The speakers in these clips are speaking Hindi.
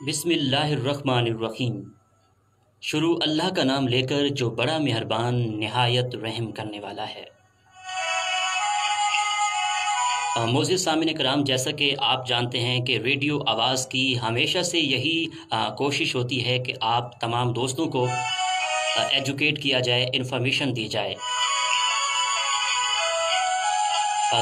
बिस्मिल्लाहिर्रहमानिर्रहीम। शुरू अल्लाह का नाम लेकर जो बड़ा मेहरबान निहायत रहम करने वाला है। मोअज़्ज़िज़ सामिन कराम, जैसा कि आप जानते हैं कि रेडियो आवाज़ की हमेशा से यही कोशिश होती है कि आप तमाम दोस्तों को एजुकेट किया जाए, इन्फॉर्मेशन दी जाए।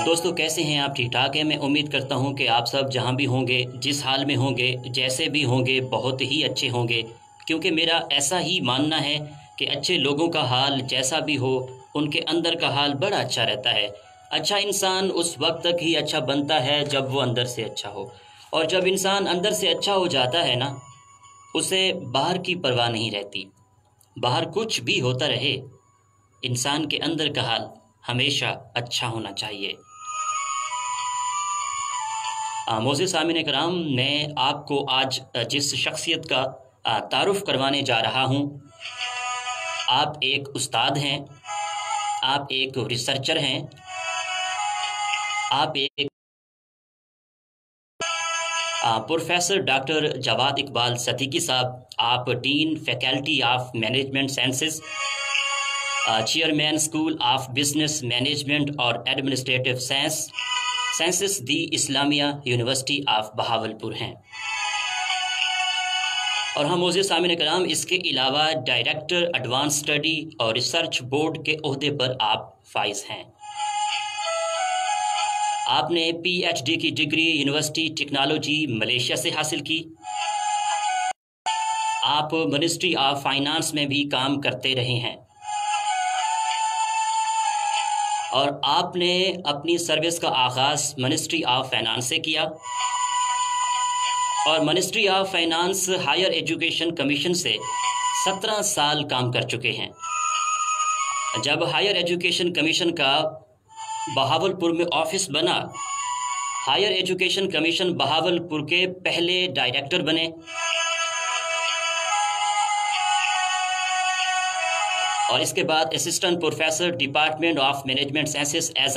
दोस्तों, कैसे हैं आप? ठीक ठाक हैं? मैं उम्मीद करता हूं कि आप सब जहां भी होंगे, जिस हाल में होंगे, जैसे भी होंगे, बहुत ही अच्छे होंगे, क्योंकि मेरा ऐसा ही मानना है कि अच्छे लोगों का हाल जैसा भी हो, उनके अंदर का हाल बड़ा अच्छा रहता है। अच्छा इंसान उस वक्त तक ही अच्छा बनता है जब वो अंदर से अच्छा हो, और जब इंसान अंदर से अच्छा हो जाता है ना, उसे बाहर की परवाह नहीं रहती। बाहर कुछ भी होता रहे, इंसान के अंदर का हाल हमेशा अच्छा होना चाहिए। मोअज़्ज़िज़ सामिन कराम, मैं आपको आज जिस शख्सियत का तारुफ़ करवाने जा रहा हूँ, आप एक उस्ताद हैं, आप एक रिसर्चर हैं, आप एक प्रोफेसर डॉक्टर जवाद इकबाल सदीकी साहब। आप dean faculty of management sciences, chairman school of business management और administrative sciences the Islamia university of Bahawalpur हैं। और हम मोअज़्ज़िज़ सामिन कराम, इसके अलावा डायरेक्टर एडवांस स्टडी और रिसर्च बोर्ड के ओहदे पर आप फाइज हैं। आपने PhD की डिग्री यूनिवर्सिटी टेक्नोलॉजी मलेशिया से हासिल की। आप मिनिस्ट्री ऑफ फाइनेंस में भी काम करते रहे हैं, और आपने अपनी सर्विस का आगाज़ मिनिस्ट्री ऑफ फाइनेंस से किया, और ministry of finance higher education commission से 17 साल काम कर चुके हैं। जब हायर एजुकेशन कमीशन का बहावलपुर में ऑफिस बना, हायर एजुकेशन कमीशन बहावलपुर के पहले डायरेक्टर बने, और इसके बाद assistant professor department of management sciences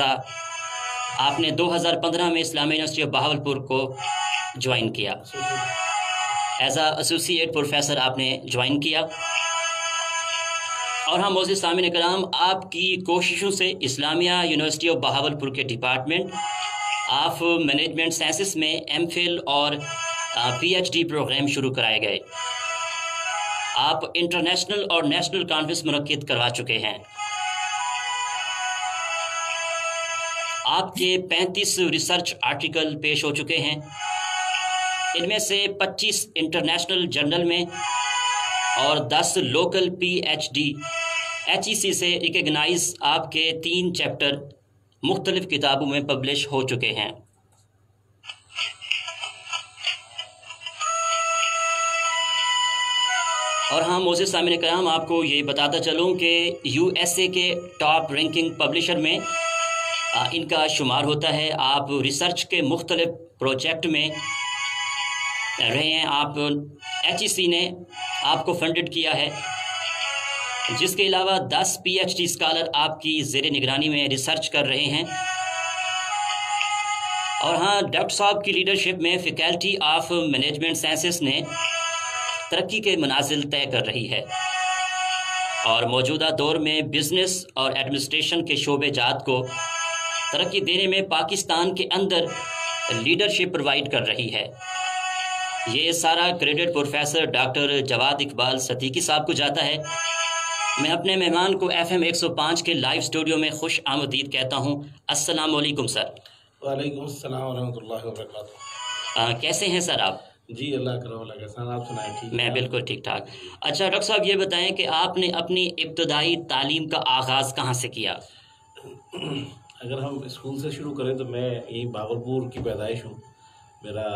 आपने 2015 में इस्लामिया यूनिवर्सिटी ऑफ बहावलपुर को ज्वाइन किया। एसोसिएट प्रोफेसर आपने ज्वाइन किया। और हम मोअज़्ज़िज़ सामिन कराम, आपकी कोशिशों से इस्लामिया यूनिवर्सिटी ऑफ बहावलपुर के डिपार्टमेंट ऑफ मैनेजमेंट साइंसेस में MPhil और PhD प्रोग्राम शुरू कराए गए। आप इंटरनेशनल और नेशनल कॉन्फ्रेंस मुनक्किद करवा चुके हैं। आपके 35 रिसर्च आर्टिकल पेश हो चुके हैं। इनमें से 25 इंटरनेशनल जर्नल में और 10 लोकल PhD HEC से रिकग्नाइज आपके 3 चैप्टर मुख्तलिफ किताबों में पब्लिश हो चुके हैं। और हाँ मोअज़्ज़िज़ सामिन कराम, आपको ये बताता चलूँ कि USA के टॉप रैंकिंग पब्लिशर में इनका शुमार होता है। आप रिसर्च के मुख्तलिफ प्रोजेक्ट में रहे हैं। आप HEC ने आपको फंडेड किया है, जिसके अलावा 10 PhD स्कॉलर आपकी ज़ेरे निगरानी में रिसर्च कर रहे हैं। और हाँ, डॉक्टर साहब की लीडरशिप में फैकल्टी ऑफ मैनेजमेंट साइंसेस ने तरक्की के मनाजिल तय कर रही है, और मौजूदा दौर में बिजनेस और एडमिनिस्ट्रेशन के शोबे जात को तरक्की देने में पाकिस्तान के अंदर लीडरशिप प्रोवाइड कर रही है। ये सारा credit professor doctor Jawad Iqbal Siddiqui साहब को जाता है। मैं अपने मेहमान को FM 105 के लाइव स्टूडियो में खुश आमदीद कहता हूँ। अस्सलाम वालेकुम सर। वालेकुम अस्सलाम व रहमतुल्लाहि व बरकातुहू। कैसे हैं सर आप? जी अल्लाह करम एहसान, आप सुनाएं? ठीक, मैं बिल्कुल ठीक ठाक। अच्छा डॉक्टर साहब, ये बताएं कि आपने अपनी इब्तदाई तालीम का आगाज़ कहाँ से किया? अगर हम स्कूल से शुरू करें तो मैं यहीं भावलपुर की पैदाइश हूँ। मेरा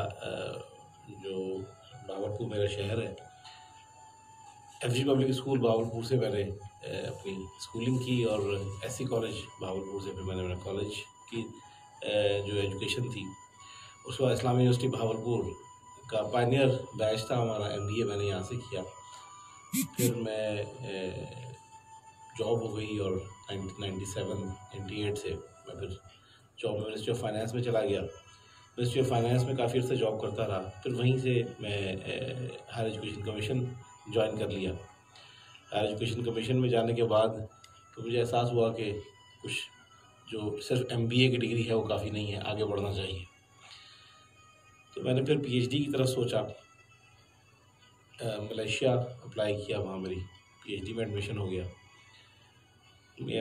जो भावलपुर मेरा शहर है, FG पब्लिक स्कूल भावलपुर से मैंने अपनी स्कूलिंग की, और SC कॉलेज भावलपुर से फिर मैंने मेरा कॉलेज की जो एजुकेशन थी। उसके बाद इस्लामी यूनिवर्सिटी भावलपुर का पायनियर बैच था हमारा, MBA मैंने यहाँ से किया। फिर मैं जॉब हो गई, और 1997-98 से मैं फिर जॉब मिनिस्ट्री ऑफ फाइनेंस में चला गया। मिनिस्ट्री ऑफ फाइनेंस में काफ़ी अर्सा जॉब करता रहा। फिर वहीं से मैं हायर एजुकेशन कमीशन ज्वाइन कर लिया। हायर एजुकेशन कमीशन में जाने के बाद तो मुझे एहसास हुआ कि कुछ जो सिर्फ MBA की डिग्री है वो काफ़ी नहीं है, आगे बढ़ना चाहिए। तो मैंने फिर PhD की तरफ सोचा। मलेशिया अप्लाई किया, वहाँ मेरी PhD में एडमिशन हो गया।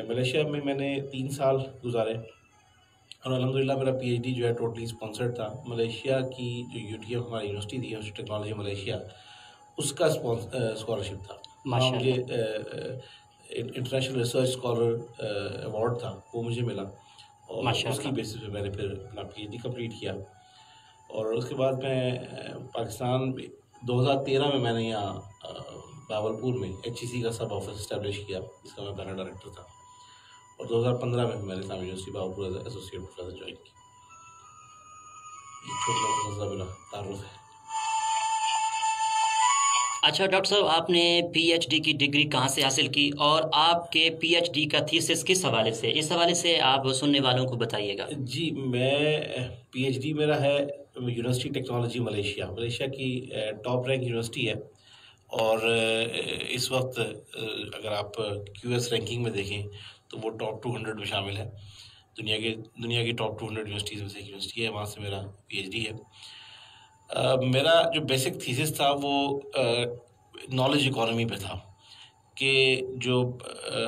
मलेशिया में मैंने 3 साल गुजारे और अल्हम्दुलिल्लाह मेरा PhD जो है टोटली स्पॉन्सर्ड था। मलेशिया की जो UTM हमारी यूनिवर्सिटी थी, यूनिवर्सिटी टेक्नोलॉजी मलेशिया, उसका स्कॉलरशिप था। वहाँ मुझे इंटरनेशनल रिसर्च स्कॉलर अवार्ड था, वो मुझे मिला और उसकी बेसिस पे मैंने फिर अपना PhD कंप्लीट किया। और उसके बाद मैं पाकिस्तान 2013 में मैंने यहाँ बावलपुर में HEC का सब ऑफिस इस्टेब्लिश किया, जिसका मैं पहला डायरेक्टर था। और 2015 में मैंने Islamic university Bahawalpur as associate professor join किया। ये छोटा मेरा तारुफ है। अच्छा डॉक्टर साहब, आपने PhD की डिग्री कहाँ से हासिल की और आपके PhD का थीसिस किस हवाले से, इस हवाले से आप सुनने वालों को बताइएगा। जी, मैं PhD मेरा है यूनिवर्सिटी टेक्नोलॉजी मलेशिया। मलेशिया की टॉप रैंक यूनिवर्सिटी है और इस वक्त अगर आप QS रैंकिंग में देखें तो वो टॉप 200 में शामिल है। दुनिया की टॉप 200 यूनिवर्सिटीज़ में से एक यूनिवर्सिटी है, वहाँ से मेरा PhD है। मेरा जो बेसिक थीसिस था वो नॉलेज इकोनॉमी पे था कि जो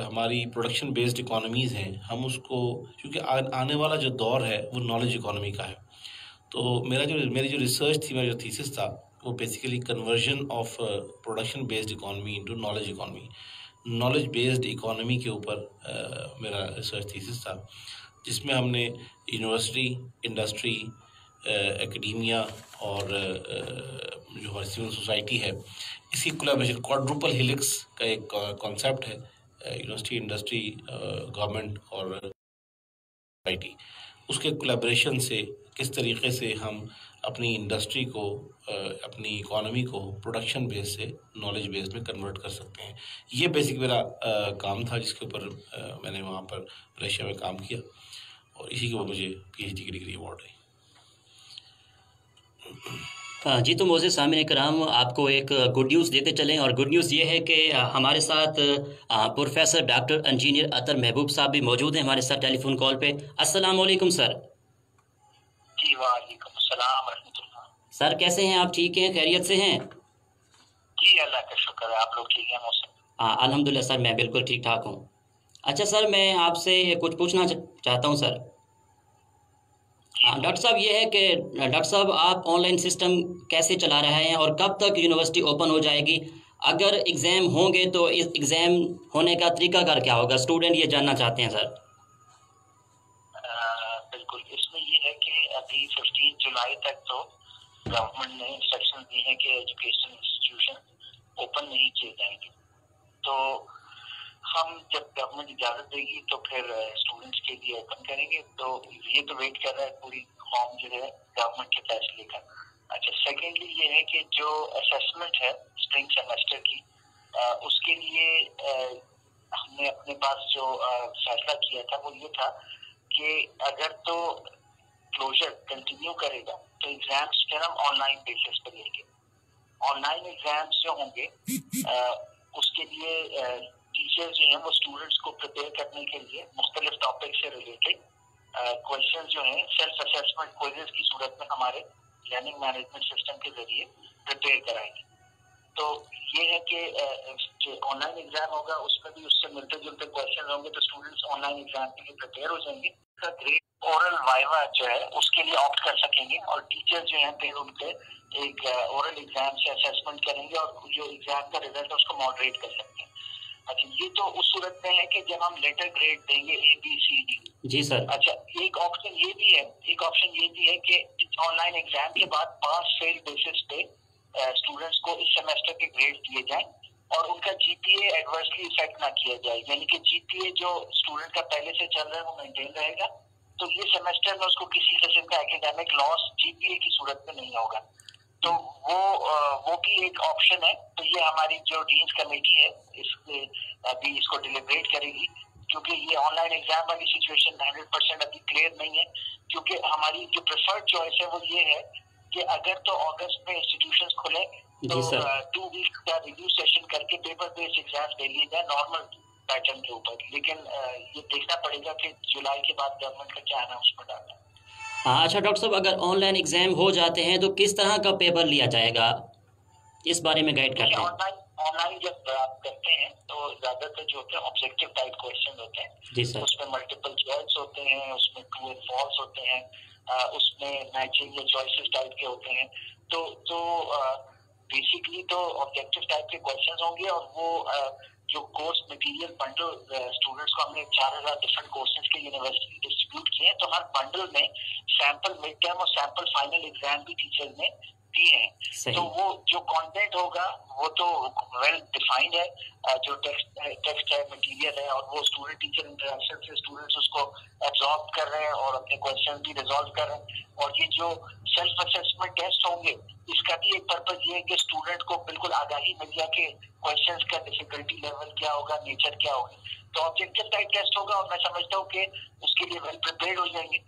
हमारी प्रोडक्शन बेस्ड इकोनॉमीज़ हैं, हम उसको, क्योंकि आने वाला जो दौर है वो नॉलेज इकोनॉमी का है। तो मेरी जो रिसर्च थी, मेरा जो थीसिस था, वो basically conversion of production based economy into knowledge economy, knowledge based economy के ऊपर मेरा रिसर्च थीसिस था, जिसमें हमने यूनिवर्सिटी, इंडस्ट्री, एकेडमिया और जो हमारी सिविल सोसाइटी है, इसकी कोलैबोरेशन, क्वाड्रुपल हेलिक्स का एक कॉन्सेप्ट है, यूनिवर्सिटी, इंडस्ट्री, गवर्नमेंट और सोसाइटी, उसके कोलैबोरेशन से किस तरीके से हम अपनी इंडस्ट्री को, अपनी इकोनॉमी को प्रोडक्शन बेस से नॉलेज बेस में कन्वर्ट कर सकते हैं। ये बेसिक मेरा काम था, जिसके ऊपर मैंने वहाँ पर मलेशिया में काम किया और इसी के ऊपर मुझे PhD की डिग्री अवार्ड आई। जी, तो मोज़े सामने कराम, आपको एक गुड न्यूज़ देते चलें, और गुड न्यूज़ ये है कि हमारे साथ प्रोफेसर डॉक्टर इंजीनियर अतर महबूब साहब भी मौजूद हैं हमारे साथ टेलीफोन कॉल पे। अस्सलाम वालेकुम सर। जी वालेकुम अस्सलाम रहमतुल्लाह। सर कैसे हैं आप, ठीक हैं, खैरियत से हैं? जी अल्लाह का शुक्र है, आप लोग ठीक हैं मौसम? हाँ अल्हम्दुलिल्लाह सर, मैं बिल्कुल ठीक ठाक हूँ। अच्छा सर, मैं आपसे कुछ पूछना चाहता हूँ सर। डॉक्टर साहब, ये है कि डॉक्टर साहब आप ऑनलाइन सिस्टम कैसे चला रहे हैं और कब तक यूनिवर्सिटी ओपन हो जाएगी? अगर एग्ज़ाम होंगे तो इस एग्ज़ाम होने का तरीकाकार क्या होगा? स्टूडेंट ये जानना चाहते हैं सर। बिल्कुल, इसमें ये है कि अभी 15 जुलाई तक तो गवर्नमेंट ने इंस्ट्रक्शन दी है कि एजुकेशन इंस्टीट्यूशन ओपन नहीं किए जाएंगे। तो हम जब गवर्नमेंट इजाज़त देगी तो फिर स्टूडेंट्स के लिए ओपन करेंगे। तो ये तो वेट कर रहा है पूरी कौम जो है गवर्नमेंट के फैसले का। अच्छा, सेकेंडली ये है कि जो असेसमेंट है स्प्रिंग सेमेस्टर की, उसके लिए हमने अपने पास जो फैसला किया था वो ये था कि अगर तो क्लोजर कंटिन्यू करेगा तो एग्जाम्स फिर हम ऑनलाइन बेसिस पर लेंगे। ऑनलाइन एग्जाम्स जो होंगे उसके लिए टीचर्स जो हैं वो स्टूडेंट्स को प्रिपेयर करने के लिए मुख्तलिफ टॉपिक से रिलेटेड क्वेश्चन जो हैं सेल्फ असेसमेंट क्विज़ेस की सूरत में हमारे लर्निंग मैनेजमेंट सिस्टम के जरिए प्रिपेयर कराएंगे। तो ये है कि जो ऑनलाइन एग्जाम होगा उसमें भी उससे मिलते जुलते क्वेश्चन होंगे, तो स्टूडेंट्स ऑनलाइन एग्जाम के लिए प्रिपेयर हो जाएंगे। ग्रेड ओरल वाइवा जो है उसके लिए ऑप्ट कर सकेंगे और टीचर जो है फिर उनके एक ओरल एग्जाम से असेसमेंट करेंगे और जो एग्जाम का रिजल्ट है उसको मॉडरेट कर सकते हैं। अच्छा, ये तो उस सूरत में है कि जब हम लेटर ग्रेड देंगे ABCD। जी सर। अच्छा, एक ऑप्शन ये भी है कि ऑनलाइन एग्जाम के बाद पास फेल बेसिस पे स्टूडेंट्स को इस सेमेस्टर के ग्रेड दिए जाएं और उनका GPA एडवर्सली इफेक्ट ना किया जाए, यानी कि GPA जो स्टूडेंट का पहले से चल रहा है वो मेंटेन रहेगा। तो ये सेमेस्टर में उसको किसी किस्म का एकेडमिक लॉस GPA की सूरत में नहीं होगा। तो वो भी एक ऑप्शन है। तो ये हमारी जो डीन्स कमेटी है इसके अभी इसको डिलिब्रेट करेगी क्योंकि ये ऑनलाइन एग्जाम वाली सिचुएशन 100% अभी क्लियर नहीं है, क्योंकि हमारी जो प्रेफर्ड चॉइस है वो ये है कि अगर तो अगस्त में इंस्टीट्यूशंस खुले तो 2 वीक का रिव्यू सेशन करके पेपर बेस्ड एग्जाम दे लिए जाए नॉर्मल पैटर्न के ऊपर। लेकिन ये देखना पड़ेगा कि जुलाई के बाद गवर्नमेंट का क्या अनाउंसमेंट आता है। हाँ, अच्छा डॉक्टर साहब, अगर ऑनलाइन एग्जाम हो जाते हैं तो किस तरह का पेपर लिया जाएगा, इस बारे में गाइड करते हैं। ऑनलाइन जब आप करते हैं तो ज्यादातर जो होते हैं ऑब्जेक्टिव टाइप क्वेश्चन होते हैं जी सर, उसमें मल्टीपल चॉइस होते हैं, उसमें ट्रू एंड फॉल्स होते हैं, उसमें मैचिंग या चॉइसेस टाइप के होते हैं। तो बेसिकली तो ऑब्जेक्टिव टाइप के क्वेश्चंस होंगे और वो जो कोर्स मटेरियल बंडल स्टूडेंट्स को हमने 4000 डिफरेंट कोर्सेज के यूनिवर्सिटी डिस्ट्रीब्यूट किए हैं, तो हर बंडल में सैंपल मिड टर्म और सैंपल फाइनल एग्जाम भी टीचर्स ने दिए हैं। तो वो जो कंटेंट होगा वो तो वेल डिफाइंड है, जो टेक्स्ट है, मटेरियल है, और वो स्टूडेंट टीचर इंटरेक्शन से स्टूडेंट्स उसको एब्जॉर्ब कर रहे हैं और अपने क्वेश्चन भी रिजॉल्व कर रहे हैं। और ये जो सेल्फ असेसमेंट टेस्ट होंगे इसका भी एक पर्पज ये है कि स्टूडेंट को बिल्कुल आगाही मिल जाए कि क्वेश्चंस का डिफिकल्टी लेवल क्या होगा, नेचर क्या होगी। तो ऑब्जेक्टिव टाइप टेस्ट होगा और मैं समझता हूँ कि उसके लिए वेल प्रिपेयर्ड हो जाएंगे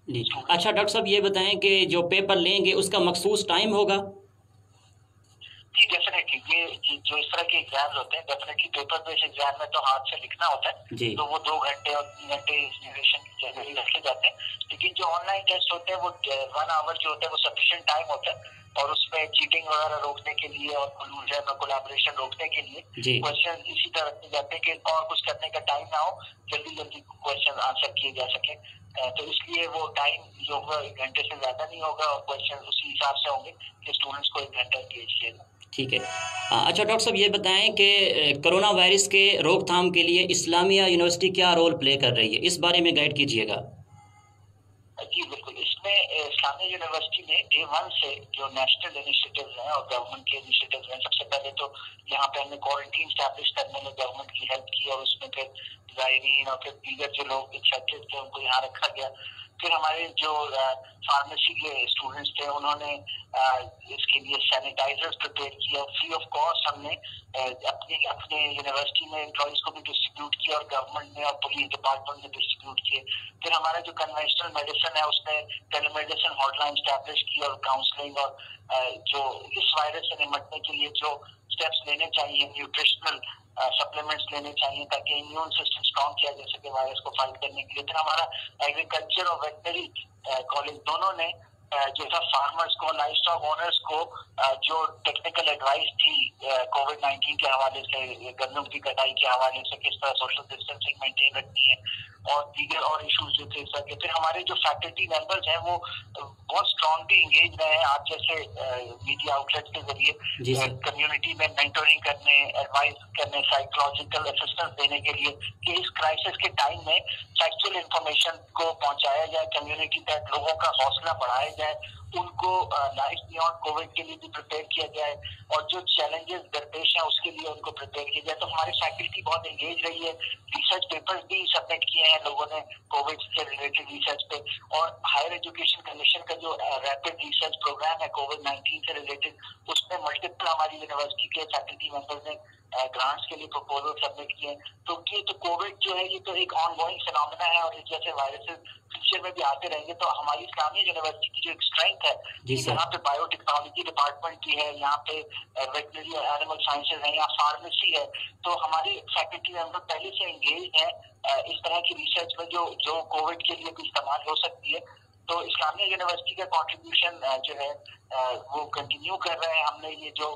जी। अच्छा डॉक्टर साहब, ये बताएं कि जो पेपर लेंगे उसका मखसूस टाइम होगा। जी डेफिनेटली, ये जो इस तरह के एग्जाम्स होते हैं, डेफिनेटली पेपर बेस्ड एग्जाम में तो हाथ से लिखना होता है जी। तो वो 2 घंटे और 3 घंटे ड्यूरेशन जनरली रखे जाते हैं। लेकिन जो ऑनलाइन टेस्ट होते हैं वो 1 आवर जो होता है वो सफिशिएंट टाइम होता है, और उसमें चीटिंग वगैरह रोकने के लिए और कोलैबोरेशन और कोलैबोरेशन रोकने के लिए क्वेश्चन इसी तरह रखे जाते हैं कि और कुछ करने का टाइम ना हो, जल्दी जल्दी क्वेश्चन आंसर किए जा सके। तो इसलिए वो टाइम जो होगा 1 घंटे से ज्यादा नहीं होगा और क्वेश्चन उसी हिसाब से होंगे कि स्टूडेंट्स को 1 घंटा एंगेज किया जाए। ठीक है। अच्छा डॉक्टर साहब, ये बताएं कि कोरोना वायरस के रोकथाम के लिए इस्लामिया यूनिवर्सिटी क्या रोल प्ले कर रही है, इस बारे में गाइड कीजिएगा। जी बिल्कुल, इसमें इस्लामिया यूनिवर्सिटी ने डे 1 से जो नेशनल इनिशिएटिव्स हैं और गवर्नमेंट के इनिशिएटिव्स हैं, सबसे पहले तो यहाँ पे हमने क्वारंटीन स्टैब्लिश करने में गवर्नमेंट की हेल्प की और उसमें फिर जायरीन और फिर दीगर जो लोग इन्फेक्टेड थे उनको यहाँ रखा गया। फिर हमारे जो फार्मेसी के स्टूडेंट्स थे उन्होंने इसके लिए सैनिटाइजर्स प्रिपेयर किया, फ्री ऑफ कॉस्ट हमने अपने यूनिवर्सिटी में एम्प्लॉइज को भी डिस्ट्रीब्यूट किया और गवर्नमेंट ने और पुलिस डिपार्टमेंट ने डिस्ट्रीब्यूट किए। फिर हमारा जो कन्वेंशनल मेडिसिन है उसने टेलीमेडिसिन हॉटलाइन स्टैब्लिश की और काउंसलिंग और जो इस वायरस से निपटने के लिए जो स्टेप्स लेने चाहिए, न्यूट्रिशनल सप्लीमेंट्स लेने चाहिए ताकि इम्यून सिस्टम स्ट्रॉन्ग किया जा सके वायरस को फाइट करने के लिए। फिर हमारा एग्रीकल्चर और वेटनरी कॉलेज दोनों ने जो था फार्मर्स को, लाइव स्टॉक ओनर्स को जो टेक्निकल एडवाइस थी कोविड-19 के हवाले से, गन्नों की कटाई के हवाले से, किस तरह सोशल डिस्टेंसिंग मेंटेन रखनी है और दीगर और इश्यूज जो थे इस तरह के। फिर हमारे जो फैकल्टी मेंबर्स हैं वो बहुत स्ट्रांगली इंगेज रहे हैं आप जैसे मीडिया आउटलेट्स के जरिए कम्युनिटी में मेंटरिंग करने, एडवाइस करने, साइकोलॉजिकल असिस्टेंस देने के लिए कि इस क्राइसिस के टाइम में फैक्चुअल इंफॉर्मेशन को पहुंचाया जाए कम्युनिटी तक, लोगों का हौसला बढ़ाया जाए, उनको लाइफ बियॉन्ड कोविड के लिए भी प्रिपेयर किया जाए और जो चैलेंजेस दरपेश हैं उसके लिए उनको प्रिपेयर किया जाए। तो हमारी फैकल्टी बहुत एंगेज रही है, रिसर्च पेपर्स भी सबमिट किए हैं लोगों ने कोविड से रिलेटेड रिसर्च पे, और हायर एजुकेशन कमीशन का जो रैपिड रिसर्च प्रोग्राम है कोविड-19 से रिलेटेड उसमें मल्टीपल हमारी यूनिवर्सिटी के फैकल्टी मेंबर्स ने ग्रांट्स के लिए प्रपोजल सबमिट किए। तो ये तो कोविड जो है ये तो एक ऑनगोइंग फिनोमेना है और इस जैसे वायरसेस फ्यूचर में भी आते रहेंगे। तो हमारी इस्लामिया यूनिवर्सिटी की जो एक स्ट्रेंथ है, यहाँ पे बायोटेक्नोलॉजी डिपार्टमेंट भी है, यहाँ पे वेटनरी और एनिमल साइंसेज है, यहाँ फार्मेसी है, तो हमारी फैकल्टी मेंबर पहले से एंगेज है इस तरह की रिसर्च में जो कोविड के लिए भी इस्तेमाल हो सकती है। तो इस्लामिया यूनिवर्सिटी का कंट्रीब्यूशन जो है वो कंटिन्यू कर रहे हैं। हमने ये जो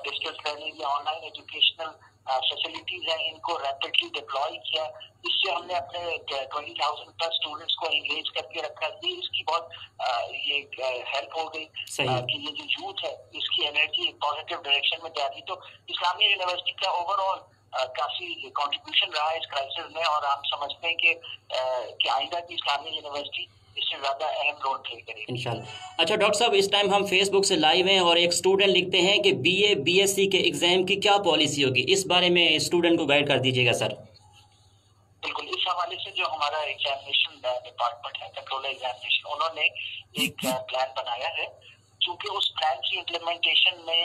डिजिटल लर्निंग या ऑनलाइन एजुकेशनल फैसिलिटीज हैं इनको रैपिडली डिप्लॉय किया। इससे हमने अपने 20,000 प्लस स्टूडेंट्स को एंगेज करके रखा थी। इसकी बहुत ये हेल्प हो गई कि ये जो यूथ है इसकी एनर्जी पॉजिटिव डायरेक्शन में जा रही। तो इस्लामिया यूनिवर्सिटी का ओवरऑल काफी कंट्रीब्यूशन रहा है इस क्राइसिस में और हम समझते हैं कि आइंदा की इस्लामिया यूनिवर्सिटी इससे ज्यादा अहम रोल प्ले करेगी इंशाल्लाह। अच्छा डॉक्टर साहब, इस टाइम हम फेसबुक से लाइव हैं और एक स्टूडेंट लिखते हैं कि बीए बीएससी के एग्जाम की क्या पॉलिसी होगी, इस बारे में स्टूडेंट को गाइड कर दीजिएगा सर। बिल्कुल, इस हवाले से जो हमारा एग्जामिनेशन डिपार्टमेंट है, कंट्रोलर एग्जामिनेशन, उन्होंने एक प्लान बनाया है। क्योंकि उस प्लान की इम्प्लीमेंटेशन में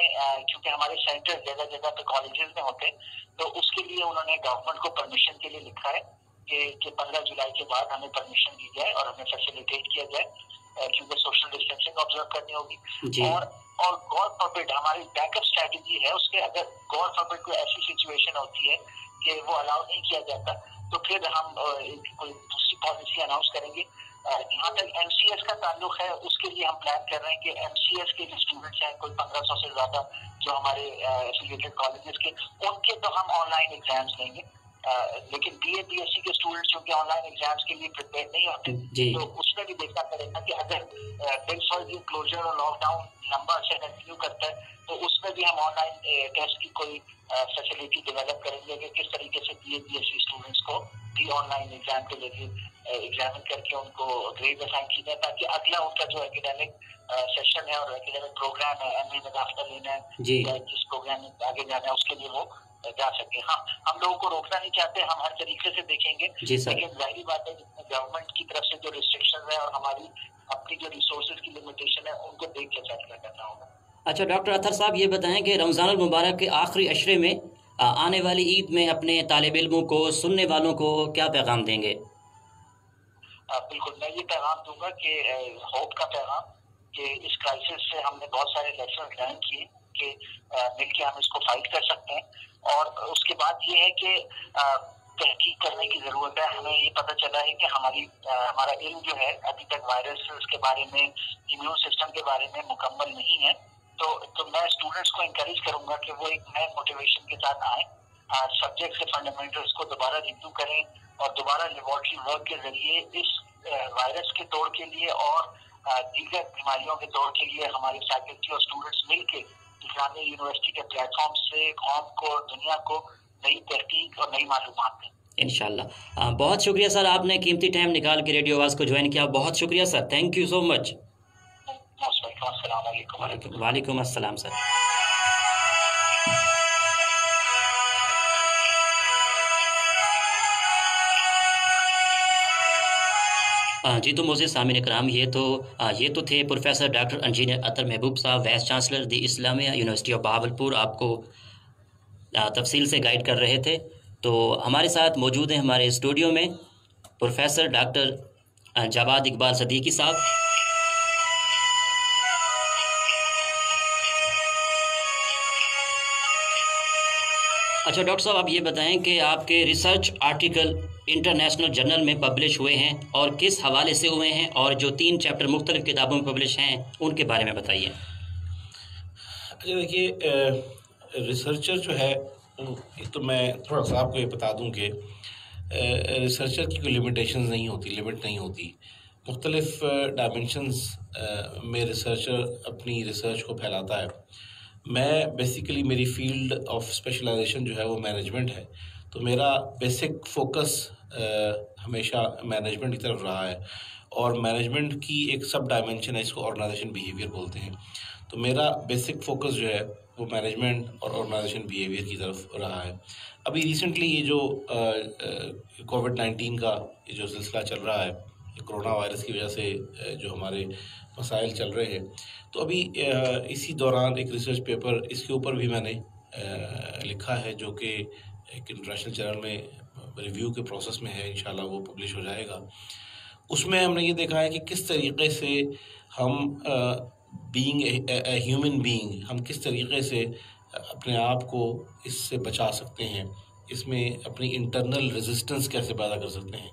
क्योंकि हमारे सेंटर जगह जगह पे कॉलेजेस में होते हैं तो उसके लिए उन्होंने गवर्नमेंट को परमिशन के लिए लिखा है कि 15 जुलाई के बाद हमें परमिशन दी जाए और हमें फैसिलिटेट किया जाए, क्योंकि सोशल डिस्टेंसिंग ऑब्जर्व करनी होगी। और गॉड फॉरबिड हमारी बैकअप स्ट्रैटेजी है उसके, अगर गॉड फॉरबिड कोई ऐसी सिचुएशन होती है कि वो अलाउ नहीं किया जाता, तो फिर हम कोई दूसरी पॉलिसी अनाउंस करेंगे। यहाँ तक MCS का ताल्लुक है, उसके लिए हम प्लान कर रहे हैं कि MCS के जो स्टूडेंट्स हैं, कोई 1500 से ज्यादा जो हमारे एफिलिएटेड कॉलेजेस के, उनके तो हम ऑनलाइन एग्जाम्स लेंगे। लेकिन BA BSc के स्टूडेंट्स जो कि ऑनलाइन एग्जाम्स के लिए प्रिपेयर नहीं होते, तो उसमें भी देखना पड़ेगा कि अगर बिग फर्जी क्लोजर और लॉकडाउन लंबा से कंटिन्यू करता है, तो उसमें भी हम ऑनलाइन टेस्ट की कोई फैसिलिटी डेवलप करेंगे कि किस तरीके से BA BSc स्टूडेंट्स को भी ऑनलाइन एग्जाम के जरिए एग्जामिन करके उनको ग्रेड असाइन की जाए, ताकि अगला उनका जो एकेडमिक सेशन है और एकेडमिक प्रोग्राम है, MA में दाखिला लेना है या जिस प्रोग्राम में आगे जाना है, उसके लिए वो जा सके। हम लोगों को रोकना नहीं चाहते, हम हर तरीके से देखेंगे, लेकिन जाहिर बात है गवर्नमेंट की तरफ से जो रिस्ट्रिक्शन है और हमारी अपनी जो रिसोर्सेज की लिमिटेशन है, उनको देख के फैसला करना होगा। अच्छा डॉक्टर अतहर साहब, ये बताएं कि रमज़ान मुबारक के आखिरी अशरे में आने वाली ईद में अपने तालिब इल्मों को, सुनने वालों को क्या पैगाम देंगे? बिल्कुल, मैं ये पैगाम दूंगा कि होप का पैगाम, कि इस क्राइसिस से हमने बहुत सारे लेसन लर्न किए कि मिलकर हम इसको फाइट कर सकते हैं। और उसके बाद ये है कि तहकीक करने की जरूरत है। हमें ये पता चला है कि हमारा इल्म जो है अभी तक वायरस के बारे में, इम्यून सिस्टम के बारे में मुकम्मल नहीं है। तो मैं स्टूडेंट्स को इंकरेज करूंगा कि वो एक नए मोटिवेशन के साथ आए, सब्जेक्ट से फंडामेंटल्स को दोबारा रिव्यू करें और दोबारा लेबोरेटरी वर्क के जरिए इस वायरस के तोड़ के लिए और दीगर बीमारियों के तोड़ के लिए हमारे फैकल्टी और स्टूडेंट्स मिलकर इस्लामिया यूनिवर्सिटी के प्लेटफॉर्म से कौम को, दुनिया को नई तहकीक और नई मालूमात दें इंशाल्लाह। बहुत शुक्रिया सर, आपने कीमती टाइम निकाल के रेडियो आवाज़ को ज्वाइन किया। बहुत शुक्रिया sir, thank you so much. वालेकुम अस्सलाम सर। जी तो मोज़े सामिन इकराम, ये तो थे प्रोफेसर डॉक्टर इंजीनियर अतर महबूब साहब, vice chancellor the Islamia university of Bahawalpur, आपको तफसील से गाइड कर रहे थे। तो हमारे साथ मौजूद हैं हमारे स्टूडियो में professor doctor Javad Iqbal Siddiqui साहब। अच्छा डॉक्टर साहब, आप ये बताएं कि आपके रिसर्च आर्टिकल इंटरनेशनल जर्नल में पब्लिश हुए हैं और किस हवाले से हुए हैं, और जो 3 चैप्टर मुख्तलिफ किताबों में पब्लिश हैं उनके बारे में बताइए। अच्छा देखिए, रिसर्चर जो है, तो मैं थोड़ा सा आपको ये बता दूं कि रिसर्चर की कोई लिमिटेशंस नहीं होती, लिमिट नहीं होती। मुख्तलिफ डायमेंशंस में रिसर्चर अपनी रिसर्च को फैलाता है। मैं बेसिकली, मेरी फील्ड ऑफ स्पेशलाइजेशन जो है वो मैनेजमेंट है, तो मेरा बेसिक फोकस हमेशा मैनेजमेंट की तरफ रहा है, और मैनेजमेंट की एक सब डायमेंशन है, इसको ऑर्गेनाइजेशन बिहेवियर बोलते हैं। तो मेरा बेसिक फोकस जो है वो मैनेजमेंट और ऑर्गेनाइजेशन बिहेवियर की तरफ रहा है। अभी रिसेंटली ये जो कोविड-19 का ये जो सिलसिला चल रहा है, कोरोना वायरस की वजह से जो हमारे मसाइल चल रहे हैं, तो अभी इसी दौरान एक रिसर्च पेपर इसके ऊपर भी मैंने लिखा है, जो कि एक इंटरनेशनल जर्नल में रिव्यू के प्रोसेस में है, इंशाल्लाह वो पब्लिश हो जाएगा। उसमें हमने ये देखा है कि किस तरीके से हम बीइंग ए ह्यूमन बीइंग, हम किस तरीके से अपने आप को इससे बचा सकते हैं, इसमें अपनी इंटरनल रेजिस्टेंस कैसे पैदा कर सकते हैं।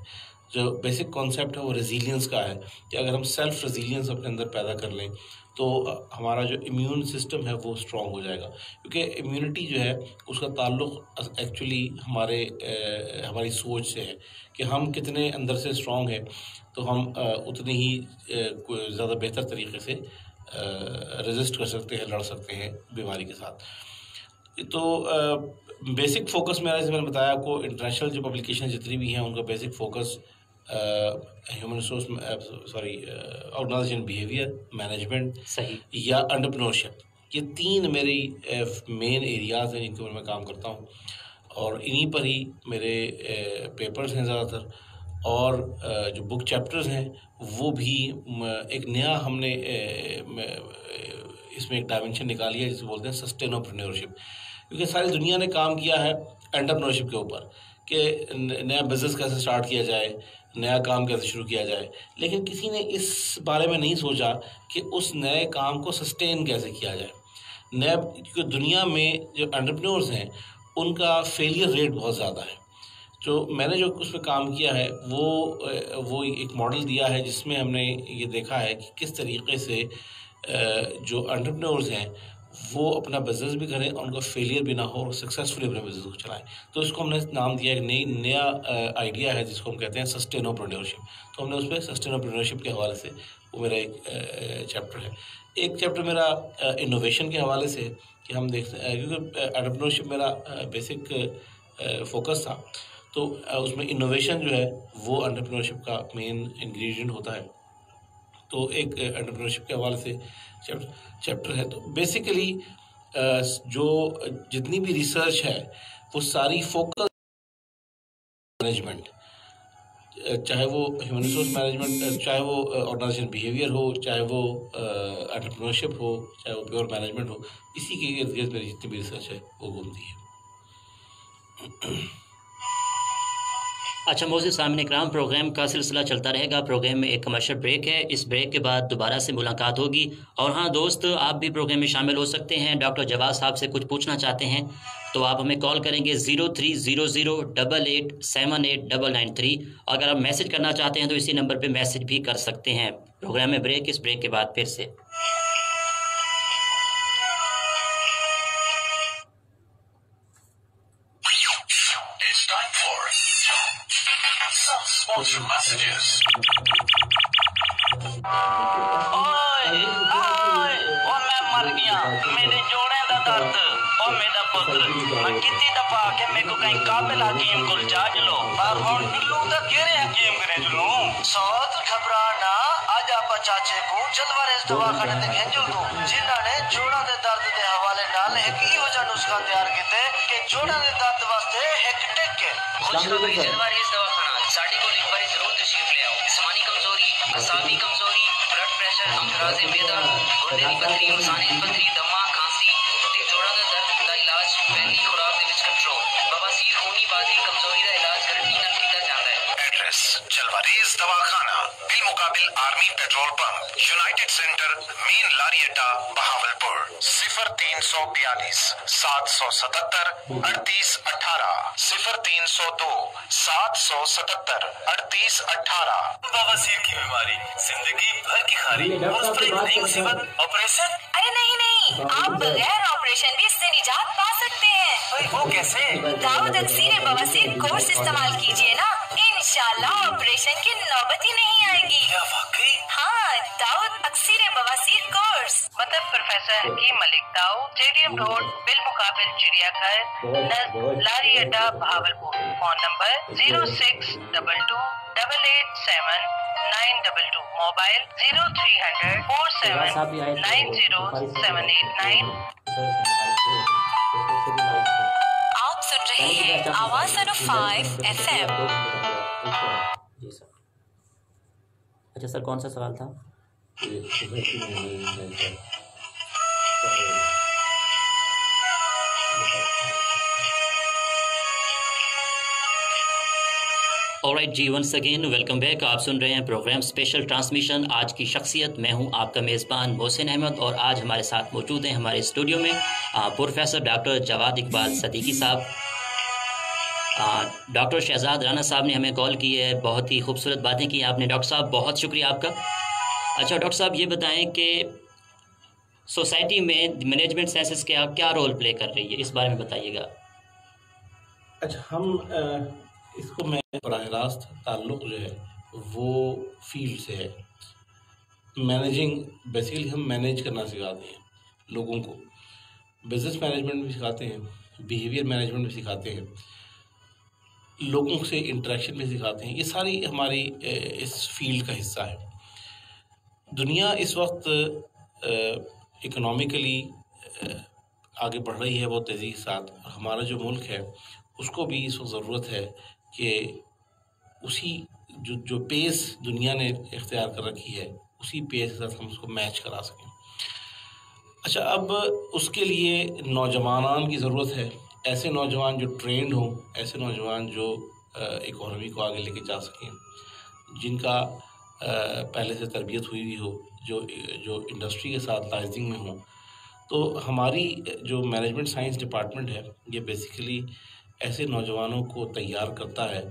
जो बेसिक कॉन्सेप्ट है वो रेजिलियंस का है कि अगर हम सेल्फ रेजिलियंस अपने अंदर पैदा कर लें तो हमारा जो इम्यून सिस्टम है वो स्ट्रॉन्ग हो जाएगा, क्योंकि इम्यूनिटी जो है उसका ताल्लुक़ एक्चुअली हमारी सोच से है कि हम कितने अंदर से स्ट्रॉन्ग है, तो हम उतनी ही ज़्यादा बेहतर तरीके से रेजिस्ट कर सकते हैं, लड़ सकते हैं बीमारी के साथ। तो बेसिक फोकस मेरा, जैसे मैंने बताया आपको, इंटरनेशनल जो पब्लिकेशन जितनी भी हैं उनका basic focus human resource organisation behaviour, management या एंटरप्रेन्योरशिप, ये 3 मेरी मेन एरियाज़ हैं जिनके ऊपर मैं काम करता हूँ, और इन्हीं पर ही मेरे पेपर्स हैं ज़्यादातर, और जो बुक चैप्टर्स हैं वो भी एक नया हमने इसमें एक डायमेंशन निकाली है जिसे बोलते हैं सस्टेनेबल, क्योंकि सारी दुनिया ने काम किया है एंटरप्रेन्योरशिप के ऊपर कि नया बिज़नेस कैसे स्टार्ट किया जाए, नया काम कैसे शुरू किया जाए, लेकिन किसी ने इस बारे में नहीं सोचा कि उस नए काम को सस्टेन कैसे किया जाए। नया, क्योंकि दुनिया में जो एंटरप्रेन्योर्स हैं उनका फेलियर रेट बहुत ज़्यादा है। जो मैंने जो उस पर काम किया है वो एक मॉडल दिया है जिसमें हमने ये देखा है कि किस तरीके से जो एंटरप्रेन्योर्स हैं वो अपना बिजनेस भी करें और उनका फेलियर भी ना हो और सक्सेसफुली अपने बिजनेस को चलाएं। तो इसको हमने नाम दिया है, नया आइडिया है जिसको हम कहते हैं सस्टेनेबलप्रेन्योरशिप। तो हमने उस पर सस्टेनेबलप्रेन्योरशिप के हवाले से, वो मेरा एक चैप्टर है। एक चैप्टर मेरा इनोवेशन के हवाले से कि हम देखते हैं, क्योंकि एंटरप्रेन्योरशिप मेरा बेसिक फोकस था, तो उसमें इनोवेशन जो है वो एंटरप्रेन्योरशिप का मेन इंग्रेडिएंट होता है। तो एक एंटरप्रेन्योरशिप के हवाले से चैप्टर है। तो बेसिकली जो जितनी भी रिसर्च है वो सारी फोकस मैनेजमेंट, चाहे वो ह्यूमन रिसोर्स मैनेजमेंट, चाहे वो ऑर्गेनाइजेशन बिहेवियर हो, चाहे वो एंटरप्रेन्योरशिप हो, चाहे वो प्योर मैनेजमेंट हो, इसी के इर्द गिर्द मेरी जितनी भी रिसर्च है वो घूमती है। अच्छा मोअज़्ज़िज़ सामईन इकराम, प्रोग्राम का सिलसिला चलता रहेगा। प्रोग्राम में एक कमर्शियल ब्रेक है, इस ब्रेक के बाद दोबारा से मुलाकात होगी। और हाँ दोस्त, आप भी प्रोग्राम में शामिल हो सकते हैं। डॉक्टर जवाद साहब से कुछ पूछना चाहते हैं तो आप हमें कॉल करेंगे 030088789993। अगर आप मैसेज करना चाहते हैं तो इसी नंबर पर मैसेज भी कर सकते हैं। प्रोग्राम में ब्रेक, इस ब्रेक के बाद फिर से Sponsor messages. मैं मर गया, मेरे जोड़े दा दर्द और मेरा पुत्र। मैं कितनी दफा आके मेरे को कहीं काबिल हकीम को जा चलो, पर हुन टुल्लू दा केरे हकीम करे चलो। सौत घबरा ना, आज आप चाचे को जलवारे दवाखाने ते भेजो दो, जिन्हां ने जोड़ा दे दर्द दे हवाले नाल एक ही वजह नुस्खा तैयार कीते कि जोड़ा दे दर्द वास्ते एक टिक के खुशखबरी जलवारे दवाखाना साडी को एक बार जरूर तशरीफ ले आओ। जिस्मानी कमजोरी, असाबी कमजोरी, ब्लड प्रेशर, अमराज़े मैदा, गुर्दे दी पथरी, मसाने दी पथरी, दमा, खांसी ते जोड़ा दे दर्द दा इलाज पहली खुराक दे विच कंट्रोल, बवासीर, खूनी बादी कमजोरी दा इलाज गारंटी नाल कीता जांदा है। एड्रेस जलवारेज दवाखाना, बिल मुकाबिल army petrol pump, united centre, main लारी अड्डा, बहावलपुर। 0342 777 3818 0302 777 3818। बवासीर की बीमारी जिंदगी भर की खारी, उस पर एक नई मुसीबत, ऑपरेशन। अरे नहीं, आप बगैर ऑपरेशन भी इससे निजात पा सकते हैं। वो कैसे? दाऊद अक्सीर बवासीर कोर्स इस्तेमाल कीजिए ना, इंशाल्लाह ऑपरेशन की नौबत ही नहीं आएगी। क्या वाकई? हाँ, दाऊद अक्सीर बवासीर कोर्स मतलब प्रोफेसर हकीम मलिक दाऊद, स्टेडियम रोड, बिल मुकाबिल चिड़ियाघर, लारी अड्डा, बहावलपुर। फोन नंबर 0622887922, मोबाइल 0300 4790 आप सुन रहे हैं आवाज 5 FM। जी सर। अच्छा सर, कौन सा सवाल था? ऑलराइट जी, वंस अगेन वेलकम बैक। आप सुन रहे हैं प्रोग्राम स्पेशल ट्रांसमिशन आज की शख्सियत। मैं हूं आपका मेज़बान मोहसिन अहमद और आज हमारे साथ मौजूद हैं हमारे स्टूडियो में प्रोफेसर डॉक्टर जवाद इकबाल सदीकी साहब। डॉक्टर शहजाद राना साहब ने हमें कॉल की है, बहुत ही खूबसूरत बातें की आपने डॉक्टर साहब, बहुत शुक्रिया आपका। अच्छा डॉक्टर साहब, ये बताएं कि सोसाइटी में मैनेजमेंट साइंसेस क्या रोल प्ले कर रही है, इस बारे में बताइएगा। अच्छा, हम इसको मैं बराह रास्त ताल्लुक़ जो है वो फील्ड से है। मैनेजिंग, बेसिकली हम मैनेज करना सिखाते हैं लोगों को, बिज़नेस मैनेजमेंट भी सिखाते हैं, बिहेवियर मैनेजमेंट भी सिखाते हैं, लोगों से इंटरेक्शन भी सिखाते हैं। ये सारी हमारी इस फील्ड का हिस्सा है। दुनिया इस वक्त इकोनॉमिकली आगे बढ़ रही है बहुत तेज़ी के साथ, और हमारा जो मुल्क है उसको भी इस वक्त ज़रूरत है कि उसी जो पेस दुनिया ने इख्तियार कर रखी है उसी पेस के साथ हम उसको मैच करा सकें। अच्छा, अब उसके लिए नौजवानान की ज़रूरत है, ऐसे नौजवान जो ट्रेंड हों, ऐसे नौजवान जो इकॉनमी को आगे लेके जा सकें, जिनका पहले से तरबियत हुई हुई हो, जो जो इंडस्ट्री के साथ लाइजिंग में हो। तो हमारी जो मैनेजमेंट साइंस डिपार्टमेंट है, ये बेसिकली ऐसे नौजवानों को तैयार करता है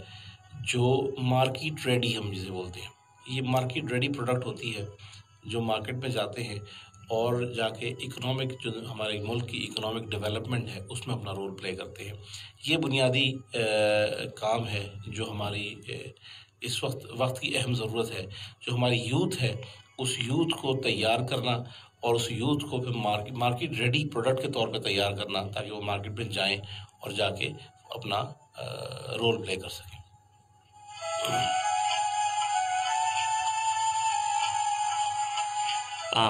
जो मार्केट रेडी, हम जिसे बोलते हैं, ये मार्केट रेडी प्रोडक्ट होती है, जो मार्केट में जाते हैं और जाके इकोनॉमिक, जो हमारे मुल्क की इकोनॉमिक डेवलपमेंट है, उसमें अपना रोल प्ले करते हैं। ये बुनियादी काम है जो हमारी इस वक्त की अहम ज़रूरत है। जो हमारी यूथ है, उस यूथ को तैयार करना और उस यूथ को फिर मार्केट रेडी प्रोडक्ट के तौर पे तैयार करना, ताकि वो मार्केट में जाएं और जाके अपना रोल प्ले कर सकें।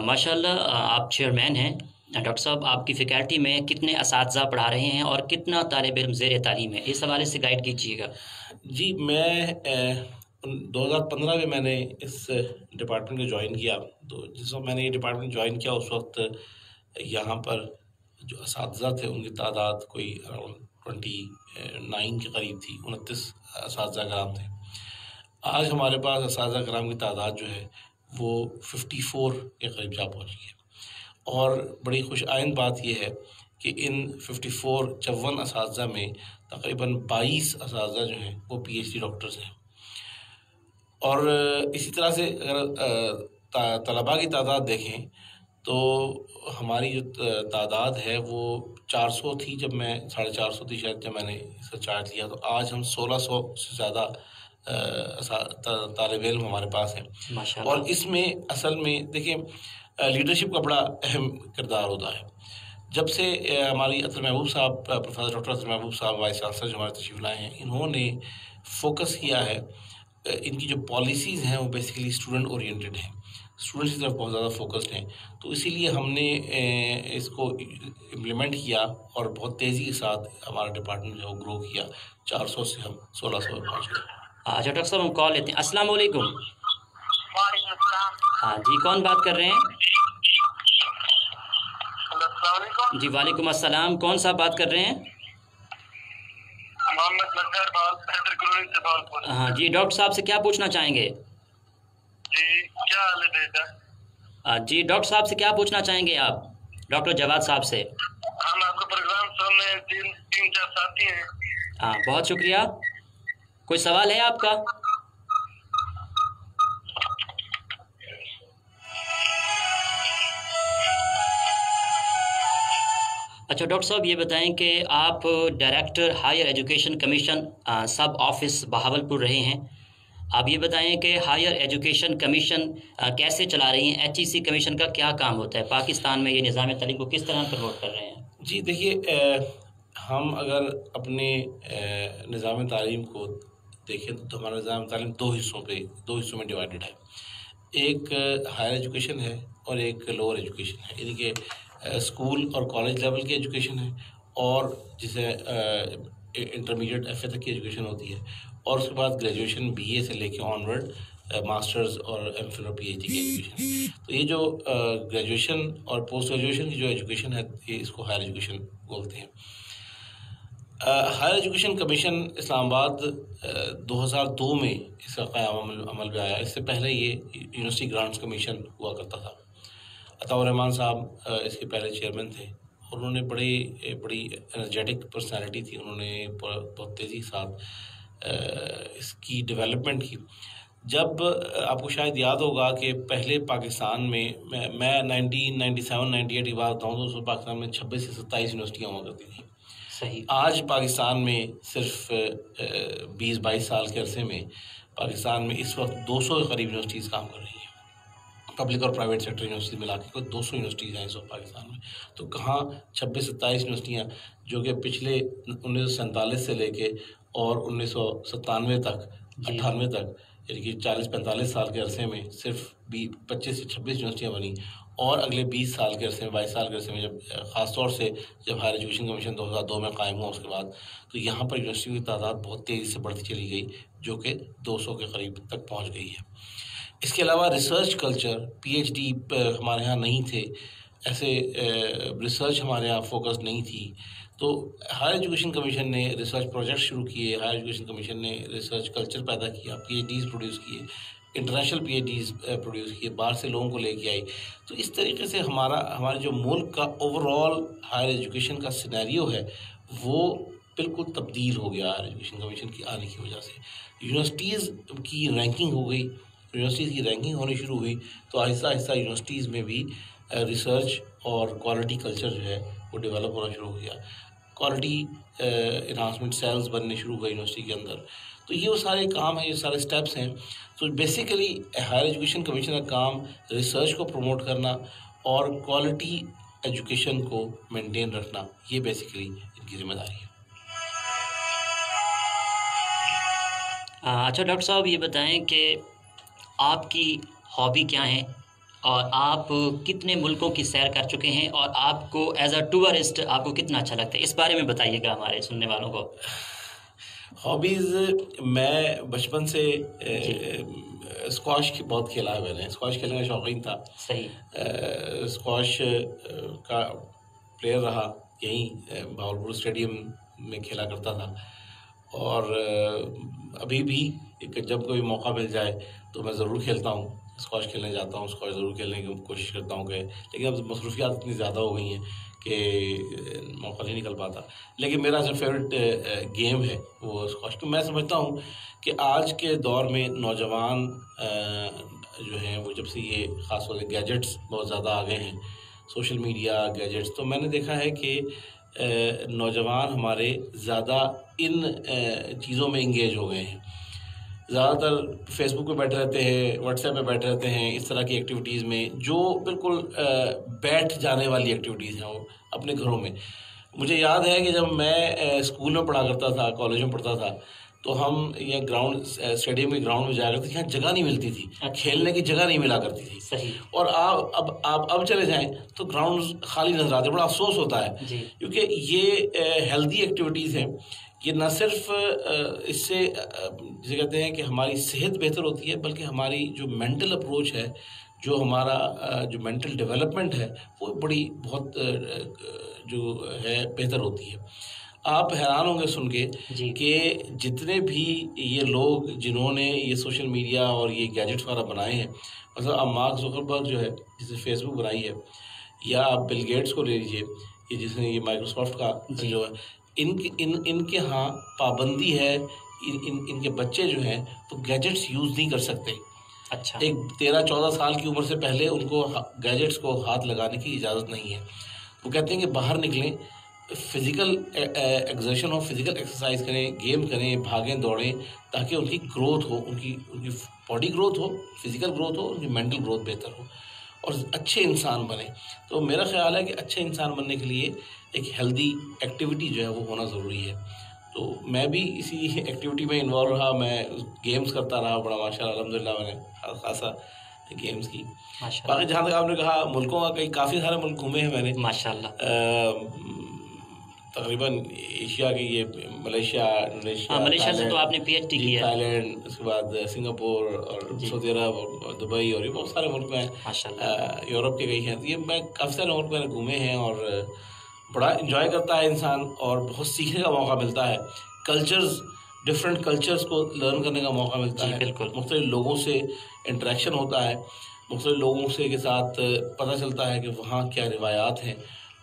माशाल्लाह, आप चेयरमैन हैं। डॉक्टर साहब, आपकी फ़ैकल्टी में कितने असातिज़ा पढ़ा रहे हैं और कितना तालिब इल्म ज़ेर तालीम है, इस हवाले से गाइड कीजिएगा। जी, मैं 2015 में मैंने इस डिपार्टमेंट को ज्वाइन किया। तो जिस वक्त मैंने ये डिपार्टमेंट ज्वाइन किया, उस वक्त यहाँ पर जो असातिज़ा थे उनकी तादाद कोई अराउंड 29 के करीब थी, 29 असातिज़ा कराम थे। आज हमारे पास असातिज़ा कराम की तादाद जो है वो 54 के करीब जा पहुँची है। और बड़ी खुश आइंद बात यह है कि इन 54 असातिज़ा में तकरीबन 22 असातिज़ा जो हैं वो PhD डॉक्टर्स हैं। और इसी तरह से अगर तलबा की तादाद देखें तो हमारी जो तादाद है वो 400 थी, जब मैं 450 थी शायद जब मैंने इसका चार्ज लिया। तो आज हम 1600 से ज़्यादा तालिब इल्म हमारे पास हैं। और इसमें असल में देखिए, लीडरशिप का बड़ा अहम किरदार होता है। जब से हमारी अतर महबूब साहब, प्रोफेसर डॉक्टर अतर महबूब साहब वाइस चांसलर जो हमारे तशरीफ़ लाए हैं, इन्होंने फोकस किया है, इनकी जो पॉलिसीज़ हैं वो बेसिकली स्टूडेंट ओरिएंटेड हैं, स्टूडेंट्स की तरफ बहुत ज़्यादा फोकस्ड हैं। तो इसीलिए हमने इसको इम्प्लीमेंट किया और बहुत तेज़ी के साथ हमारा डिपार्टमेंट जो ग्रो किया। 400 से हम 1600 में पहुँच गए। अच्छा डॉक्टर साहब, हम कॉल लेते हैं। अस्सलाम वालेकुम। हाँ जी, कौन बात कर रहे हैं? जी वालेकुम अस्सलाम, कौन सा बात कर रहे हैं? हाँ जी, डॉक्टर साहब से क्या पूछना चाहेंगे? जी, क्या हाल है बेटा? जी, डॉक्टर साहब से क्या पूछना चाहेंगे आप? डॉक्टर जवाद साहब से। हम आपका प्रोग्राम सुनने तीन चार साथी हैं। हाँ, बहुत शुक्रिया। कोई सवाल है आपका? अच्छा डॉक्टर साहब, ये बताएं कि आप डायरेक्टर हायर एजुकेशन कमीशन सब ऑफिस बहावलपुर रहे हैं। आप ये बताएं कि हायर एजुकेशन कमीशन कैसे चला रही हैं? HEC कमीशन का क्या काम होता है? पाकिस्तान में ये निज़ाम तालीम को किस तरह प्रमोट कर रहे हैं? जी देखिए, हम अगर अपने निज़ाम तालीम को देखें तो हमारा निज़ाम तालीम दो हिस्सों में डिवाइडेड है। एक हायर एजुकेशन है और एक लोअर एजुकेशन है। यानी कि स्कूल और कॉलेज लेवल की एजुकेशन है, और जिसे इंटरमीडिएट FA तक की एजुकेशन होती है, और उसके बाद ग्रेजुएशन BA से लेके ऑनवर्ड मास्टर्स और MPhil और PhD की एजुकेशन है। तो ये जो ग्रेजुएशन और पोस्ट ग्रेजुएशन की जो एजुकेशन है, ये इसको हायर एजुकेशन बोलते हैं। हायर एजुकेशन कमीशन इस्लामाबाद 2002 में इसका क़याम अमल में आया। इससे पहले ये यूनिवर्सिटी ग्रांट्स कमीशन हुआ करता था। अताउर रहमान साहब इसके पहले चेयरमैन थे, और उन्होंने बड़ी एनर्जेटिक पर्सनालिटी थी। उन्होंने बहुत तेज़ी के साथ इसकी डेवलपमेंट की। जब आपको शायद याद होगा कि पहले पाकिस्तान में मैं 1997-98 की बात बताऊँ तो उस पाकिस्तान में 26 से 27 यूनिवर्सिटियाँ हुआ करती थी। सही। आज पाकिस्तान में सिर्फ 20-22 साल के अरसे में पाकिस्तान में इस वक्त 200 के करीब यूनिवर्सिटीज़ काम कर रही हैं। पब्लिक और प्राइवेट सेक्टर यूनिवर्सिटी मिला के कोई 200 यूनिवर्सिटीज़ हैं इस वक्त पाकिस्तान में। तो कहाँ 26-27 यूनिवर्सिटियाँ जो कि पिछले 1947 से लेके और 1997 तक 98 तक, यानी कि 40-45 साल के अरसे में सिर्फ 25 से 26 यूनिवर्सिटियाँ बनी। और अगले 20 साल के अरसे में, 22 साल के अरसे में, जब ख़ासतौर से जब हायर एजुकेशन कमीशन 2002 में कायम हुआ, उसके बाद तो यहाँ पर यूनिवर्सिटियों की तादाद बहुत तेज़ी से बढ़ती चली गई, जो कि 200 के करीब तक पहुँच गई है। इसके अलावा रिसर्च कल्चर, PhD हमारे यहाँ नहीं थे, ऐसे रिसर्च हमारे यहाँ फोकस नहीं थी। तो हायर एजुकेशन कमीशन ने रिसर्च प्रोजेक्ट शुरू किए, हायर एजुकेशन कमीशन ने रिसर्च कल्चर पैदा किया, PhDs प्रोड्यूस किए, इंटरनेशनल PhDs प्रोड्यूस किए, बाहर से लोगों को लेके आई। तो इस तरीके से हमारे जो मुल्क का ओवरऑल हायर एजुकेशन का सिनेरियो है वो बिल्कुल तब्दील हो गया हायर एजुकेशन कमीशन की आने की वजह से। यूनिवर्सिटीज़ की रैंकिंग हो गई, यूनिवर्सिटीज़ की रैंकिंग होनी शुरू हुई, तो आहिस्ता आहिस्ता यूनिवर्सिटीज़ में भी रिसर्च और क्वालिटी कल्चर जो है वो डेवलप होना शुरू हो गया, क्वालिटी इन्हांसमेंट सेल्स बनने शुरू हुए यूनिवर्सिटी के अंदर। तो ये वो सारे काम हैं, ये सारे स्टेप्स हैं। तो बेसिकली हायर एजुकेशन कमीशन का काम रिसर्च को प्रमोट करना और क्वालिटी एजुकेशन को मेंटेन रखना, ये बेसिकली इनकी जिम्मेदारी है। अच्छा डॉक्टर साहब, ये बताएं कि आपकी हॉबी क्या है और आप कितने मुल्कों की सैर कर चुके हैं और आपको एज अ टूरिस्ट आपको कितना अच्छा लगता है, इस बारे में बताइएगा हमारे सुनने वालों को। हॉबीज़, मैं बचपन से स्क्वाश बहुत खेला है, मैंने स्क्वाश खेलने का शौकीन था। सही। स्क्वाश का प्लेयर रहा, यहीं भावलपुर स्टेडियम में खेला करता था। और अभी भी जब कोई मौका मिल जाए तो मैं ज़रूर खेलता हूँ, स्क्वाश खेलने जाता हूँ, स्क्वाश ज़रूर खेलने की कोशिश करता हूँ कि, लेकिन अब मसरूफियात इतनी ज़्यादा हो गई हैं कि मौका नहीं निकल पाता। लेकिन मेरा जो फेवरेट गेम है वो स्क्वाश। तो मैं समझता हूँ कि आज के दौर में नौजवान जो हैं वो जब से ये ख़ास तौर से गैजेट्स बहुत ज़्यादा आ गए हैं, सोशल मीडिया, गैजेट्स, तो मैंने देखा है कि नौजवान हमारे ज़्यादा इन चीज़ों में इंगेज हो गए हैं। ज़्यादातर फेसबुक पे बैठे रहते हैं, व्हाट्सएप पे बैठे रहते हैं, इस तरह की एक्टिविटीज़ में जो बिल्कुल बैठ जाने वाली एक्टिविटीज़ हैं वो अपने घरों में। मुझे याद है कि जब मैं स्कूल में पढ़ा करता था, कॉलेज में पढ़ता था, तो हम ये ग्राउंड, स्टेडियम के ग्राउंड में जाया करते थे, यहाँ जगह नहीं मिलती थी, खेलने की जगह नहीं मिला करती थी। सही। और आप अब चले जाएं तो ग्राउंड खाली नजर आते, बड़ा अफसोस होता है, क्योंकि ये हेल्दी एक्टिविटीज़ हैं। ये न सिर्फ इससे जिसे कहते हैं कि हमारी सेहत बेहतर होती है, बल्कि हमारी जो मेंटल अप्रोच है, जो हमारा जो मेंटल डेवलपमेंट है, वो बहुत जो है बेहतर होती है। आप हैरान होंगे सुन के कि जितने भी ये लोग जिन्होंने ये सोशल मीडिया और ये गैजेट्स वगैरह बनाए हैं, मतलब आप मार्क ज़ुकरबर्ग जो है जिसने फेसबुक बनाई है, या आप बिल गेट्स को ले लीजिए, ये जिसने ये माइक्रोसॉफ्ट का जो है, इनके यहाँ पाबंदी है, इनके बच्चे जो हैं तो गैजेट्स यूज़ नहीं कर सकते। अच्छा। एक 13-14 साल की उम्र से पहले उनको गैजेट्स को हाथ लगाने की इजाज़त नहीं है। वो कहते हैं कि बाहर निकलें, फिज़िकल एक्सर्शन हो, फिज़िकल एक्सरसाइज करें, गेम करें, भागें दौड़ें, ताकि उनकी ग्रोथ हो, उनकी बॉडी ग्रोथ हो, फिज़िकल ग्रोथ हो, उनकी मेंटल ग्रोथ बेहतर हो और अच्छे इंसान बने। तो मेरा ख्याल है कि अच्छे इंसान बनने के लिए एक हेल्दी एक्टिविटी जो है वो होना ज़रूरी है। तो मैं भी इसी एक्टिविटी में इन्वॉल्व रहा, मैं गेम्स करता रहा, बड़ा माशाल्लाह अल्हम्दुलिल्लाह मैंने खासा गेम्स की। बाकी जहाँ तक आपने कहा मुल्कों का, काफ़ी सारे मुल्क घूमे हैं मैंने माशाल्लाह। तकरीबन एशिया के ये मलेशिया, इंडोनेशिया, मलेशिया से तो आपने PhD की है, थाईलैंड, उसके बाद सिंगापुर और सऊदी अरब और दुबई, और ये बहुत सारे मुल्क में माशाल्लाह, यूरोप के गई हैं। तो ये मैं काफ़ी सारे मुल्क मैंने घूमे हैं और बड़ा इन्जॉय करता है इंसान और बहुत सीखने का मौका मिलता है। कल्चर्स, डिफरेंट कल्चर्स को लर्न करने का मौका मिलता है। बिल्कुल। मुख्तलिफ लोगों से इंटरेक्शन होता है, मुख्तलिफ लोगों से के साथ पता चलता है कि वहाँ क्या रिवायात हैं,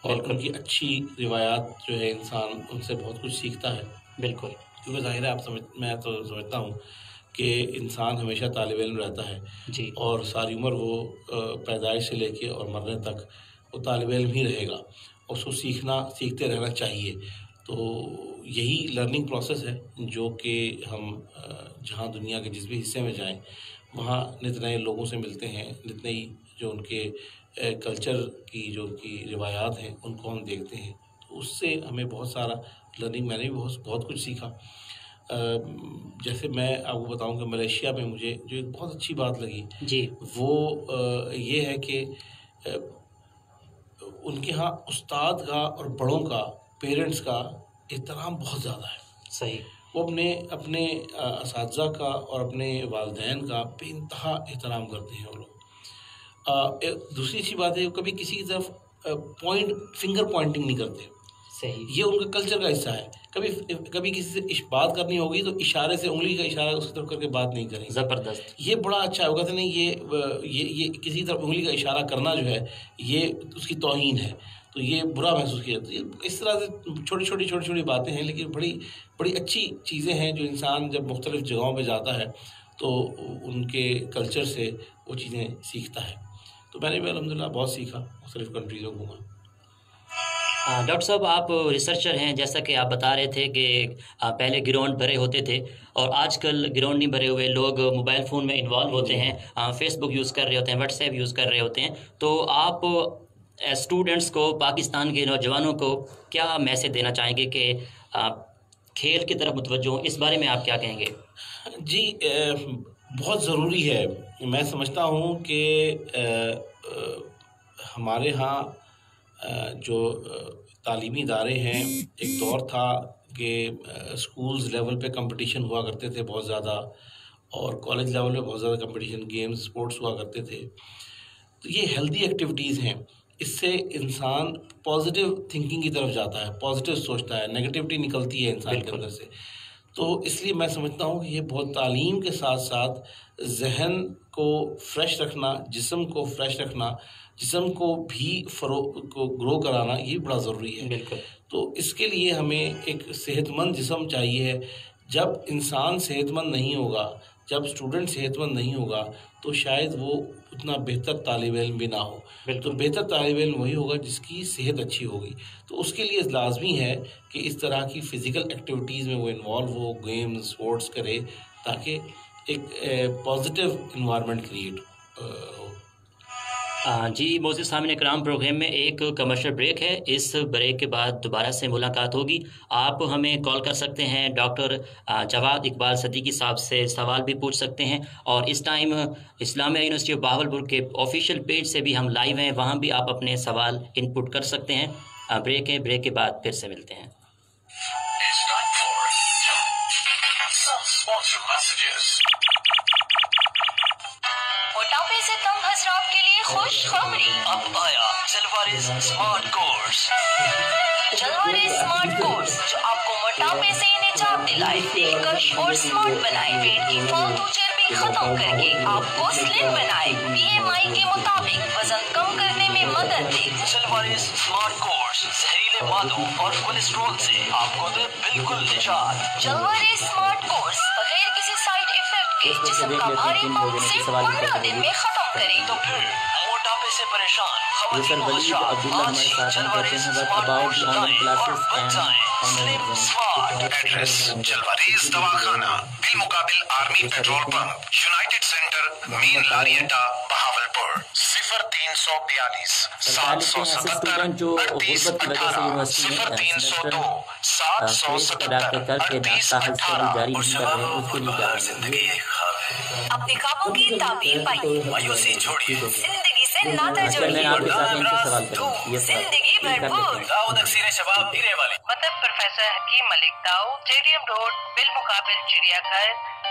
और उनकी अच्छी रिवायात जो है इंसान उनसे बहुत कुछ सीखता है। बिल्कुल। क्योंकि ज़ाहिर है मैं तो समझता हूँ कि इंसान हमेशा तालिब इल्म रहता है जी, और सारी उम्र वो पैदाइश से लेके और मरने तक वो तालिब इल्म ही रहेगा, उसको सीखते रहना चाहिए। तो यही लर्निंग प्रोसेस है जो कि हम जहाँ दुनिया के जिस भी हिस्से में जाएं वहाँ नित नए लोगों से मिलते हैं, नित नई जो उनके कल्चर की जो उनकी रिवायात हैं उनको हम देखते हैं, तो उससे हमें बहुत सारा लर्निंग, मैंने भी बहुत कुछ सीखा। जैसे मैं आपको बताऊं कि मलेशिया में मुझे जो एक बहुत अच्छी बात लगी जी, वो ये है कि उनके यहाँ उस्ताद का और बड़ों का, पेरेंट्स का एहतराम बहुत ज़्यादा है। सही। वो अपने असातिज़ा का और अपने वालिदैन का बेइंतहा एहतराम करते हैं वो लोग। दूसरी अच्छी बात है, कभी किसी की तरफ फिंगर पॉइंटिंग नहीं करते। सही। ये उनका कल्चर का हिस्सा है। कभी किसी से बात करनी होगी तो इशारे से, उंगली का इशारा उसकी तरफ करके बात नहीं करेंगे। ज़बरदस्त। ये बड़ा अच्छा है। वो कहते नहीं, ये किसी तरफ उंगली का इशारा करना जो है ये उसकी तौहीन है, तो ये बुरा महसूस किया जाता है। इस तरह से छोटी छोटी बातें हैं, लेकिन बड़ी अच्छी चीज़ें हैं जो इंसान जब मुख्तलिफ़ जगहों पे जाता है तो उनके कल्चर से वो चीज़ें सीखता है। तो मैंने भी अल्हम्दुलिल्लाह बहुत सीखा, मुख्तलिफ़ कंट्रीज़ों को घूमा। डॉक्टर साहब, आप रिसर्चर हैं, जैसा कि आप बता रहे थे कि पहले ग्राउंड भरे होते थे और आजकल ग्राउंड नहीं भरे हुए, लोग मोबाइल फ़ोन में इन्वॉल्व होते हैं, फेसबुक यूज़ कर रहे होते हैं, व्हाट्सएप यूज़ कर रहे होते हैं। तो आप स्टूडेंट्स को, पाकिस्तान के नौजवानों को क्या मैसेज देना चाहेंगे कि खेल की तरफ मुतवज्जो हों? इस बारे में आप क्या कहेंगे? जी, बहुत ज़रूरी है। मैं समझता हूँ कि हमारे यहाँ जो तालीमी इदारे हैं, एक दौर था कि स्कूल्स लेवल पे कंपटीशन हुआ करते थे बहुत ज़्यादा, और कॉलेज लेवल पे बहुत ज़्यादा कंपटीशन, गेम्स, स्पोर्ट्स हुआ करते थे। तो ये हेल्दी एक्टिविटीज़ हैं, इससे इंसान पॉजिटिव थिंकिंग की तरफ जाता है, पॉजिटिव सोचता है, नेगेटिविटी निकलती है इंसान के अंदर से। तो इसलिए मैं समझता हूँ कि ये बहुत तालीम के साथ साथ जहन को फ्रेश रखना, जिस्म को फ्रेश रखना, जिस्म को भी ग्रो कराना, ये बड़ा ज़रूरी है। बिल्कुल। तो इसके लिए हमें एक सेहतमंद जिस्म चाहिए। जब इंसान सेहतमंद नहीं होगा, जब स्टूडेंट सेहतमंद नहीं होगा, तो शायद वो उतना बेहतर तालिब इल्म भी ना हो। तो बेहतर तालिब इल्म वही होगा जिसकी सेहत अच्छी होगी। तो उसके लिए लाजमी है कि इस तरह की फ़िज़िकल एक्टिविटीज़ में वो इन्वॉल्व हो, गेम्स, स्पोर्ट्स करे, ताकि एक पॉजिटिव इन्वायरमेंट क्रिएट हो। जी मोअज़्ज़िज़ सामिन इकराम, प्रोग्राम में एक कमर्शियल ब्रेक है। इस ब्रेक के बाद दोबारा से मुलाकात होगी। आप हमें कॉल कर सकते हैं, डॉक्टर जवाद इकबाल सदीकी साहब से सवाल भी पूछ सकते हैं, और इस time Islamia university of Bahawalpur के ऑफिशियल पेज से भी हम लाइव हैं, वहाँ भी आप अपने सवाल इनपुट कर सकते हैं। ब्रेक है, ब्रेक के बाद फिर से मिलते हैं। मोटापे से तंग हज़रात के लिए खुशखबरी, अब आया जलवारिस स्मार्ट कोर्स। जलवारिस स्मार्ट कोर्स जो आपको मोटापे से निजात दिलाए, दिलकश और स्मार्ट बनाए, पेट की फालतू चर्बी खत्म करके आपको स्लिम बनाए, BMI के मुताबिक वजन कम करने में मदद दे। जलवारिस स्मार्ट कोर्स जहरीले मादों और कोलेस्ट्रॉल से आपको दे बिल्कुल निजात। जलवारिस स्मार्ट कोर्स बगैर किसी साइड इफेक्ट के जिस्म का भारीपन सिर्फ 15 दिन में खत्म करें। तो फिर मोटापे से परेशान प्रोफेसर वलीद अब्दुल्ला हमारे साथ हैं, कहते हैं what about the online classes and online exam. Address Jalwarez Dawakhana, बिलमुकाबिल army petrol pump, united centre, main लारी अड्डा, बहावलपुर। 0342 777 जो गुर्बत की वजह से यूनिवर्सिटी में 0302 777 करके नाश्ता जारी नहीं कर रहे हैं, उसके लिए क्या करेंगे? अपने ख्वाबों की ताबीर पाइए, मायूसी छोड़िए, जिंदगी से नाता जोड़िए, मैं आपके साथ इनसे सवाल करूँ, ये सवाल जिंदगी भरपूर। दाऊद अक्सीर शबाब हीरे वाले। मतलब प्रोफेसर हकीम मलिक दाऊ, स्टेडियम रोड, बिलमुकाबिल चिड़ियाघर,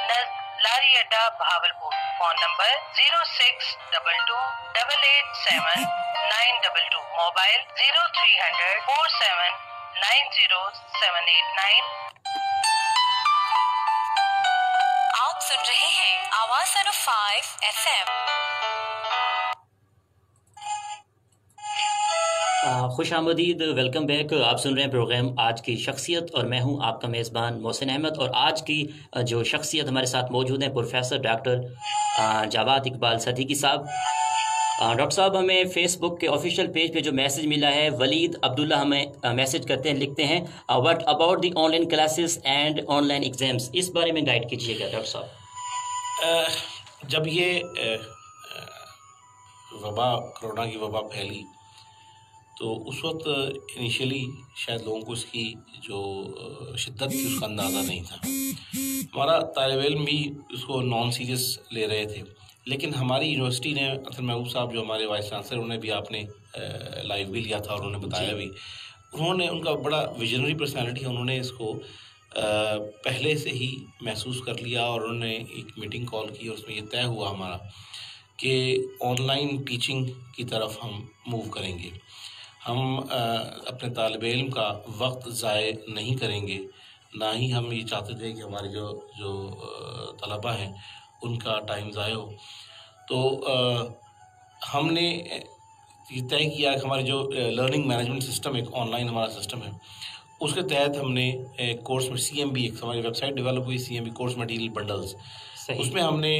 नज़दीक लारी अड्डा, बहावलपुर। Phone number 0622 887 922, mobile 0300 47 90789। आप सुन रहे हैं आवाज 105 FM। खुश आमदीद, वेलकम बैक। आप सुन रहे हैं प्रोग्राम आज की शख्सियत और मैं हूं आपका मेज़बान मोहसिन अहमद। और आज की जो शख्सियत हमारे साथ मौजूद हैं प्रोफेसर डॉक्टर जवाद इकबाल सदीकी साहब। डॉक्टर साहब, हमें फेसबुक के ऑफिशियल पेज पे जो मैसेज मिला है, वलीद अब्दुल्ला हमें मैसेज करते हैं, लिखते हैं what about the online classes and online exams, इस बारे में गाइड कीजिएगा डॉक्टर साहब। जब ये वबा, कोरोना की वबा फैली तो उस वक्त इनिशियली शायद लोगों को इसकी जो शिद्दत थी उसका अंदाज़ा नहीं था। हमारा तालिब इल्म भी उसको नॉन सीरियस ले रहे थे, लेकिन हमारी यूनिवर्सिटी ने, अतर महबूब साहब जो हमारे वाइस चांसलर, उन्हें भी आपने लाइव भी लिया था और उन्होंने बताया भी, उन्होंने, उनका बड़ा विजनरी पर्सनालिटी है, उन्होंने इसको पहले से ही महसूस कर लिया और उन्होंने एक मीटिंग कॉल की और उसमें ये तय हुआ हमारा कि ऑनलाइन टीचिंग की तरफ हम मूव करेंगे। हम अपने तालिब इल्म का वक्त ज़ाय नहीं करेंगे, ना ही हम ये चाहते थे कि हमारे जो तलबा हैं उनका टाइम ज़ाय हो। तो हमने ये तय किया कि हमारे जो लर्निंग मैनेजमेंट सिस्टम, एक ऑनलाइन हमारा सिस्टम है, उसके तहत हमने कोर्स में CMB, एक हमारी वेबसाइट डेवलप हुई CMB कोर्स मटेरियल बंडल्स, उसमें हमने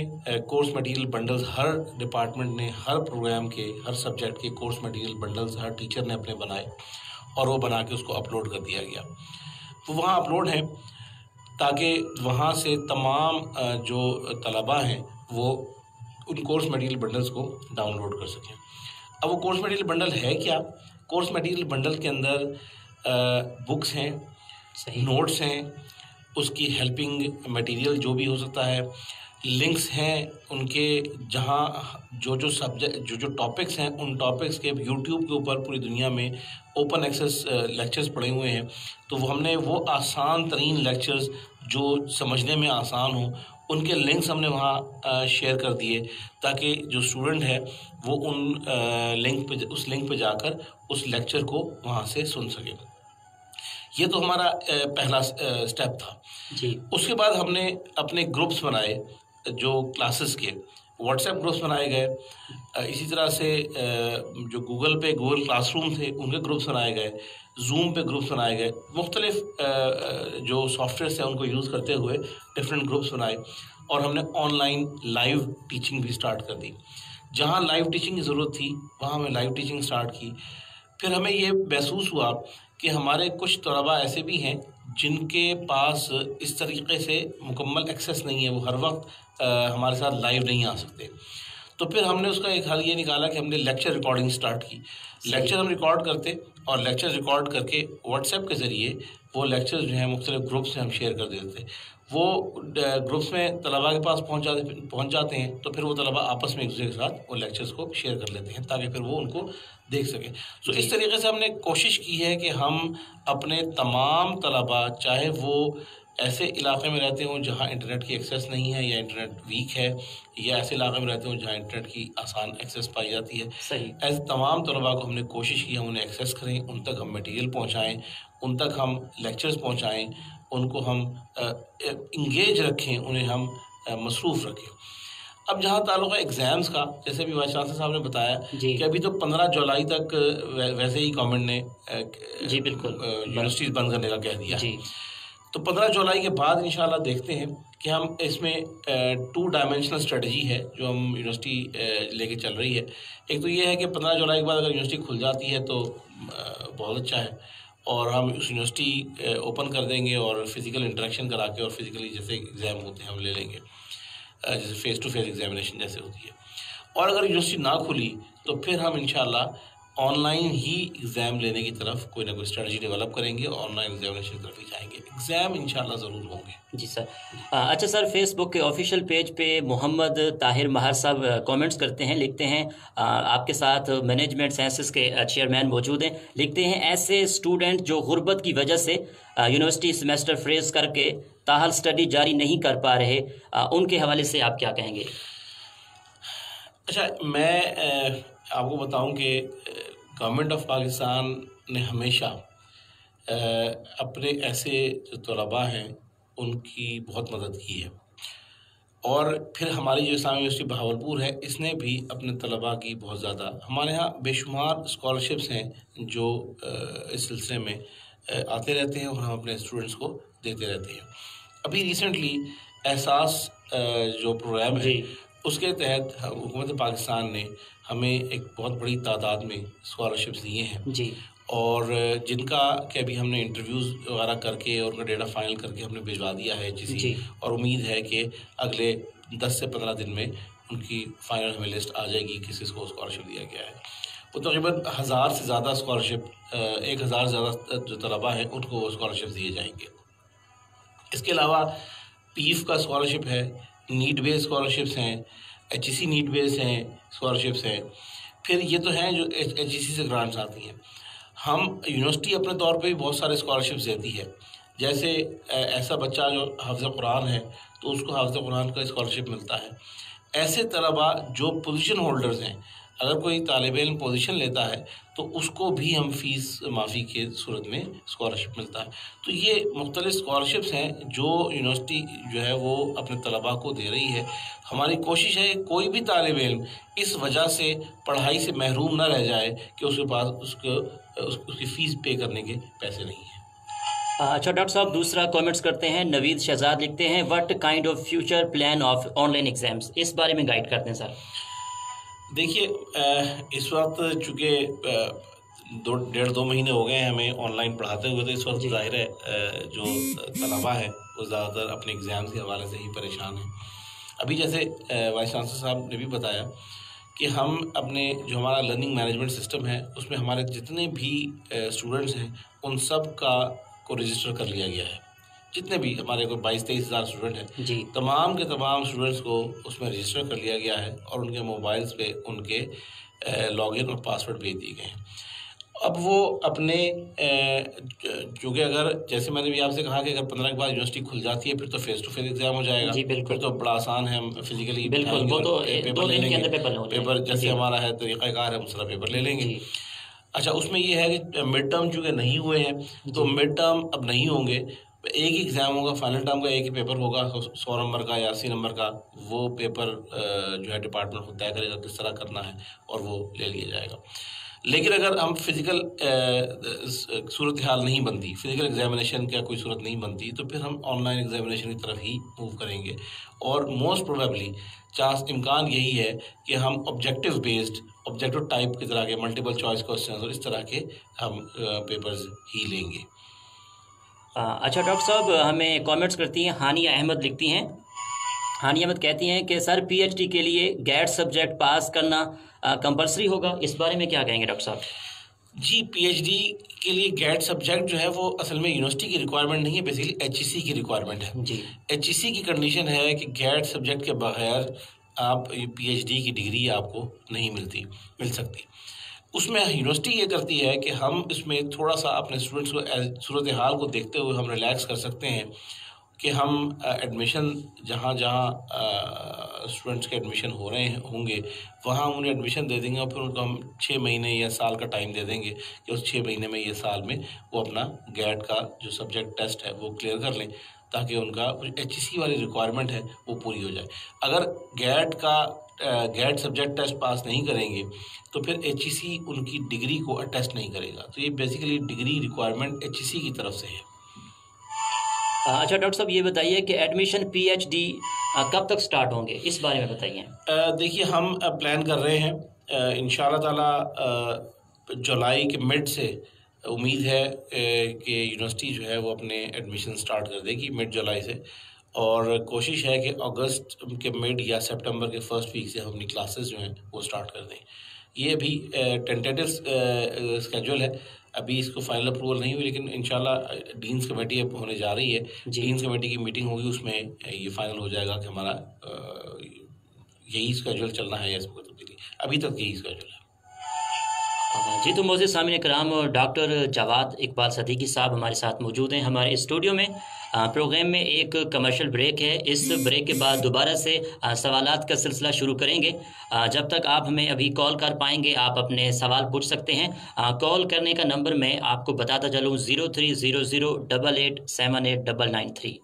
कोर्स मटेरियल बंडल्स, हर डिपार्टमेंट ने, हर प्रोग्राम के, हर सब्जेक्ट के कोर्स मटेरियल बंडल्स हर टीचर ने अपने बनाए और वो बना के उसको अपलोड कर दिया गया। वो वहाँ अपलोड है ताकि वहाँ से तमाम जो तलबा हैं वो उन कोर्स मटेरियल बंडल्स को डाउनलोड कर सकें। अब वो कोर्स मटेरियल बंडल है क्या? कोर्स मटेरियल बंडल के अंदर बुक्स हैं, नोट्स हैं, उसकी हेल्पिंग मटेरियल जो भी हो सकता है, लिंक्स हैं उनके, जहाँ जो सब्जेक्ट जो टॉपिक्स हैं उन टॉपिक्स के यूट्यूब के ऊपर पूरी दुनिया में ओपन एक्सेस लेक्चर्स पड़े हुए हैं। तो वो हमने वो आसान तरीन लेक्चर्स जो समझने में आसान हो उनके लिंक्स हमने वहाँ शेयर कर दिए ताकि जो स्टूडेंट है वो उस लिंक पे जाकर उस लेक्चर को वहाँ से सुन सके। ये तो हमारा पहला स्टेप था जी। उसके बाद हमने अपने ग्रुप्स बनाए, जो क्लासेस के व्हाट्सएप ग्रुप्स बनाए गए। इसी तरह से जो गूगल क्लासरूम थे उनके ग्रुप्स बनाए गए, जूम पे ग्रुप्स बनाए गए, मुख्तलिफ जो सॉफ्टवेयर हैं उनको यूज़ करते हुए डिफरेंट ग्रुप्स बनाए और हमने ऑनलाइन लाइव टीचिंग भी स्टार्ट कर दी। जहाँ लाइव टीचिंग की ज़रूरत थी वहाँ हमने लाइव टीचिंग स्टार्ट की। फिर हमें ये महसूस हुआ कि हमारे कुछ तलबा ऐसे भी हैं जिनके पास इस तरीके से मुकम्मल एक्सेस नहीं है, वो हर वक्त हमारे साथ लाइव नहीं आ सकते। तो फिर हमने उसका एक हल ये निकाला कि हमने लेक्चर रिकॉर्डिंग स्टार्ट की। लेक्चर हम रिकॉर्ड करते और लेक्चर रिकॉर्ड करके व्हाट्सएप के ज़रिए वो लेक्चर्स जो हैं मुख्तलिफ ग्रुप्स में हम शेयर कर देते। वो ग्रुप्स में तलबा के पास पहुँच जाते हैं तो फिर वो तलबा आपस में एक दूसरे के साथ वो लेक्चर्स को शेयर कर लेते हैं ताकि फिर वो उनको देख सकें। तो इस तरीके से हमने कोशिश की है कि हम अपने तमाम तलबा, चाहे वो ऐसे इलाके में रहते हों जहाँ इंटरनेट की एक्सेस नहीं है या इंटरनेट वीक है, या ऐसे इलाके में रहते हों जहाँ इंटरनेट की आसान एक्सेस पाई जाती है, ऐसे तमाम तलबा को हमने कोशिश की हम उन्हें एक्सेस करें, उन तक हम मटेरियल पहुँचाएँ, उन तक हम लेक्चर्स पहुँचाएँ, उनको हम इंगेज रखें, उन्हें हम मसरूफ़ रखें। अब जहाँ ताल्लुक़ है एग्ज़ाम्स का, जैसे भी वाइस चांसलर साहब ने बताया कि अभी तो 15 जुलाई तक वैसे ही गवर्नमेंट ने जी बिल्कुल यूनिवर्सिटीज़ बंद करने का कह दिया जी। तो 15 जुलाई के बाद इंशाल्लाह देखते हैं कि हम इसमें 2 डायमेंशनल स्ट्रेटजी है जो हम यूनिवर्सिटी लेके चल रही है। एक तो ये है कि 15 जुलाई के बाद अगर यूनिवर्सिटी खुल जाती है तो बहुत अच्छा है और हम उस यूनिवर्सिटी ओपन कर देंगे और फिज़िकल इंटरेक्शन करा के और फिज़िकली जैसे एग्ज़ाम होते हैं हम ले लेंगे, जैसे फ़ेस टू फेस एग्जामिनेशन जैसे होती है। और अगर यूनिवर्सिटी ना खुली तो फिर हम इंशाल्लाह ऑनलाइन ही एग्ज़ाम लेने की तरफ कोई ना कोई स्ट्रेटजी डेवलप करेंगे, ऑनलाइन एग्जामिनेशन की तरफ ही जाएंगे। एग्ज़ाम इंशाल्लाह ज़रूर होंगे। जी सर। अच्छा सर, फेसबुक के ऑफिशियल पेज पे मोहम्मद ताहिर महर साहब कमेंट्स करते हैं, लिखते हैं आपके साथ मैनेजमेंट साइंसेस के चेयरमैन मौजूद हैं, लिखते हैं ऐसे स्टूडेंट जो गुर्बत की वजह से यूनिवर्सिटी सेमेस्टर फ्रेज करके ताहल स्टडी जारी नहीं कर पा रहे, उनके हवाले से आप क्या कहेंगे? अच्छा, मैं आपको बताऊं कि गवर्नमेंट ऑफ पाकिस्तान ने हमेशा अपने ऐसे जो तलबा हैं उनकी बहुत मदद की है और फिर हमारी जो इस्लामी यूनिवर्सिटी बहावलपुर है इसने भी अपने तलबा की बहुत ज़्यादा, हमारे यहाँ बेशुमार स्कॉलरशिप्स हैं जो इस सिलसिले में आते रहते हैं और हम अपने स्टूडेंट्स को देते रहते हैं। अभी रिसेंटली एहसास जो प्रोग्राम है उसके तहत हुकूमत पाकिस्तान ने हमें एक बहुत बड़ी तादाद में स्कॉलरशिप्स दिए हैं जी, और जिनका कि अभी हमने इंटरव्यूज़ वगैरह करके और उनका डेटा फाइनल करके हमने भिजवा दिया है HEC, और उम्मीद है कि अगले 10 से 15 दिन में उनकी फाइनल हमें लिस्ट आ जाएगी किस किसको स्कॉलरशिप दिया गया है। वो तकरीबन 1000 से ज़्यादा स्कॉलरशिप, 1000 से ज़्यादा जो तलबा हैं उनको वो स्कॉलरशिप दिए जाएंगे। इसके अलावा PIF का स्कॉलरशिप है, नीड बेस्ड स्कॉलरशिप्स हैं, HEC नीड बेस्ड हैं स्कॉलरशिप्स हैं। फिर ये तो हैं जो HEC से ग्रांट्स आती हैं। हम यूनिवर्सिटी अपने तौर पे भी बहुत सारे स्कॉलरशिप्स देती है। जैसे ऐसा बच्चा जो हाफ़िज़ कुरान है तो उसको हाफ़िज़ कुरान का स्कॉलरशिप मिलता है। ऐसे तलबा जो पोजीशन होल्डर्स हैं, अगर कोई तालिब इल्म पोजीशन लेता है तो उसको भी हम फ़ीस माफ़ी के सूरत में स्कॉलरशिप मिलता है। तो ये मुख्तलिफ स्कॉलरशिप्स हैं जो यूनिवर्सिटी जो है वो अपने तलबा को दे रही है। हमारी कोशिश है कोई भी तालिब इल्म इस वजह से पढ़ाई से महरूम ना रह जाए कि उसके पास उसकी फ़ीस पे करने के पैसे नहीं हैं। अच्छा डॉक्टर साहब, दूसरा कमेंट्स करते हैं। नवीद शहजाद लिखते हैं, what kind of future plan of online exams, इस बारे में गाइड करते हैं सर। देखिए, इस वक्त चूँकि 1.5-2 महीने हो गए हैं हमें ऑनलाइन पढ़ाते हुए, तो इस वक्त ज़ाहिर है जो तलबा है वो ज़्यादातर अपने एग्ज़ाम्स के हवाले से ही परेशान हैं। अभी जैसे वाइस चांसलर साहब ने भी बताया कि हम अपने जो हमारा लर्निंग मैनेजमेंट सिस्टम है उसमें हमारे जितने भी स्टूडेंट्स हैं उन सब को रजिस्टर कर लिया गया है। जितने भी हमारे को 22-23 हज़ार स्टूडेंट हैं जी, तमाम के तमाम स्टूडेंट्स को उसमें रजिस्टर कर लिया गया है और उनके मोबाइल्स पे उनके लॉगिन और पासवर्ड भेज दिए गए हैं। अब वो अपने चूँकि अगर जैसे मैंने भी आपसे कहा कि अगर 15 के बाद यूनिवर्सिटी खुल जाती है फिर तो फेस टू फेस एग्जाम हो जाएगा जी, बिल्कुल, फिर तो बड़ा आसान है, हम फिजिकली बिल्कुल वो तो पेपर ले लेंगे, पेपर जैसे हमारा है तरीक़ाकार है, हम सारा पेपर ले लेंगे। अच्छा, उसमें ये है कि मिड टर्म चूँकि नहीं हुए हैं तो मिड टर्म अब नहीं होंगे, एक ही एग्ज़ाम होगा, फाइनल टर्म का एक ही पेपर होगा 100 नंबर का या 80 नंबर का। वो पेपर जो है डिपार्टमेंट खुद तय करेगा किस तरह करना है और वो ले लिया जाएगा। लेकिन अगर हम फिज़िकल सूरत हाल नहीं बनती, फिज़िकल एग्जामिनेशन का कोई सूरत नहीं बनती, तो फिर हम ऑनलाइन एग्जामिनेशन की तरफ ही मूव करेंगे और मोस्ट प्रोबेबली इम्कान यही है कि हम ऑब्जेक्टिव टाइप की तरह के मल्टीपल चॉइस क्वेश्चन और इस तरह के हम पेपर्स ही लेंगे। अच्छा डॉक्टर साहब, हमें कमेंट्स करती हैं हानिया अहमद लिखती हैं। हानिया अहमद कहती हैं कि सर पीएचडी के लिए गैट सब्जेक्ट पास करना कंपलसरी होगा, इस बारे में क्या कहेंगे डॉक्टर साहब? जी, पीएचडी के लिए गैट सब्जेक्ट जो है वो असल में यूनिवर्सिटी की रिक्वायरमेंट नहीं है, बेसिकली एचईसी की रिक्वायरमेंट है जी। एचईसी की कंडीशन है कि गैट सब्जेक्ट के बगैर आप पीएचडी की डिग्री आपको नहीं मिल सकती। उसमें यूनिवर्सिटी ये करती है कि हम इसमें थोड़ा सा अपने स्टूडेंट्स को सूरत हाल को देखते हुए हम रिलैक्स कर सकते हैं कि हम एडमिशन जहाँ स्टूडेंट्स के एडमिशन हो रहे होंगे वहाँ उन्हें एडमिशन दे देंगे और फिर उनको हम 6 महीने या साल का टाइम दे देंगे कि उस 6 महीने में, ये साल में वो अपना गैट का जो सब्जेक्ट टेस्ट है वो क्लियर कर लें ताकि उनका एचईसी वाली रिक्वायरमेंट है वो पूरी हो जाए। अगर गैट सब्जेक्ट टेस्ट पास नहीं करेंगे तो फिर एचईसी उनकी डिग्री को अटेस्ट नहीं करेगा। तो ये बेसिकली डिग्री रिक्वायरमेंट एचईसी की तरफ से है। अच्छा डॉक्टर साहब, ये बताइए कि एडमिशन पीएचडी कब तक स्टार्ट होंगे, इस बारे में बताइए। देखिए, हम प्लान कर रहे हैं इंशाल्लाह ताला जुलाई के मिड से उम्मीद है कि यूनिवर्सिटी जो है वो अपने एडमिशन स्टार्ट कर देगी मिड जुलाई से, और कोशिश है कि अगस्त के मिड या सितंबर के फर्स्ट वीक से हम अपनी क्लासेस जो हैं वो स्टार्ट कर दें। ये अभी टेंटेटिव स्केड्यूल है, अभी इसको फाइनल अप्रूवल नहीं हुई, लेकिन इंशाल्लाह डीन्स कमेटी अब होने जा रही है। डीन्स कमेटी की मीटिंग होगी, उसमें ये फाइनल हो जाएगा कि हमारा यही स्केड्यूल चलना है या इसमें तब्दीली। अभी तक यही स्केड्यूल है जी। तो मोअज़्ज़िज़ सामीन कराम, डॉक्टर जवाद इकबाल सदीकी साहब हमारे साथ मौजूद हैं हमारे स्टूडियो में। प्रोग्राम में एक कमर्शियल ब्रेक है, इस ब्रेक के बाद दोबारा से सवालात का सिलसिला शुरू करेंगे। जब तक आप हमें अभी कॉल कर पाएंगे आप अपने सवाल पूछ सकते हैं। कॉल करने का नंबर मैं आपको बताता चलूँ 030088789993।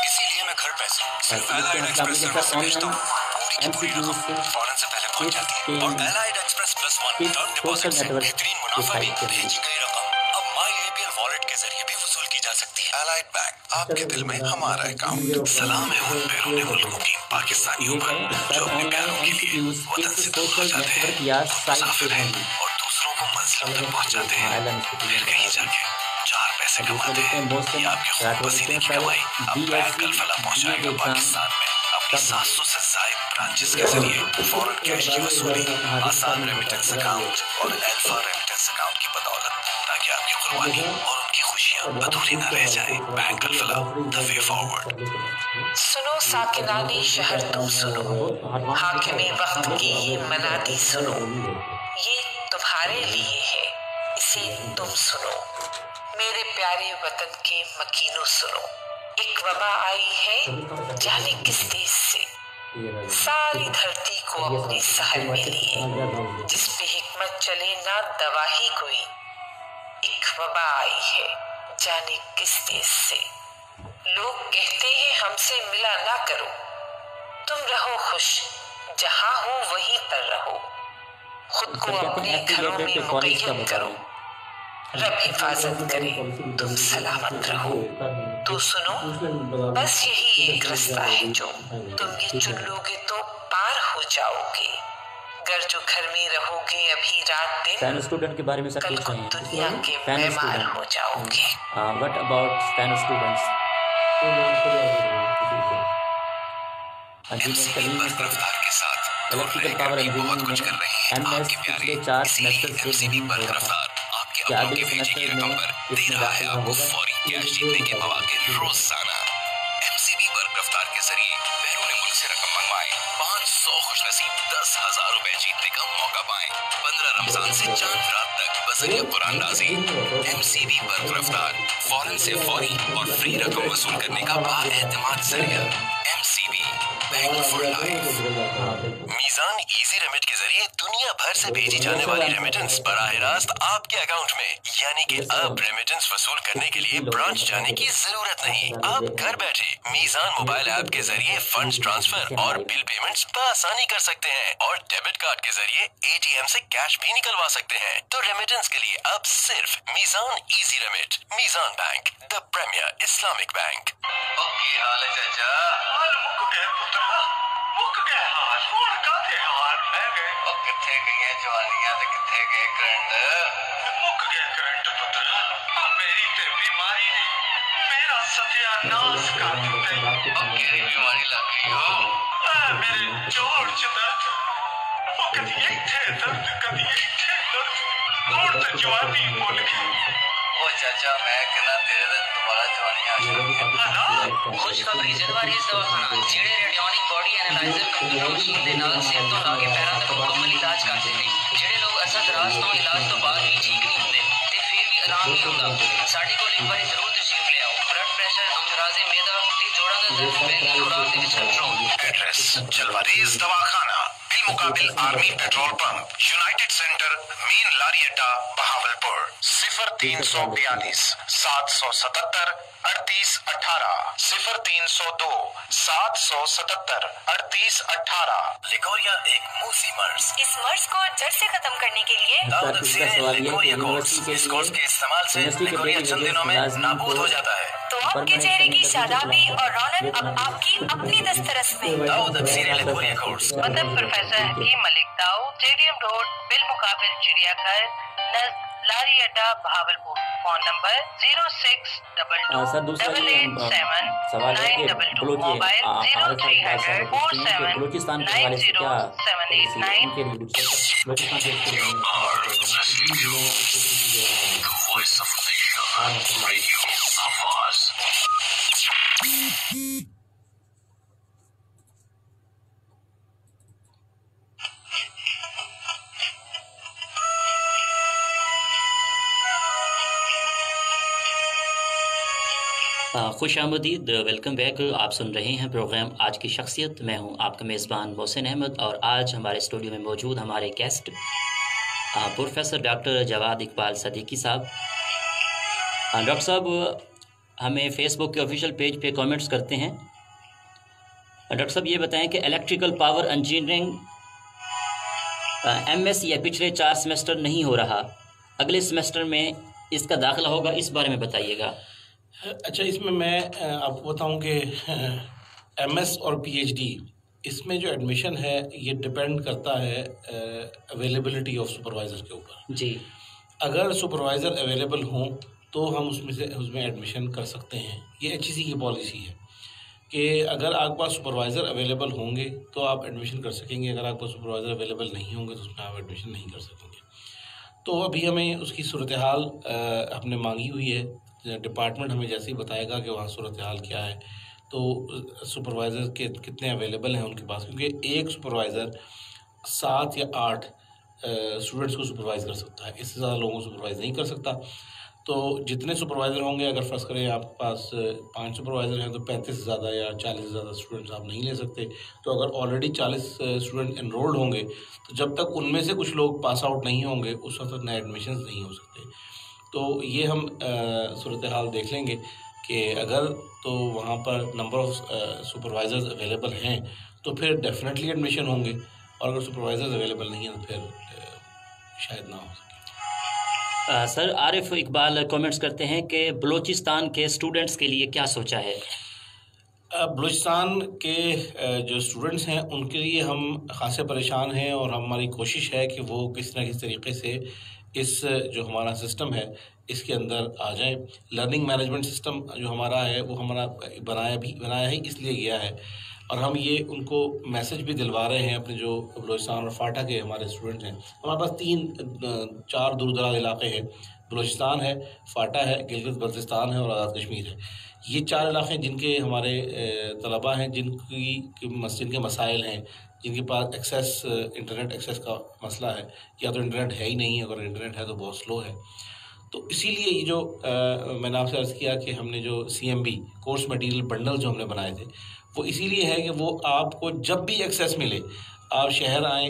इसीलिए मैं घर पैसे सिर्फ एलाइड एक्सप्रेस सर्विस से भेजता हूँ। पूरी की पूरी रकम फौरन से पहले पहुँच जाती है और एलाइड एक्सप्रेस +1 टर्म डिपॉजिट से बेहतरीन मुनाफा भी भेजी गई रकम अब माई एपीएल वॉलेट के जरिए भी वसूल की जा सकती है। एलाइड बैंक, आपके दिल में हमारा अकाउंट। सलाम है उन बैरून मुल्कों की पाकिस्तानियों पर जो अपने प्यारों के लिए वतन से दूर हो जाते हैं, मुसाफिर हैं और दूसरों को मंजिल तक पहुँचाते हैं, फिर कहीं जाके 4 पैसे कमाते हैं। ये आपके खून पसीने की कमाई अब बैंक अल-फलाह पहुँचाएगा पाकिस्तान में अपनी 700 से ज़ायद ब्रांचेस के जरिए फौरन कैश की वसूली, आसान रेमिटेंस अकाउंट और अल्फा रेमिटेंस अकाउंट की बदौलत, ताकि आपकी कुर्बानी और उनकी खुशियाँ अधूरी न रह जाए। Bank Alfalah, the way forward. सुनो साकिनानी शहर तुम सुनो, हाकिमी वक्त की ये मनादी सुनो, ये तुम्हारे लिए है। इसे तुम सुनो, मेरे प्यारे वतन के मकीनों सुनो। एक वबा आई है जाने किस देश से, सारी धरती को अपने सहर में लिए, जिस पे हिकमत चले ना दवा ही कोई। एक वबा आई है जाने किस देश से, लोग कहते हैं हमसे मिला ना करो, तुम रहो खुश जहां हो वहीं पर रहो, खुद को अपने घरों में मुक़य्यद करो, रब हिफाजत करे तुम सलामत रहो। तो सुनो, बस यही एक रास्ता है जो तुम ये चुन लोगे तो पार हो जाओगे। अगर जो घर में रहोगे अभी रात दिन, स्टूडेंट के बारे में कल को दुनिया के बीमार हो जाओगे। What about students? के साथ इलेक्ट्रिकल पावर इंजीनियरिंग में MS पिछले 4 सेमेस्टर से नहीं हो रहा। क्या अगले सेमेस्टर में इसमें दाखिला होगा? फौरी कैश जीतने के मौके रोजाना MCB वर्क रफ्तार के जरिए बैरून मुल्क से रकम मंगवाएं, 500 खुशनसीब 10,000 रुपए जीतने का मौका पाएं। 15 रमजान से चांद रात तक बसरिया कुरानदाजी। MCB वर्क रफ्तार, फौरन से फौरी और फ्री रकम वसूल करने का बाएतमाद जरिया। MCB bank for life. Meezan easy remit के जरिए दुनिया भर से भेजी जाने वाली रेमिटेंस बराह रास्त आपके अकाउंट में, यानी कि अब रेमिटेंस वसूल करने के लिए ब्रांच जाने की जरूरत नहीं। आप घर बैठे मीजान मोबाइल ऐप के जरिए फंड्स ट्रांसफर और बिल पेमेंट्स आसानी कर सकते हैं और डेबिट कार्ड के जरिए ATM से कैश भी निकलवा सकते हैं। तो रेमिटेंस के लिए अब सिर्फ Meezan easy remit. Meezan bank, the premier Islamic bank. की हाल है चाचा? मुक गए पुत्रा, मुक गए हाल, हुण काते हाल रह गए। किथे गई जवानियां ते किथे गए करंट? मुक गए करंट पुत्रा, मेरी ते बीमारी ने मेरा सत्यानाश कर दिता। केड़ी बीमारी लग गई हो? मेरे जोड़ च दर्द, कदी इत्थे दर्द कदी इत्थे दर्द, हुण ते जवानी मुल गई। ओ चाचा मैं कहना तेरे ते दोबारा जवानी आ गई। खुशखबरी जनवरी इस दवाखाना जेड़े रेडियोनिक बॉडी एनालाइजर कंप्यूटर मशीन दे नाल सिर तो ला के पैरां तक मुकम्मल इलाज करते हैं। जेड़े लोग असद रास तो इलाज तो बाद भी ठीक नहीं होंदे ते फिर भी आराम नहीं होंदा, साडी कोल एक बार जरूर तशरीफ ले आओ। ब्लड प्रेशर, अमराज़े मैदा ते जोड़ां दा दर्द पहली खुराक दे which control. Address Jalwarez Dawakhana, बिलमुकाबिल army petrol pump, united centre, main लारी अड्डा, बहावलपुर। 0342 777 38 18, 0302 777 38 18। लिकोरिया एक मूसी मर्ज। इस मर्ज को जड़ से खत्म करने के लिए लिकोरिया कोर्स, इस कोर्स के इस्तेमाल से लिकोरिया चंद दिनों में नाबूद हो जाता है। तो आपके चेहरे की शादाबी और रौनक अब आपकी अपनी दस्तरस में। दाऊद अक्सीर लिकोरिया कोर्स। मतलब प्रोफेसर हकीम मलिक दाऊद, स्टेडियम रोड, बिलमुकाबिल चिड़ियाघर, नज़दीक लारी अड्डा, बहावलपुर। Phone number 0622887922, mobile 0300 4799। खुश आमदीद, वेलकम बैक। आप सुन रहे हैं प्रोग्राम आज की शख्सियत। मैं हूं आपका मेज़बान मोहसिन अहमद और आज हमारे स्टूडियो में मौजूद हमारे guest professor doctor Jawad Iqbal Siddiqui साहब। डॉक्टर साहब हमें फेसबुक के ऑफिशियल पेज पे कमेंट्स करते हैं। डॉक्टर साहब ये बताएं कि इलेक्ट्रिकल पावर इंजीनियरिंग MS या पिछले 4 सेमेस्टर नहीं हो रहा, अगले सेमेस्टर में इसका दाखिला होगा, इस बारे में बताइएगा। अच्छा, इसमें मैं आपको बताऊं कि MS और PhD इसमें जो एडमिशन है ये डिपेंड करता है अवेलेबिलिटी ऑफ सुपरवाइज़र के ऊपर जी। अगर सुपरवाइज़र अवेलेबल हों तो हम उसमें एडमिशन कर सकते हैं। ये HEC की पॉलिसी है कि अगर आपके पास सुपरवाइज़र अवेलेबल होंगे तो आप एडमिशन कर सकेंगे, अगर आपको सुपरवाइज़र अवेलेबल नहीं होंगे तो उसमें आप एडमिशन नहीं कर सकेंगे। तो अभी हमें उसकी सूरत हाल हमने मांगी हुई है, डिपार्टमेंट हमें जैसे ही बताएगा कि वहाँ सूरत हाल क्या है तो सुपरवाइज़र के कितने अवेलेबल हैं उनके पास, क्योंकि एक सुपरवाइज़र 7 या 8 स्टूडेंट्स को सुपरवाइज़ कर सकता है, इससे ज़्यादा लोगों को सुपरवाइज़ नहीं कर सकता। तो जितने सुपरवाइज़र होंगे, अगर फ़र्ज़ करें आपके पास 5 सुपरवाइज़र हैं तो 35 से ज़्यादा या 40 से ज़्यादा स्टूडेंट्स आप नहीं ले सकते। तो अगर ऑलरेडी 40 स्टूडेंट एनरोल्ड होंगे तो जब तक उनमें से कुछ लोग पास आउट नहीं होंगे उस वक्त तक नए एडमिशन्स नहीं हो सकते। तो ये हम सूरत हाल देख लेंगे कि अगर तो वहाँ पर नंबर ऑफ़ सुपरवाइज़र्स अवेलेबल हैं तो फिर डेफिनेटली एडमिशन होंगे, और अगर सुपरवाइज़र्स अवेलेबल नहीं हैं तो फिर शायद ना हो सके। सर आरिफ इकबाल कमेंट्स करते हैं कि बलूचिस्तान के स्टूडेंट्स के लिए क्या सोचा है? बलूचिस्तान के जो स्टूडेंट्स हैं उनके लिए हम खासे परेशान हैं, और हमारी कोशिश है कि वो किसी न किसी तरीके से इस जो हमारा सिस्टम है इसके अंदर आ जाए। लर्निंग मैनेजमेंट सिस्टम जो हमारा है वो हमारा बनाया ही इसलिए गया है, और हम ये उनको मैसेज भी दिलवा रहे हैं अपने जो बलूचिस्तान और फाटा के हमारे स्टूडेंट्स हैं। हमारे पास 4 दूर दराज इलाके हैं, बलूचिस्तान है, फाटा है, गिलगित बल्तिस्तान है और आज़ाद कश्मीर है। ये 4 इलाके जिनके हमारे तलबा हैं, जिनके मसाइल हैं, जिनके पास इंटरनेट एक्सेस का मसला है, या तो इंटरनेट है ही नहीं, अगर इंटरनेट है तो बहुत स्लो है। तो इसीलिए ये जो मैंने आपसे अर्ज़ किया कि हमने जो CMB कोर्स मटेरियल बंडल जो हमने बनाए थे वो इसीलिए है कि वो आपको जब भी एक्सेस मिले, आप शहर आएँ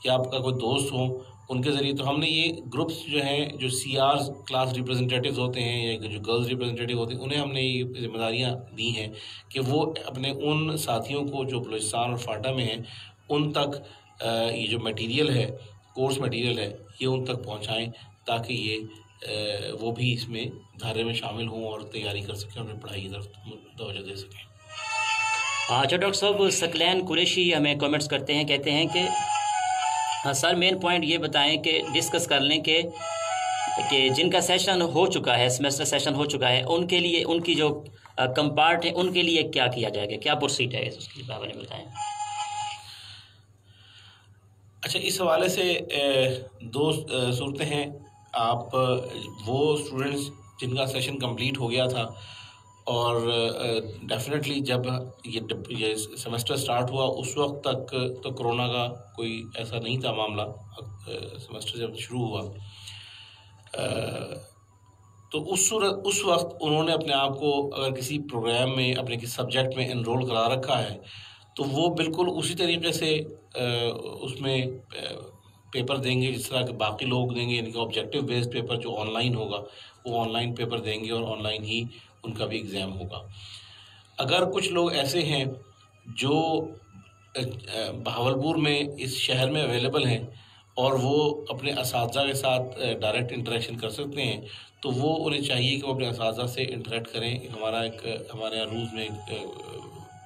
या आपका कोई दोस्त हो उनके ज़रिए। तो हमने ये ग्रुप्स जो हैं, जो CRs क्लास रिप्रेजेंटेटिव्स होते हैं या जो गर्ल्स रिप्रेजेंटेटिव होते हैं, उन्हें हमने ये जिम्मेदारियाँ दी हैं कि वो अपने उन साथियों को जो बलूचिस्तान और फाटा में हैं उन तक ये जो मटेरियल है, कोर्स मटेरियल है, ये उन तक पहुँचाएँ, ताकि ये वो भी इसमें धारे में शामिल हों और तैयारी कर सकें, अपनी पढ़ाई की तरफ तवज्जो दे सकें। अच्छा डॉक्टर साहब, सकलैन कुरैशी हमें कमेंट्स करते हैं, कहते हैं कि सर मेन पॉइंट ये बताएं कि डिस्कस कर लें कि जिनका सेशन हो चुका है, सेमेस्टर सेशन हो चुका है, उनके लिए उनकी जो कंपार्ट है उनके लिए क्या किया जाएगा, क्या प्रोसीड है, उसके बारे में बताएं। अच्छा, इस हवाले से 2 सूरतें हैं। आप वो स्टूडेंट्स जिनका सेशन कंप्लीट हो गया था और डेफिनेटली जब ये सेमेस्टर स्टार्ट हुआ उस वक्त तक तो कोरोना का कोई ऐसा नहीं था मामला। सेमेस्टर जब शुरू हुआ तो उस वक्त उन्होंने अपने आप को अगर किसी प्रोग्राम में, अपने किसी सब्जेक्ट में एनरोल करा रखा है तो वो बिल्कुल उसी तरीके से उसमें पेपर देंगे जिस तरह के बाकी लोग देंगे। यानी कि ऑब्जेक्टिव बेस्ड पेपर जो ऑनलाइन होगा वो ऑनलाइन पेपर देंगे और ऑनलाइन ही उनका भी एग्ज़ाम होगा। अगर कुछ लोग ऐसे हैं जो बहावलपुर में इस शहर में अवेलेबल हैं और वो अपने असातिज़ा के साथ डायरेक्ट इंटरेक्शन कर सकते हैं, तो वो उन्हें चाहिए कि वो अपने असातिज़ा से इंटरेक्ट करें। हमारे यहाँ रूल्स में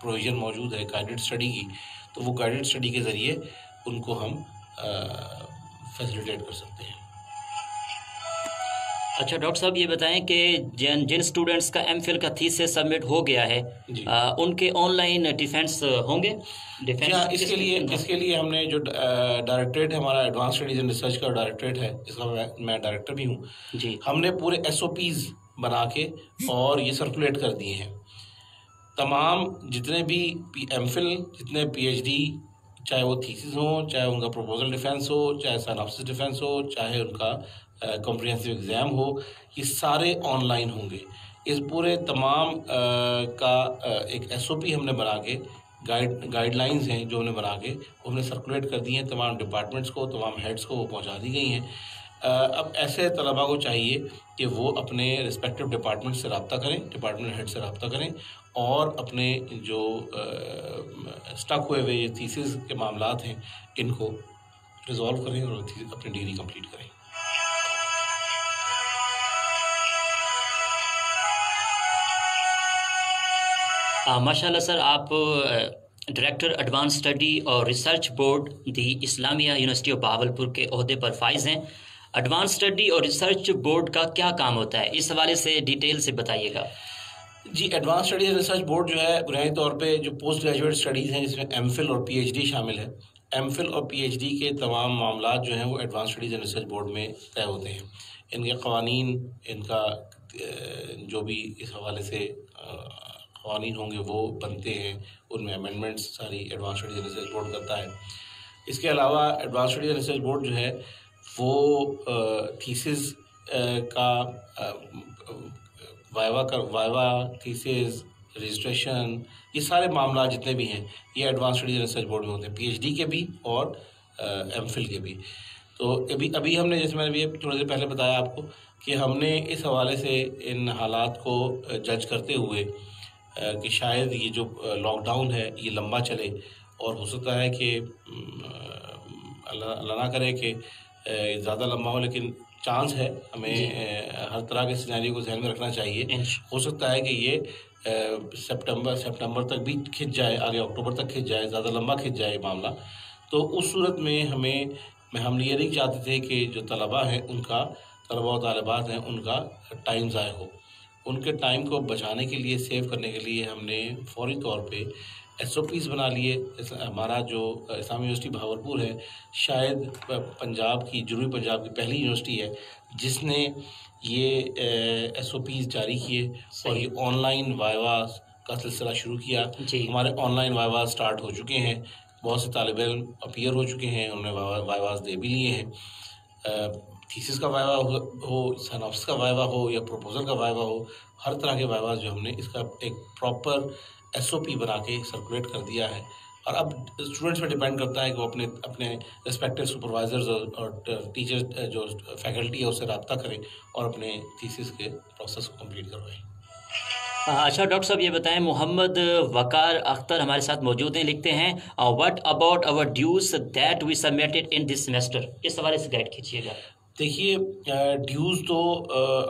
प्रोविज़न मौजूद है गाइडेड स्टडी की, तो वो गाइडेड स्टडी के ज़रिए उनको हम फैसिलिटेट कर सकते हैं। अच्छा डॉक्टर साहब, ये बताएं कि जिन स्टूडेंट्स का MPhil का थीसिस सबमिट हो गया है उनके ऑनलाइन डिफेंस होंगे? इसके लिए हमने जो डायरेक्टरेट है, हमारा एडवांस स्टडीज़ एंड रिसर्च का डायरेक्टरेट है, जिसका मैं डायरेक्टर भी हूँ जी, हमने पूरे SOPs बना के और ये सर्कुलेट कर दिए हैं। तमाम जितने भी MPhil, जितने PhD, चाहे वो थीसिस हो, चाहे उनका प्रपोजल डिफेंस हो, चाहे सिनॉप्सिस डिफेंस हो, चाहे उनका कॉम्प्रिहेंसिव एग्ज़ाम हो, ये सारे ऑनलाइन होंगे। इस पूरे तमाम का एक SOP हमने बना के, गाइडलाइंस हैं जो हमने बना के हमने सर्कुलेट कर दी हैं तमाम डिपार्टमेंट्स को, तमाम हेड्स को वो पहुंचा दी गई हैं। अब ऐसे तलबा को चाहिए कि वो अपने रिस्पेक्टिव डिपार्टमेंट से रब्ता करें, डिपार्टमेंट हेड से रब्ता करें और अपने जो स्टक हुए हुए थीसिस के मामलात हैं इनको रिजॉल्व करें और अपनी डिग्री कंप्लीट करें। माशाल्लाह सर, आप डायरेक्टर एडवांस स्टडी और research board the Islamia university of Bahawalpur के ओहदे पर फाइज हैं। एडवांस स्टडी और रिसर्च बोर्ड का क्या काम होता है, इस हवाले से डिटेल से बताइएगा। जी, advance studies and research board जो है बुनियादी तौर पे जो पोस्ट ग्रेजुएट स्टडीज़ हैं जिसमें MPhil और PhD शामिल है, MPhil और PhD के तमाम मामला जो हैं वो advance studies and research board में तय होते हैं। इनके क़वानीन, इनका जो भी इस हवाले से क़वानीन होंगे वो बनते हैं, उनमें अमेंडमेंट्स सारी advance studies and research board करता है। इसके अलावा advance studies and research board जो है वो थीसिस का वाइवा थीसिस रजिस्ट्रेशन, ये सारे मामला जितने भी हैं ये advance studies and research board में होते हैं, पीएचडी के भी और एमफिल के भी। तो अभी हमने, जैसे मैंने भी थोड़ी देर पहले बताया आपको, कि हमने इस हवाले से इन हालात को जज करते हुए कि शायद ये जो लॉकडाउन है ये लंबा चले, और हो सकता है कि अल्लाह ना करे कि ज़्यादा लंबा हो, लेकिन चांस है, हमें हर तरह के सिनेरियो को ध्यान में रखना चाहिए। हो सकता है कि ये सितंबर तक भी खिंच जाए, आगे अक्टूबर तक खिंच जाए, ज़्यादा लंबा खिंच जाए मामला। तो उस सूरत में हम ये नहीं चाहते थे कि जो तलबा हैं उनका, तलबा और तालिबात हैं उनका टाइम ज़ाय हो। उनके टाइम को बचाने के लिए, सेव करने के लिए हमने फौरी तौर पे SOPs बना लिए। हमारा जो इस्लामी यूनिवर्सिटी भावलपुर है, शायद पंजाब की, जुनूबी पंजाब की पहली यूनिवर्सिटी है जिसने ये SOPs जारी किए और ये ऑनलाइन वाइवास का सिलसिला शुरू किया। हमारे ऑनलाइन वाइवास स्टार्ट हो चुके हैं, बहुत से तालिब इल्म अपीयर हो चुके हैं, उन्होंने वाइवास दे भी लिए हैं। थीसिस का वाइवा हो, सनॉप्सिस का वाइवा हो या प्रपोजल का वाइवा हो, हर तरह के वाइवास जो हमने इसका एक प्रॉपर SOP बना के सर्कुलेट कर दिया है। और अब स्टूडेंट्स पे डिपेंड करता है कि वो अपने रिस्पेक्टिव सुपरवाइजर्स और टीचर्स, जो फैकल्टी है, उससे रब्ता करें और अपने थीसिस के प्रोसेस को कंप्लीट करवाएं। अच्छा डॉक्टर साहब, ये बताएं, मोहम्मद वकार अख्तर हमारे साथ मौजूद हैं, लिखते हैं, what about our dues that we submitted in this semester. इस हवाले से गाइड कीजिएगा। देखिए, ड्यूज़ तो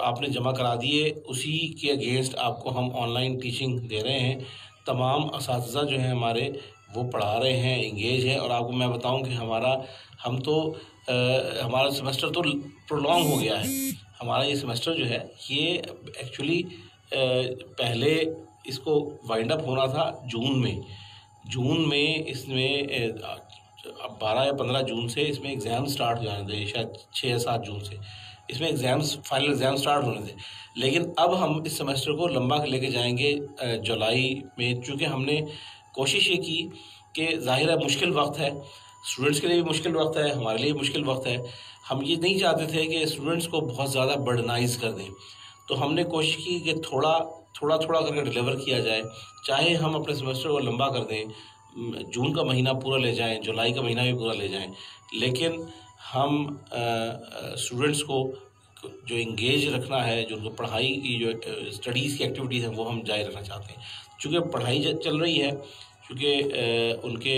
आपने जमा करा दिए, उसी के अगेंस्ट आपको हम ऑनलाइन टीचिंग दे रहे हैं। तमाम असातिज़ा जो हैं हमारे, वो पढ़ा रहे हैं, इंगेज हैं। और आपको मैं बताऊं कि हमारा सेमेस्टर तो प्रोलॉन्ग हो गया है। हमारा ये सेमेस्टर जो है ये एक्चुअली पहले इसको वाइंड अप होना था जून में इसमें 12 या 15 जून से इसमें एग्ज़ाम स्टार्ट हो जाने थे, शायद 6 या 7 जून से इसमें फाइनल एग्ज़ाम स्टार्ट होने थे। लेकिन अब हम इस सेमेस्टर को लंबा लेके जाएंगे जुलाई में, चूँकि हमने कोशिश ये की कि ज़ाहिर है मुश्किल वक्त है, स्टूडेंट्स के लिए भी मुश्किल वक्त है, हमारे लिए मुश्किल वक्त है। हम ये नहीं चाहते थे कि स्टूडेंट्स को बहुत ज़्यादा बर्डनाइज कर दें, तो हमने कोशिश की कि थोड़ा करके डिलीवर किया जाए। चाहे हम अपने सेमेस्टर को लंबा कर दें, जून का महीना पूरा ले जाएं, जुलाई का महीना भी पूरा ले जाएं, लेकिन हम स्टूडेंट्स को जो इंगेज रखना है, जो उनको पढ़ाई की, जो स्टडीज़ की एक्टिविटीज़ हैं, वो हम जारी रखना चाहते हैं। चूँकि पढ़ाई चल रही है, क्योंकि उनके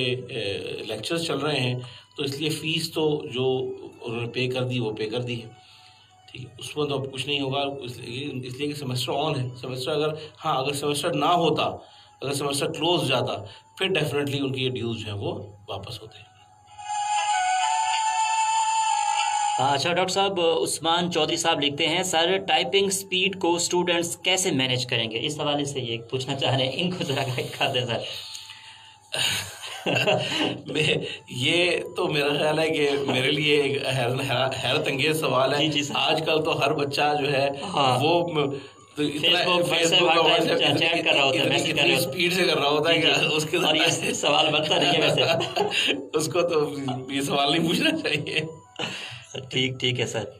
लेक्चर्स चल रहे हैं, तो इसलिए फ़ीस तो जो उन्होंने पे कर दी वो पे कर दी है, ठीक है, उसमें तो अब कुछ नहीं होगा, इसलिए कि सेमेस्टर ऑन है। सेमेस्टर अगर सेमेस्टर ना होता, अगर सेमेस्टर क्लोज जाता, फिर डेफिनेटली उनकी ये ड्यूज़ हैं वो वापस होते हैं। अच्छा डॉक्टर साहब, उस्मान चौधरी साहब लिखते हैं, सर टाइपिंग स्पीड को स्टूडेंट्स कैसे मैनेज करेंगे? इस हवाले से ये पूछना चाह रहे हैं, इनको ज़रा गाइड कर दें सर। ये तो मेरा ख्याल है कि मेरे लिए एक हैरत अंगेज सवाल है। आजकल तो हर बच्चा जो है वो तो चैट कर रहा होता है, मैसेज कर रहा होता है, स्पीड से कर रहा होता है कि उसके, और ये सवाल बनता नहीं है वैसे। उसको तो ये सवाल नहीं पूछना चाहिए। ठीक है सर।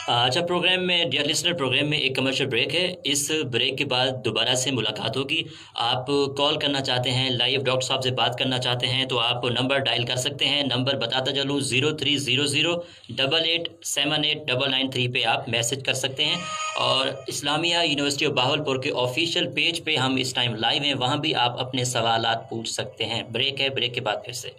अच्छा, प्रोग्राम में, डियर लिसनर, प्रोग्राम में एक कमर्शियल ब्रेक है। इस ब्रेक के बाद दोबारा से मुलाकात होगी। आप कॉल करना चाहते हैं, लाइव डॉक्टर साहब से बात करना चाहते हैं, तो आप नंबर डायल कर सकते हैं। नंबर बताता चलूँ, 030088789993 पे आप मैसेज कर सकते हैं। और इस्लामिया यूनिवर्सिटी ऑफ बहावलपुर के ऑफिशियल पेज पे हम इस टाइम लाइव हैं, वहाँ भी आप अपने सवालात पूछ सकते हैं। ब्रेक है, ब्रेक के बाद फिर से।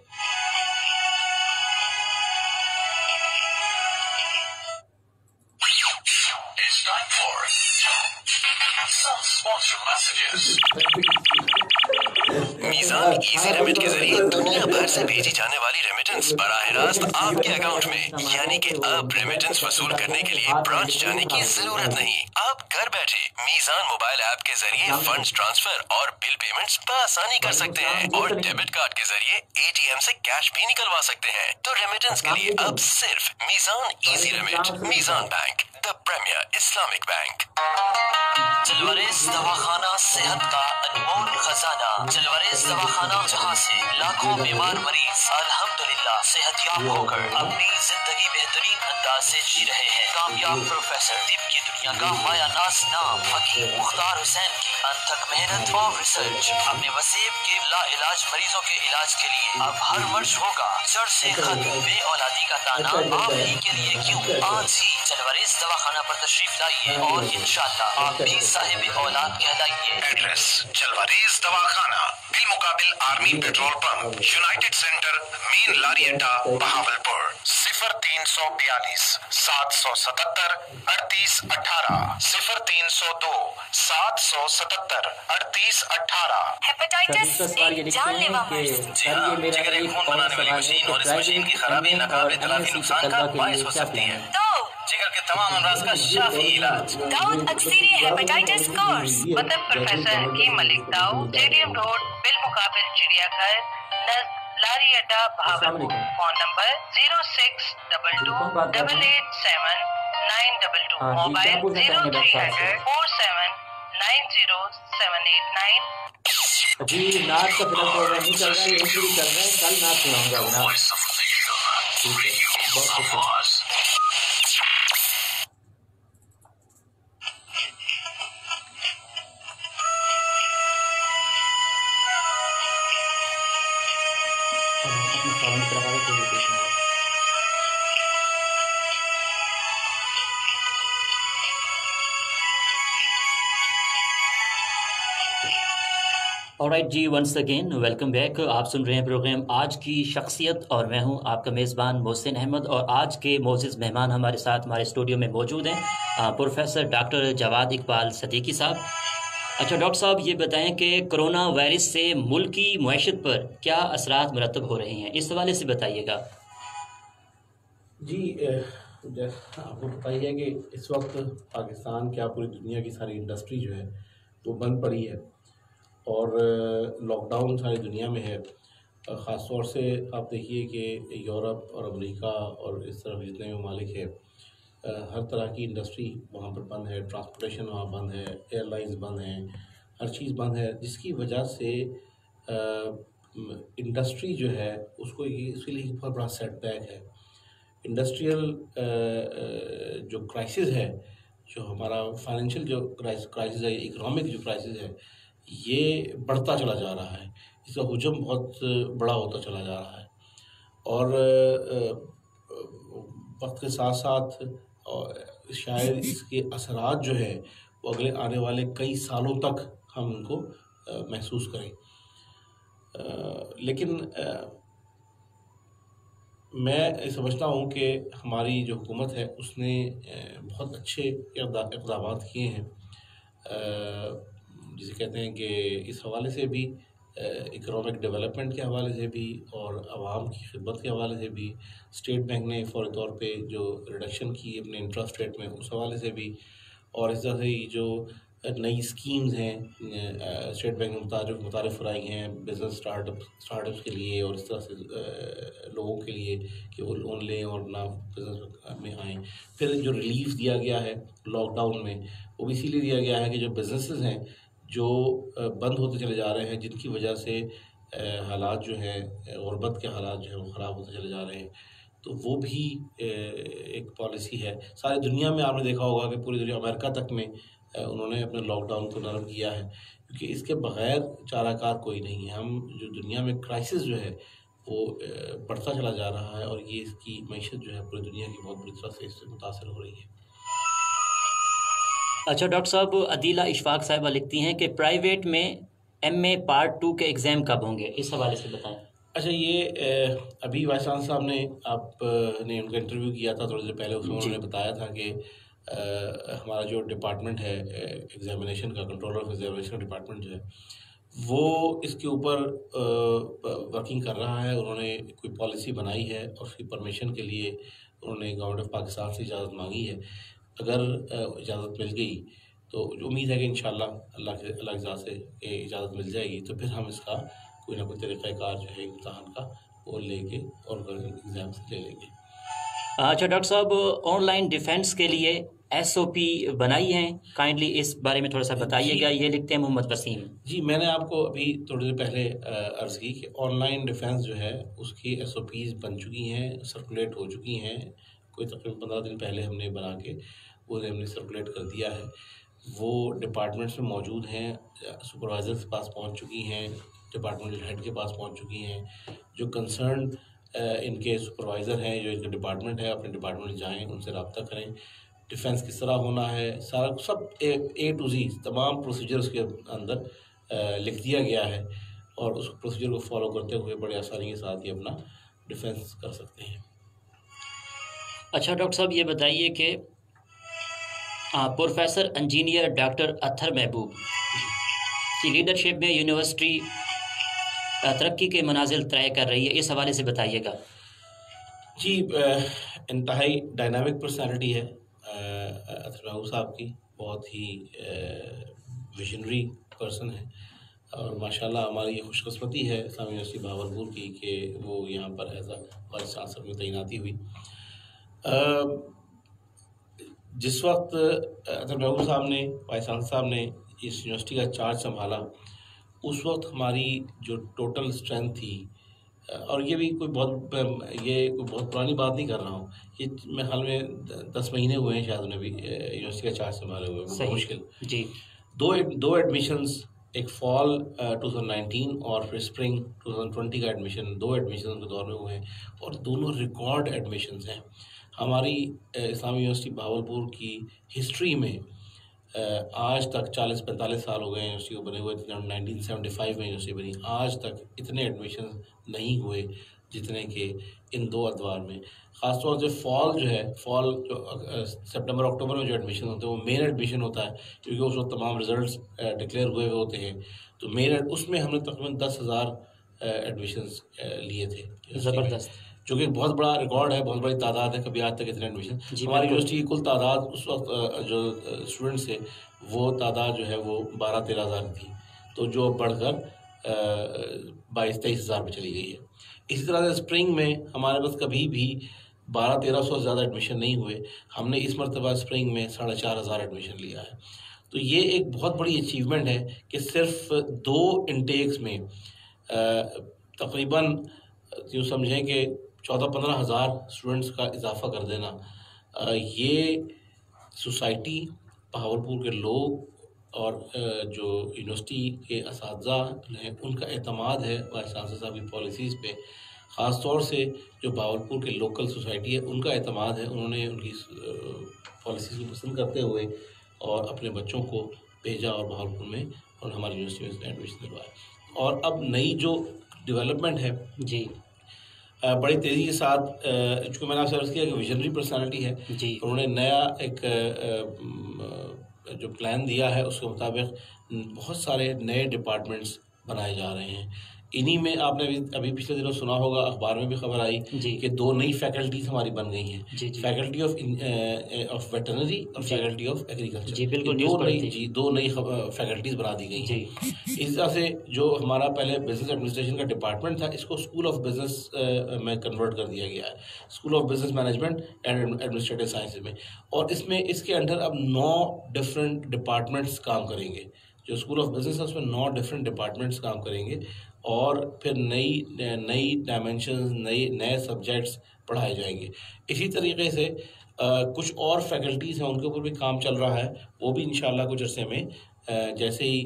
मीज़ान इजी रेमिट के जरिए दुनिया भर से भेजी जाने वाली रेमिटेंस बराह रास्त आपके अकाउंट में, यानी कि अब रेमिटेंस वसूल करने के लिए ब्रांच जाने की जरूरत नहीं। आप घर बैठे मीज़ान मोबाइल ऐप के जरिए फंड्स ट्रांसफर और बिल पेमेंट्स बआसानी कर सकते हैं, और डेबिट कार्ड के जरिए ATM से कैश भी निकलवा सकते हैं। तो रेमिटेंस के लिए अब सिर्फ Meezan easy remit. Meezan bank, the premier Islamic bank. Jalwarez Dawakhana सेहत का अनमोल खजाना। जलवरेज दवाखाना, जहां से लाखों बीमार मरीज अल्हम्दुलिल्लाह सेहतयाब होकर अपनी जिंदगी बेहतरीन अंदाज से जी रहे हैं। कामयाब प्रोफेसर, तिब की दुनिया का माया नाज नाम हकीम मुख्तार हुसैन की अनथक मेहनत और रिसर्च अपने वसीब के लाइलाज मरीजों के इलाज के लिए अब हर वर्ष होगा जड़ से खत्म बे औलादी का ताना आप ही के लिए क्यों। आज ही जलवरेज दवाखाना पर तशरीफ लाइए और इंशाअल्लाह आप भी साहिब औलाद कहलाइए। एड्रेस जलवरेज दवाखाना, बिलमुकाबिल army petrol pump, united centre, main लारी अड्डा, बहावलपुर। 0342 777 38 18 0302 777 38 18। हेपेटाइटिस एक जानलेवा मर्ज। जी हाँ, जिगर एक खून बनाने वाली मशीन और इस मशीन की खराबी नाकाबिल तलाफी नुकसान का बायस हो सकती है। तो जिगर के तमाम अमराज का शाफी इलाज। दाऊद अक्सीरी हेपेटाइटिस कोर्स, मतलब प्रोफेसर हकीम मलिक दाऊद, स्टेडियम रोड, बिलमुकाबिल चिड़ियाघर, नज़दीक लारी अड्डा, बहावलपुर। Phone number 0622887922, mobile 0300 4790789। जी नाच का फिलहाल प्रोग्राम नहीं चल रहा है, यही शुरू चल रहा है। कल नाच सुनाऊंगा जनाब। बहुत बहुत ऑलराइट जी, वंस अगेन वेलकम बैक। आप सुन रहे हैं प्रोग्राम आज की शख्सियत और मैं हूं आपका मेज़बान मोहसिन अहमद। और आज के मोअज़्ज़िज़ मेहमान हमारे साथ हमारे स्टूडियो में मौजूद हैं प्रोफेसर डॉक्टर जवाद इकबाल सदीकी साहब। अच्छा डॉक्टर साहब, ये बताएं कि कोरोना वायरस से मुल्क की मईशत पर क्या असरात मुरतब हो रहे हैं, इस हवाले से बताइएगा। जी, आपको पता ही है कि इस वक्त पाकिस्तान क्या पूरी दुनिया की सारी इंडस्ट्री जो है वो बंद पड़ी है और लॉकडाउन सारी दुनिया में है। ख़ास तौर से आप देखिए कि यूरोप और अमेरिका और इस तरह जितने ममालिक हैं, हर तरह की इंडस्ट्री वहाँ पर बंद है, ट्रांसपोर्टेशन वहाँ बंद है, एयरलाइंस बंद हैं, हर चीज़ बंद है, जिसकी वजह से इंडस्ट्री जो है उसको इसके लिए एक बहुत बड़ा सेटबैक है। इंडस्ट्रियल जो क्राइसिस है, जो हमारा फाइनेंशियल जो क्राइसिस है, इकोनॉमिक जो क्राइसिस है, ये बढ़ता चला जा रहा है। इसका हुजम बहुत बड़ा होता चला जा रहा है और वक्त के साथ साथ शायद इसके असरात जो है वो अगले आने वाले कई सालों तक हम उनको महसूस करें। लेकिन मैं समझता हूँ कि हमारी जो हुकूमत है उसने बहुत अच्छे इक़दाम किए हैं, जिसे कहते हैं कि इस हवाले से भी, इकोनॉमिक डेवलपमेंट के हवाले से भी और आवाम की खिदमत के हवाले से भी। स्टेट बैंक ने फ़ौरी तौर पे जो रिडक्शन की अपने इंटरेस्ट रेट में, उस हवाले से भी। और इस तरह से जो नई स्कीम्स हैं स्टेट बैंक ने मुतारिफ कराई हैं बिज़नेस स्टार्टअप्स के लिए और इस तरह से लोगों के लिए कि वो लोन लें और ना बिज़नेस में आएँ। फिर जो रिलीफ दिया गया है लॉकडाउन में, वो भी इसीलिए दिया गया है कि जो बिज़नेसेस हैं जो बंद होते चले जा रहे हैं, जिनकी वजह से हालात जो हैं, गुर्बत के हालात जो हैं वो ख़राब होते चले जा रहे हैं, तो वो भी एक पॉलिसी है। सारी दुनिया में आपने देखा होगा कि पूरी दुनिया, अमेरिका तक में उन्होंने अपने लॉकडाउन को नरम किया है, क्योंकि इसके बग़ैर चाराकार कोई नहीं है। हम जो दुनिया में क्राइसिस जो है वो बढ़ता चला जा रहा है और ये इसकी मईशत जो है पूरी दुनिया की बहुत बुरी तरह से इससे मुतासर हो रही है। अच्छा डॉक्टर साहब, अदीला इशफाक साहिबा लिखती हैं कि प्राइवेट में MA पार्ट 2 के एग्ज़ाम कब होंगे, इस हवाले से बताएं। अच्छा, ये अभी वाइस चांसलर साहब ने आपने उनका इंटरव्यू किया था थोड़ी देर पहले, उसमें उन्होंने बताया था कि हमारा जो डिपार्टमेंट है एग्ज़ामिनेशन का, कंट्रोलर ऑफ एग्ज़ामिनेशन डिपार्टमेंट जो है वो इसके ऊपर वर्किंग कर रहा है। उन्होंने कोई पॉलिसी बनाई है और उसकी परमिशन के लिए उन्होंने गवर्नमेंट ऑफ पाकिस्तान से इजाज़त मांगी है। अगर इजाज़त मिल गई तो उम्मीद है कि इंशाअल्लाह अल्लाह की ज़ात से इजाज़त मिल जाएगी, तो फिर हम इसका कोई ना कोई तरीक़ाकार जो है इम्तहान का वो लेके और एग्ज़ाम ले लेंगे। अच्छा डॉक्टर साहब, ऑनलाइन डिफेंस के लिए SOP बनाई हैं, काइंडली इस बारे में थोड़ा सा बताइएगा। ये लिखते हैं मोहम्मद वसीम जी। मैंने आपको अभी थोड़ी देर पहले अर्ज़ की कि ऑनलाइन डिफेंस जो है उसकी SOPs बन चुकी हैं, सर्कुलेट हो चुकी हैं। कोई तकरीबन 15 दिन पहले हमने बना के वो हमने सर्कुलेट कर दिया है। वो डिपार्टमेंट्स में मौजूद हैं, सुपरवाइज़र के पास पहुंच चुकी हैं, डिपार्टमेंटल हेड के पास पहुंच चुकी हैं। जो कंसर्न इनके सुपरवाइज़र हैं, जो इनका डिपार्टमेंट है, अपने डिपार्टमेंट में जाएँ, उनसे रब्ता करें। डिफेंस किस तरह होना है, सारा सब A to Z तमाम प्रोसीजर उसके अंदर लिख दिया गया है और उस प्रोसीजर को फॉलो करते हुए बड़े आसानी के साथ ही अपना डिफेंस कर सकते हैं। अच्छा डॉक्टर साहब, ये बताइए कि प्रोफेसर इंजीनियर डॉक्टर अत्हर महबूब की लीडरशिप में यूनिवर्सिटी तरक्की के मनाजिल तय कर रही है, इस हवाले से बताइएगा। जी, इंतहाई डायनामिक पर्सनालिटी है अत्हर महबूब साहब की, बहुत ही विजनरी पर्सन है और माशाल्लाह हमारी ये खुशकिस्मती है इस्लामी यूनिवर्सिटी भावलपुर की कि वो यहाँ पर एज वाइस चांसलर में तैनाती हुई। जिस वक्त अत्हर महबूब साहब ने, वाइस चांसलर साहब ने इस यूनिवर्सिटी का चार्ज संभाला, उस वक्त हमारी जो टोटल स्ट्रेंथ थी, और ये कोई बहुत पुरानी बात नहीं कर रहा हूँ, ये मेरे ख्याल में 10 महीने हुए हैं शायद उन्हें भी यूनिवर्सिटी का चार्ज संभाले हुए, बहुत मुश्किल जी। दो एडमिशन्स, एक फॉल 2019 और फिर स्प्रिंग 2020 का एडमिशन, 2 एडमिशन उनके दौर में हुए हैं और दोनों रिकॉर्ड एडमिशन्स हैं। हमारी इस्लामी यूनिवर्सिटी भावलपुर की हिस्ट्री में आज तक 40-45 साल हो गए यूनिवर्सिटी को बने हुए, 1975 में यूनिवर्सिटी बनी, आज तक इतने एडमिशन नहीं हुए जितने के इन 2 अदवार में। ख़ासतौर से फॉल जो सितंबर अक्टूबर में जो एडमिशन होते हैं वो मेन एडमिशन होता है, क्योंकि उस वक्त तमाम रिजल्ट्स डिक्लेयर हुए होते हैं। तो मेन उसमें हमने तकरीबन 10,000 एडमिशन्स लिए थे, ज़बरदस्त, जो कि बहुत बड़ा रिकॉर्ड है, बहुत बड़ी तादाद है, कभी आज तक इतने एडमिशन। हमारी यूनिवर्सिटी की कुल तादाद उस वक्त जो स्टूडेंट्स थे वो तादाद जो है वो 12-13 हज़ार थी, तो जो बढ़कर 22-23 हज़ार में चली गई है। इसी तरह से स्प्रिंग में हमारे पास कभी भी 1200-1300 से ज़्यादा एडमिशन नहीं हुए, हमने इस मरतबा स्प्रिंग में 4,500 एडमिशन लिया है। तो ये एक बहुत बड़ी अचीवमेंट है कि सिर्फ 2 इनटेक्स में तकरीबन यूँ समझें कि 14-15 हज़ार स्टूडेंट्स का इजाफा कर देना, ये सोसाइटी, भावलपुर के लोग और जो यूनिवर्सिटी के असातिज़ा हैं उनका एतमाद है वाइस चांसलर साहब की पॉलिसीज़ पे। ख़ास तौर से जो भावलपुर के लोकल सोसाइटी है उनका एतमाद है, उन्होंने उनकी पॉलिसीज़ को पसंद करते हुए और अपने बच्चों को भेजा और भावलपुर में और हमारी यूनिवर्सिटी में एडमिशन दिलवाया। और अब नई जो डेवलपमेंट है जी, बड़ी तेज़ी के साथ, चूँकि मैंने आपसे अर्ज़ किया कि विजनरी पर्सनालिटी है जी, उन्होंने नया एक जो प्लान दिया है उसके मुताबिक बहुत सारे नए डिपार्टमेंट्स बनाए जा रहे हैं। इन्हीं में आपने अभी पिछले दिनों सुना होगा, अखबार में भी खबर आई कि 2 नई फैकल्टीज़ हमारी बन गई हैं, फैकल्टी ऑफ वेटरनरी और फैकल्टी ऑफ एग्रीकल्चर। जी बिल्कुल, 2 नई फैकल्टीज़ बना दी गई हैं। इस तरह से जो हमारा पहले बिजनेस एडमिनिस्ट्रेशन का डिपार्टमेंट था, इसको स्कूल ऑफ बिजनेस में कन्वर्ट कर दिया गया है, school of business management and administrative sciences में। और इसके अंडर अब 9 डिफरेंट डिपार्टमेंट्स काम करेंगे। जो स्कूल ऑफ बिजनेस है उसमें 9 डिफरेंट डिपार्टमेंट्स काम करेंगे और फिर नई डायमेंशंस, नए सब्जेक्ट्स पढ़ाए जाएंगे। इसी तरीके से कुछ और फैकल्टीज़ हैं उनके ऊपर भी काम चल रहा है, वो भी इंशाल्लाह कुछ अर्से में जैसे ही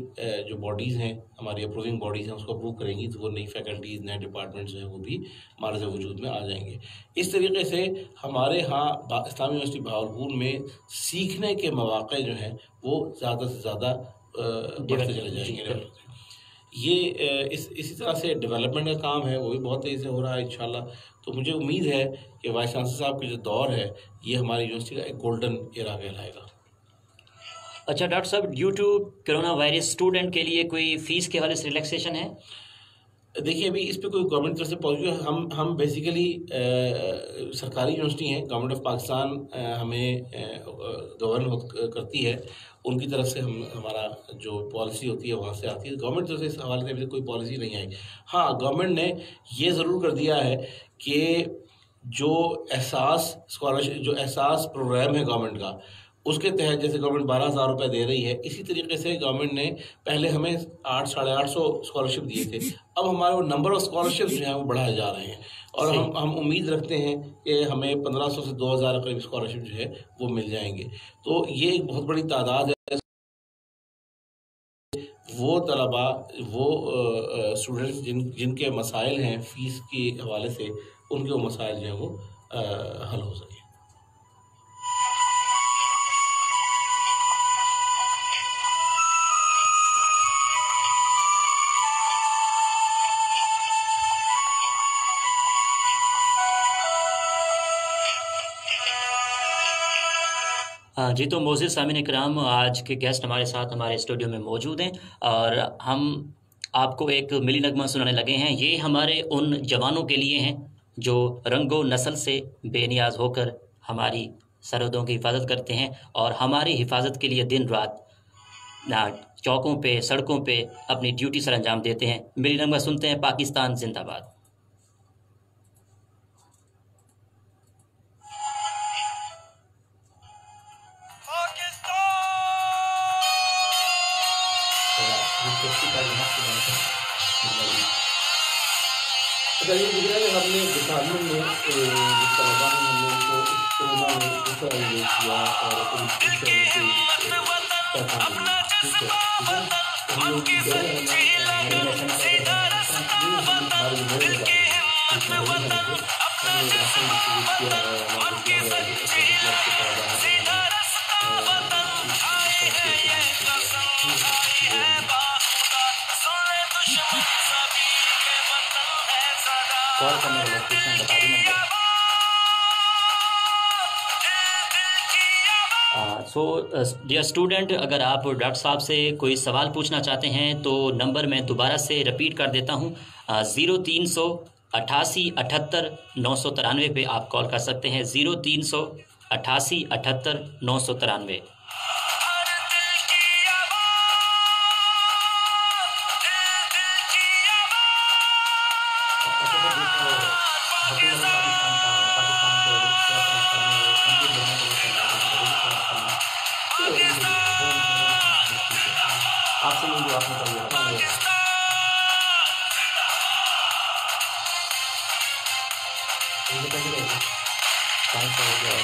जो बॉडीज़ हैं हमारी अप्रूविंग बॉडीज़ हैं उसको अप्रूव करेंगी तो वो नई फैकल्टीज़, नए डिपार्टमेंट्स हैं वो भी मारज़ वजूद में आ जाएंगे। इस तरीके से हमारे यहाँ इस्लामी यूनिवर्सिटी भावलपुर में सीखने के मौक़े जो हैं वो ज़्यादा से ज़्यादा बढ़ते चले जाएंगे। ये इसी तरह से डेवलपमेंट का काम है वो भी बहुत तेज़ी से हो रहा है इंशाल्लाह। तो मुझे उम्मीद है कि वाइस चांसलर साहब का जो दौर है ये हमारी यूनिवर्सिटी का एक गोल्डन एरा कहलाएगा। अच्छा डॉक्टर साहब, due to corona virus student के लिए कोई फ़ीस के हवाले से रिलैक्सेशन है? देखिए, अभी इस पे कोई गवर्नमेंट तरफ से पॉजिटिव, हम बेसिकली सरकारी यूनिवर्सिटी हैं, गवर्नमेंट ऑफ पाकिस्तान हमें गवर्न करती है, उनकी तरफ से हमारा जो पॉलिसी होती है वहाँ से आती है। गवर्नमेंट तरफ से इस हवाले से अभी कोई पॉलिसी नहीं आई। हाँ, गवर्नमेंट ने ये ज़रूर कर दिया है कि जो एहसास स्कॉलरशिप, जो एहसास प्रोग्राम है गवर्नमेंट का, उसके तहत जैसे गवर्नमेंट 12,000 रुपये दे रही है, इसी तरीके से गवर्नमेंट ने पहले हमें 800-850 स्कॉलरशिप दिए थे। अब हमारे वो नंबर ऑफ स्कॉलरशिप जो हैं वो बढ़ाए जा रहे हैं और हम उम्मीद रखते हैं कि हमें 1500 से 2000 करीब स्कॉलरशिप जो है वो मिल जाएंगे। तो ये एक बहुत बड़ी तादाद है। वो तलबा, वो स्टूडेंट्स जिनके मसाइल हैं फ़ीस के हवाले से, उनके वो मसाइल जो हैं वो हल हो सकें। जी, तो मोज़िज़ सामीन इकराम, आज के गेस्ट हमारे साथ हमारे स्टूडियो में मौजूद हैं और हम आपको एक मिली नगमा सुनाने लगे हैं। ये हमारे उन जवानों के लिए हैं जो रंगो नस्ल से बेनियाज होकर हमारी सरहदों की हिफाजत करते हैं और हमारी हिफाजत के लिए दिन रात चौकों पे, सड़कों पे अपनी ड्यूटी सर अंजाम देते हैं। मिली नगमा सुनते हैं, पाकिस्तान जिंदाबाद। हमने डिपार्टमेंट में जिस तलबा ने हम लोगों को कोरोना में दूसरा इंगेज किया और हम लोग कॉल करने का लोकेशन बता the number. So dear student, अगर आप डॉक्टर साहब से कोई सवाल पूछना चाहते हैं तो नंबर मैं दोबारा से रिपीट कर देता हूँ। 0388 78 993 पे आप कॉल कर सकते हैं। 0388 78 993। आपसे ये जो आपने कहा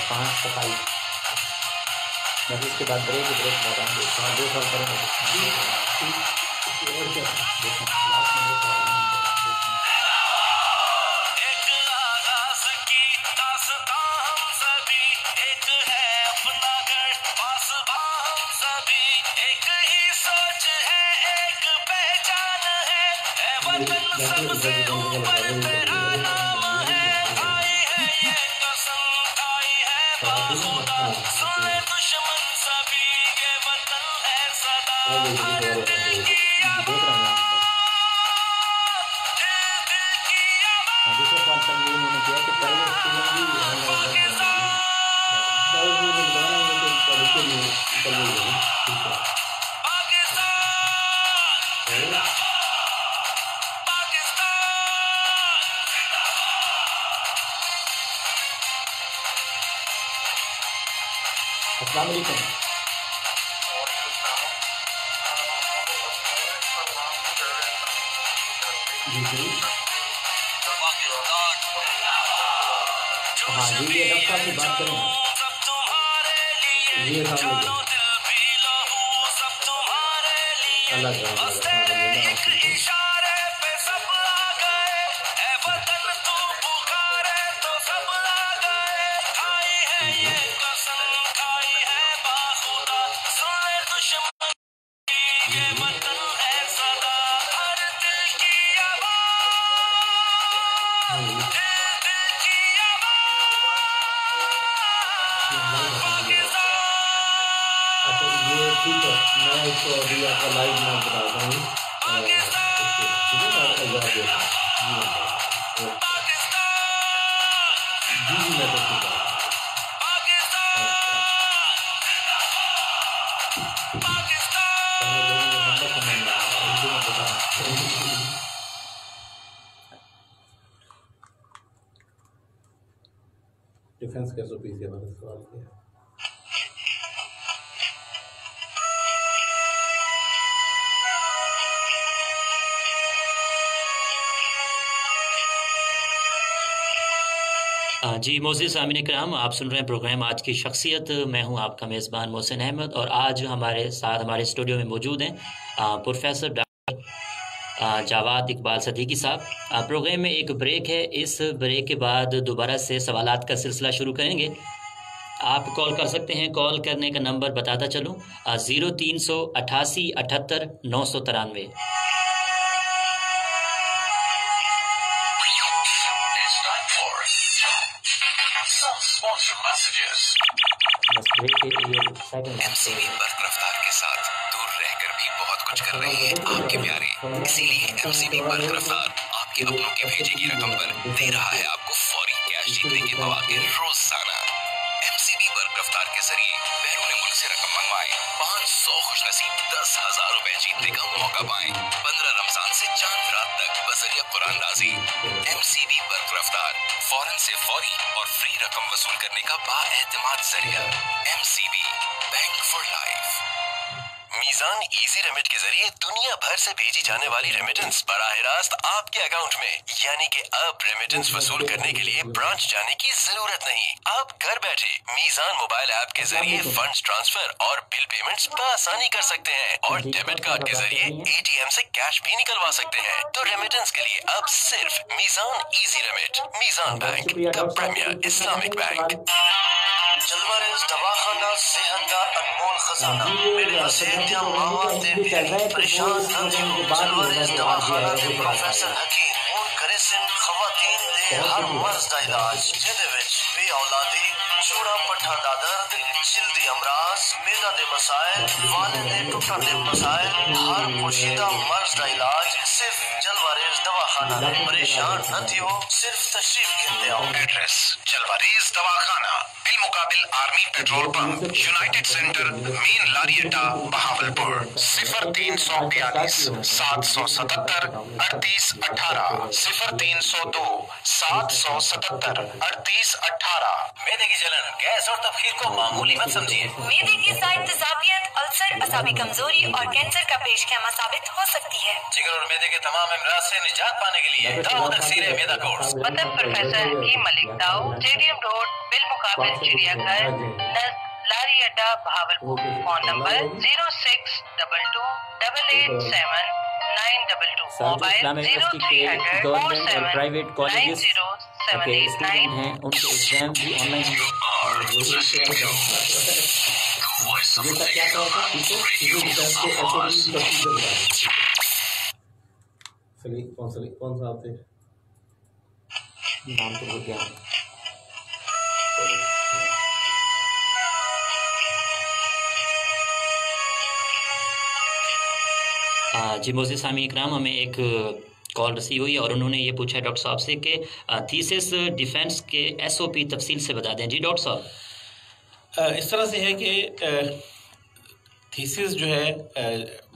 पाँच सफाई बस, इसके बाद ब्रेक लगाएंगे। 2 साल करेंगे। अस्सलाम वालेकुम। हाँ जी, ये डॉक्टर साहब से बात करें। ये ठीक है, मैं इसको अभी आपका लाइव में बताता हूँ। जी मैं तो ठीक है। डिफेंस के SOP से हमारा सवाल किया। जी मोज़िज़ सामीन इकराम, आप सुन रहे हैं प्रोग्राम आज की शख्सियत। मैं हूं आपका मेज़बान मोहसिन अहमद और आज हमारे साथ हमारे स्टूडियो में मौजूद हैं professor doctor Javad Iqbal Siddiqui साहब। प्रोग्राम में एक ब्रेक है, इस ब्रेक के बाद दोबारा से सवालात का सिलसिला शुरू करेंगे। आप कॉल कर सकते हैं, कॉल करने का नंबर बताता चलूँ 0388 78 993। एमसीबी बर्फ रफ्तार के साथ दूर रहकर भी बहुत कुछ कर रहे हैं आपके प्यारे, इसीलिए एमसीबी बर्फ रफ्तार आपके अपनों के भेजे की रकम पर दे रहा है आपको फौरी कैश जीतने के मौके रोजाना। एमसीबी बर्फ रफ्तार के जरिए बैरून मुल्क से रकम मंगवाएं, 500 खुशनसीब 10,000 रुपए जीतने का मौका पाएं। 15 रमजान से चांद रात तक बजरिया कुरान राजी। एमसीबी बर्फ रफ्तार फौरन से फौरी और फ्री रकम वसूल करने का बाएतिमाद जरिया। MCB bank for life. Meezan easy remit के जरिए दुनिया भर से भेजी जाने वाली रेमिटेंस बराह रास्त आपके अकाउंट में, यानी कि अब रेमिटेंस वसूल करने के लिए ब्रांच जाने की जरूरत नहीं। आप घर बैठे मीजान मोबाइल ऐप के जरिए फंड्स ट्रांसफर और बिल पेमेंट्स बआसानी कर सकते हैं और डेबिट कार्ड के जरिए एटीएम से कैश भी निकलवा सकते हैं। तो रेमिटेंस के लिए अब सिर्फ Meezan easy remit. Meezan bank, the premier Islamic bank. Jalwarez Dawakhana सेहत का अनमोल खजाना। मेरे वसीयतियां मावाते भी परेशान न थियो। जलवारेज दवाखाना दे प्रोफेसर हकीम और करेसन खवातीन दे हर मर्ज दा इलाज, जेदे विच बे औलादी, चूड़ा पट्ठा दा दर्द, जिल्दी अमराज, मेदा दे मसाइल, वाले दे टुटन दे मसाइल, हर पोशीदा मर्ज दा इलाज सिर्फ जलवारेज दवाखाना दे। परेशान न थियो, सिर्फ तशरीफ गिनते आओ। एड्रेस जलवारेज दवाखाना, बिल मुकाबिल army petrol pump, united centre, main लारी अड्डा, बहावलपुर। 0342 777 38 18 0302 777 38 18। मेदे की जलन, गैस और तफखीर को मामूली मत समझिए। मेदे की साइड तेजाबियत, अल्सर, असाबी कमजोरी और कैंसर का पेशखैमा साबित हो सकती है। जिगर और मेदे के तमाम अमराज से निजात पाने के लिए दाऊद अक्सीर मेदा कोर्स। मतलब प्रोफेसर हकीम मलिक दाऊ, स्टेडियम रोड, बिल मुकाबिल चिड़ियाघर, नज़दीक लारी अड्डा, Bahawalpur. Phone number 0622887922। Mobile 0300 private colleges के स्टूडेंट हैं, उनके एग्जाम भी ऑनलाइन होंगे। कौन सा आपसे नाम तो भूल गया। जी मोज़िज़ सामीन इकराम, हमें एक कॉल रिसीव हुई और उन्होंने ये पूछा है डॉक्टर साहब से कि थीसिस डिफेंस के एसओपी तफसील से बता दें। जी डॉक्टर साहब, इस तरह से है कि थीसिस जो है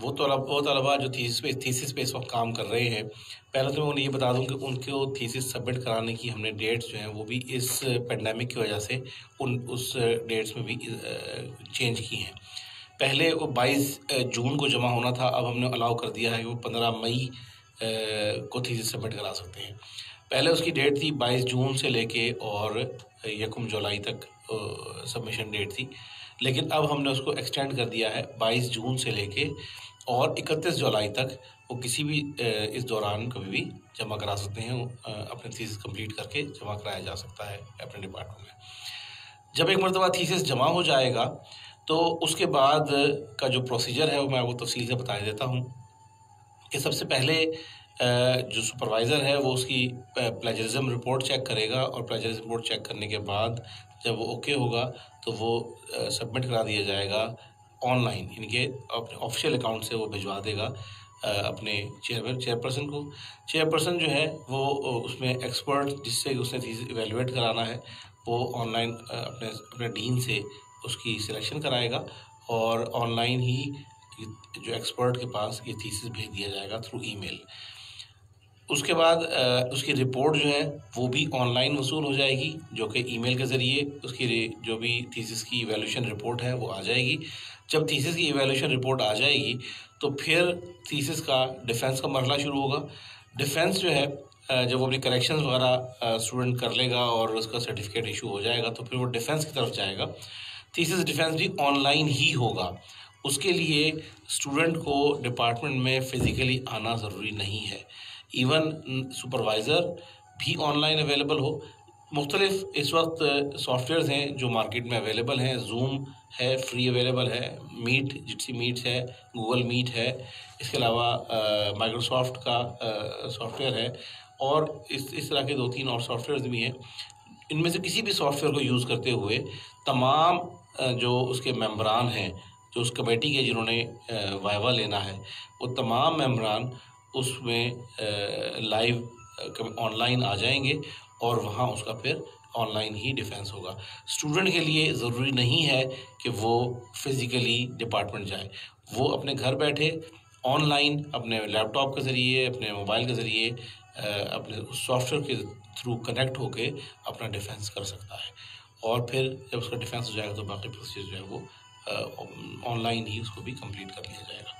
वो तलबा जो थीसिस पे इस वक्त काम कर रहे हैं, पहले तो मैं उन्हें ये बता दूं कि उनको थीसिस सबमिट कराने की हमने डेट्स जो हैं वो भी इस पेंडेमिक की वजह से उस डेट्स में भी चेंज की हैं। पहले वो 22 जून को जमा होना था, अब हमने अलाउ कर दिया है कि वो 15 मई को थीसिस सबमिट करा सकते हैं। पहले उसकी डेट थी 22 जून से लेके और 1 जुलाई तक सबमिशन डेट थी, लेकिन अब हमने उसको एक्सटेंड कर दिया है 22 जून से लेके और 31 जुलाई तक। वो किसी भी इस दौरान कभी भी जमा करा सकते हैं, अपने थीसिस कंप्लीट करके जमा कराया जा सकता है अपने डिपार्टमेंट में। जब एक मरतबा थीसिस जमा हो जाएगा तो उसके बाद का जो प्रोसीजर है वो मैं आपको तफसील से बता देता हूँ कि सबसे पहले जो सुपरवाइज़र है वो उसकी प्लेजरिज्म रिपोर्ट चेक करेगा और प्लेजरिज्म रिपोर्ट चेक करने के बाद जब वो ओके होगा तो वो सबमिट करा दिया जाएगा ऑनलाइन, इनके अपने ऑफिशियल अकाउंट से वो भिजवा देगा अपने चेयरपर्सन को। चेयरपर्सन जो है वो उसमें एक्सपर्ट जिससे उसने इवेलुएट कराना है वो ऑनलाइन अपने डीन से उसकी सिलेक्शन कराएगा और ऑनलाइन ही जो एक्सपर्ट के पास ये थीसिस भेज दिया जाएगा थ्रू ईमेल। उसके बाद उसकी रिपोर्ट जो है वो भी ऑनलाइन वसूल हो जाएगी, जो कि ईमेल के ज़रिए उसकी जो भी थीसिस की इवैल्यूएशन रिपोर्ट है वो आ जाएगी। जब थीसिस की इवैल्यूएशन रिपोर्ट आ जाएगी तो फिर थीसिस का डिफेंस का मरहला शुरू होगा। डिफेंस जो है जब वो अपनी करेक्शंस वगैरह स्टूडेंट कर लेगा और उसका सर्टिफिकेट इशू हो जाएगा तो फिर वो डिफेंस की तरफ जाएगा। थीसिस डिफेंस भी ऑनलाइन ही होगा। उसके लिए स्टूडेंट को डिपार्टमेंट में फ़िज़िकली आना ज़रूरी नहीं है। इवन सुपरवाइज़र भी ऑनलाइन अवेलेबल हो। मुख्तलिफ इस वक्त सॉफ्टवेयर्स हैं जो मार्केट में अवेलेबल हैं। जूम है, फ्री अवेलेबल है, मीट, जिट्सी मीट्स है, गूगल मीट है, इसके अलावा माइक्रोसॉफ्ट का सॉफ्टवेयर है और इस तरह के 2-3 और सॉफ्टवेयर्स भी हैं। इनमें से किसी भी सॉफ्टवेयर को यूज़ करते हुए तमाम जो उसके मेंबरान हैं, जो उस कमेटी के जिन्होंने वाइवा लेना है, वो तमाम मेंबरान उसमें लाइव ऑनलाइन आ जाएंगे और वहाँ उसका फिर ऑनलाइन ही डिफेंस होगा। स्टूडेंट के लिए ज़रूरी नहीं है कि वो फिज़िकली डिपार्टमेंट जाए। वो अपने घर बैठे ऑनलाइन अपने लैपटॉप के ज़रिए, अपने मोबाइल के ज़रिए, अपने सॉफ्टवेयर के थ्रू कनेक्ट होके अपना डिफेंस कर सकता है और फिर जब उसका डिफेंस हो जाएगा तो बाकी प्रोसीजर जो है वो ऑनलाइन ही उसको भी कंप्लीट कर लिया जाएगा।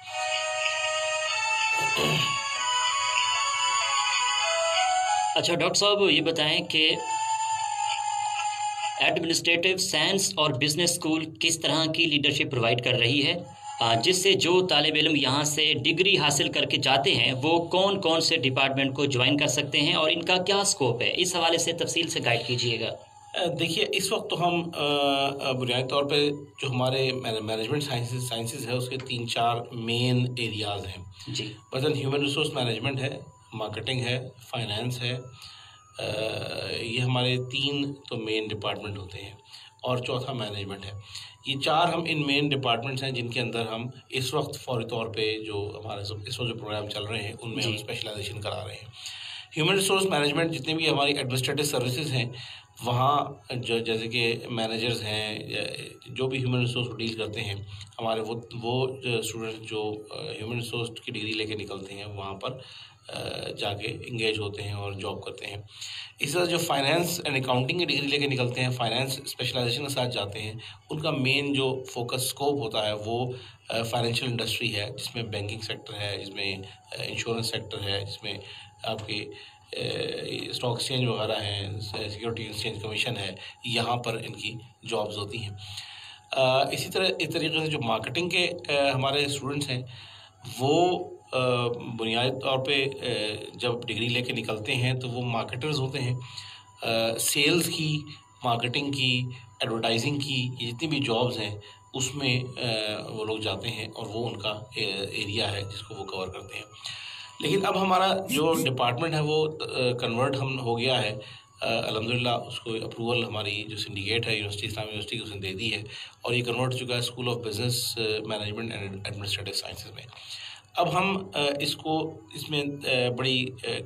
अच्छा डॉक्टर साहब, ये बताएं कि एडमिनिस्ट्रेटिव साइंस और बिजनेस स्कूल किस तरह की लीडरशिप प्रोवाइड कर रही है, जिससे जो तालिब इल्म यहाँ से डिग्री हासिल करके जाते हैं वो कौन कौन से डिपार्टमेंट को ज्वाइन कर सकते हैं और इनका क्या स्कोप है, इस हवाले से तफसील से गाइड कीजिएगा। देखिए, इस वक्त तो हम बुनियादी तौर पे जो हमारे मैनेजमेंट साइंसेस है उसके 3-4 मेन एरियाज़ हैं जी। मसलन ह्यूमन रिसोर्स मैनेजमेंट है, मार्केटिंग है, फाइनेंस है, ये हमारे 3 तो मेन डिपार्टमेंट होते हैं और चौथा मैनेजमेंट है। ये 4 हम इन मेन डिपार्टमेंट्स हैं जिनके अंदर हम इस वक्त फौरी तौर पे जो हमारे इस वक्त जो प्रोग्राम चल रहे हैं उनमें हम स्पेशलाइजेशन करा रहे हैं। ह्यूमन रिसोर्स मैनेजमेंट जितनी भी हमारी एडमिनिस्ट्रेटिव सर्विसेज हैं वहाँ जो जैसे कि मैनेजर्स हैं, जो भी ह्यूमन रिसोर्स को डील करते हैं, हमारे वो स्टूडेंट जो ह्यूमन रिसोर्स की डिग्री लेके निकलते हैं वहाँ पर जाके इंगेज होते हैं और जॉब करते हैं। इस तरह जो फाइनेंस एंड अकाउंटिंग की डिग्री लेके निकलते हैं, फाइनेंस स्पेशलाइजेशन के साथ जाते हैं, उनका मेन जो फोकस स्कोप होता है वो फाइनेंशियल इंडस्ट्री है, जिसमें बैंकिंग सेक्टर है, जिसमें इंश्योरेंस सेक्टर है, जिसमें आपके स्टॉक एक्सचेंज वगैरह हैं, सिक्योरिटी एक्सचेंज कमीशन है, यहाँ पर इनकी जॉब्स होती हैं। इसी तरीके से जो मार्केटिंग के हमारे स्टूडेंट्स हैं वो बुनियादी तौर पे जब डिग्री लेके निकलते हैं तो वो मार्केटर्स होते हैं। सेल्स की, मार्केटिंग की, एडवर्टाइजिंग की, ये जितनी भी जॉब्स हैं उसमें वो लोग जाते हैं और वो उनका एरिया है जिसको वो कवर करते हैं। लेकिन अब हमारा जो डिपार्टमेंट है वो कन्वर्ट हो गया है, अल्हम्दुलिल्लाह उसको अप्रूवल हमारी जो सिंडिकेट है इस्लामिक यूनिवर्सिटी उसने दे दी है और ये कन्वर्ट हो चुका है school of business management and administrative sciences में। अब हम इसमें बड़ी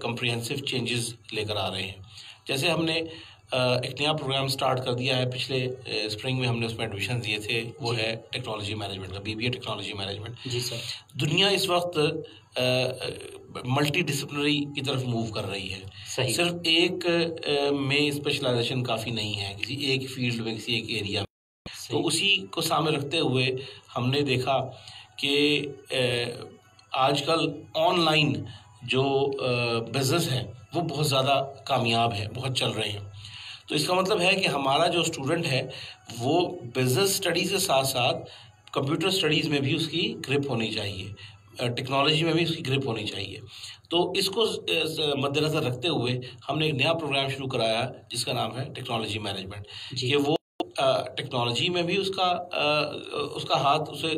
कम्प्रिहेंसिव चेंजेस लेकर आ रहे हैं। जैसे हमने एक नया प्रोग्राम स्टार्ट कर दिया है, पिछले स्प्रिंग में हमने उसमें एडमिशन दिए थे, वो है टेक्नोलॉजी मैनेजमेंट का, BBA टेक्नोलॉजी मैनेजमेंट। जी सर। दुनिया इस वक्त मल्टी डिसिप्लिनरी की तरफ मूव कर रही है। सही। सिर्फ एक में स्पेशलाइजेशन काफ़ी नहीं है, किसी एक फील्ड में, किसी एक एरिया में। तो उसी को सामने रखते हुए हमने देखा कि आजकल ऑनलाइन जो बिज़नेस है वो बहुत ज़्यादा कामयाब है, बहुत चल रहे हैं। तो इसका मतलब है कि हमारा जो स्टूडेंट है वो बिज़नेस स्टडीज़ के साथ साथ कंप्यूटर स्टडीज़ में भी उसकी ग्रिप होनी चाहिए, टेक्नोलॉजी में भी उसकी ग्रिप होनी चाहिए। तो इसको मद्देनज़र रखते हुए हमने एक नया प्रोग्राम शुरू कराया जिसका नाम है टेक्नोलॉजी मैनेजमेंट, कि वो टेक्नोलॉजी में भी उसका हाथ, उसे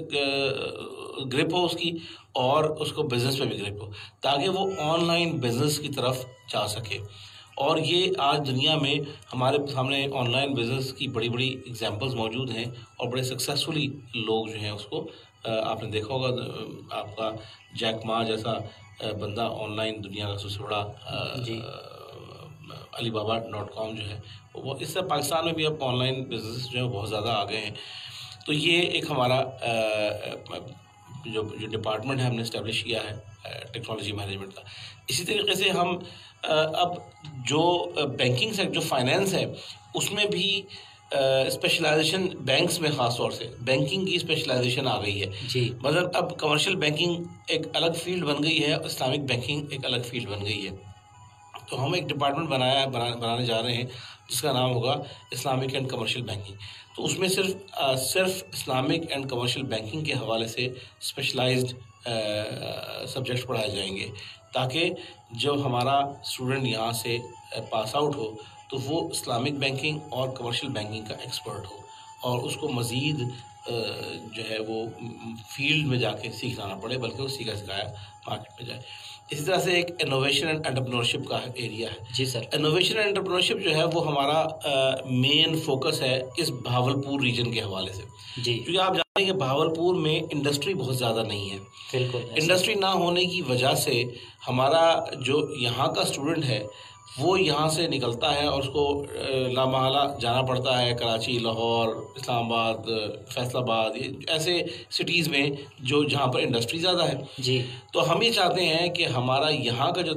ग्रिप हो उसकी, और उसको बिज़नेस में भी ग्रिप हो, ताकि वो ऑनलाइन बिज़नेस की तरफ जा सके। और ये आज दुनिया में हमारे सामने ऑनलाइन बिज़नेस की बड़ी बड़ी एग्जांपल्स मौजूद हैं और बड़े सक्सेसफुली लोग जो हैं उसको आपने देखा होगा, आपका जैक मा जैसा बंदा ऑनलाइन दुनिया का सबसे बड़ा alibaba.com जो है वो, इससे पाकिस्तान में भी अब ऑनलाइन बिजनेस जो है बहुत ज़्यादा आ गए हैं। तो ये एक हमारा जो डिपार्टमेंट है हमने इस्टेब्लिश किया है टेक्नोलॉजी मैनेजमेंट का। इसी तरीके से हम अब जो बैंकिंग सेक्टर, जो फाइनेंस है, उसमें भी स्पेशलाइजेशन बैंक्स में, ख़ास तौर से बैंकिंग की स्पेशलाइजेशन आ गई है जी। मतलब अब कमर्शियल बैंकिंग एक अलग फील्ड बन गई है, इस्लामिक बैंकिंग एक अलग फील्ड बन गई है। तो हम एक डिपार्टमेंट बनाने जा रहे हैं जिसका नाम होगा इस्लामिक एंड कमर्शियल बैंकिंग। तो उसमें सिर्फ इस्लामिक एंड कमर्शियल बैंकिंग के हवाले से स्पेशलाइज्ड सब्जेक्ट्स पढ़ाए जाएंगे, ताकि जब हमारा स्टूडेंट यहाँ से पास आउट हो तो वो इस्लामिक बैंकिंग और कमर्शियल बैंकिंग का एक्सपर्ट हो और उसको मज़ीद जो है वो फील्ड में जाके सीखना ना पड़े, बल्कि वो सीखा सिखाया मार्केट में जाए। इसी तरह से एक इनोवेशन एंड एंटरप्रेन्योरशिप का एरिया है। जी सर। इनोवेशन एंड एंटरप्रेन्योरशिप जो है वो हमारा मेन फोकस है इस भावलपुर रीजन के हवाले से जी, क्योंकि आप जानते हैं कि भावलपुर में इंडस्ट्री बहुत ज़्यादा नहीं है। बिल्कुल। इंडस्ट्री ना होने की वजह से हमारा जो यहाँ का स्टूडेंट है वो यहाँ से निकलता है और उसको लामहला जाना पड़ता है कराची, लाहौर, इस्लामाबाद, फैसलाबाद, ऐसे सिटीज़ में जहाँ पर इंडस्ट्री ज़्यादा है जी। तो हम ये चाहते हैं कि हमारा यहाँ का जो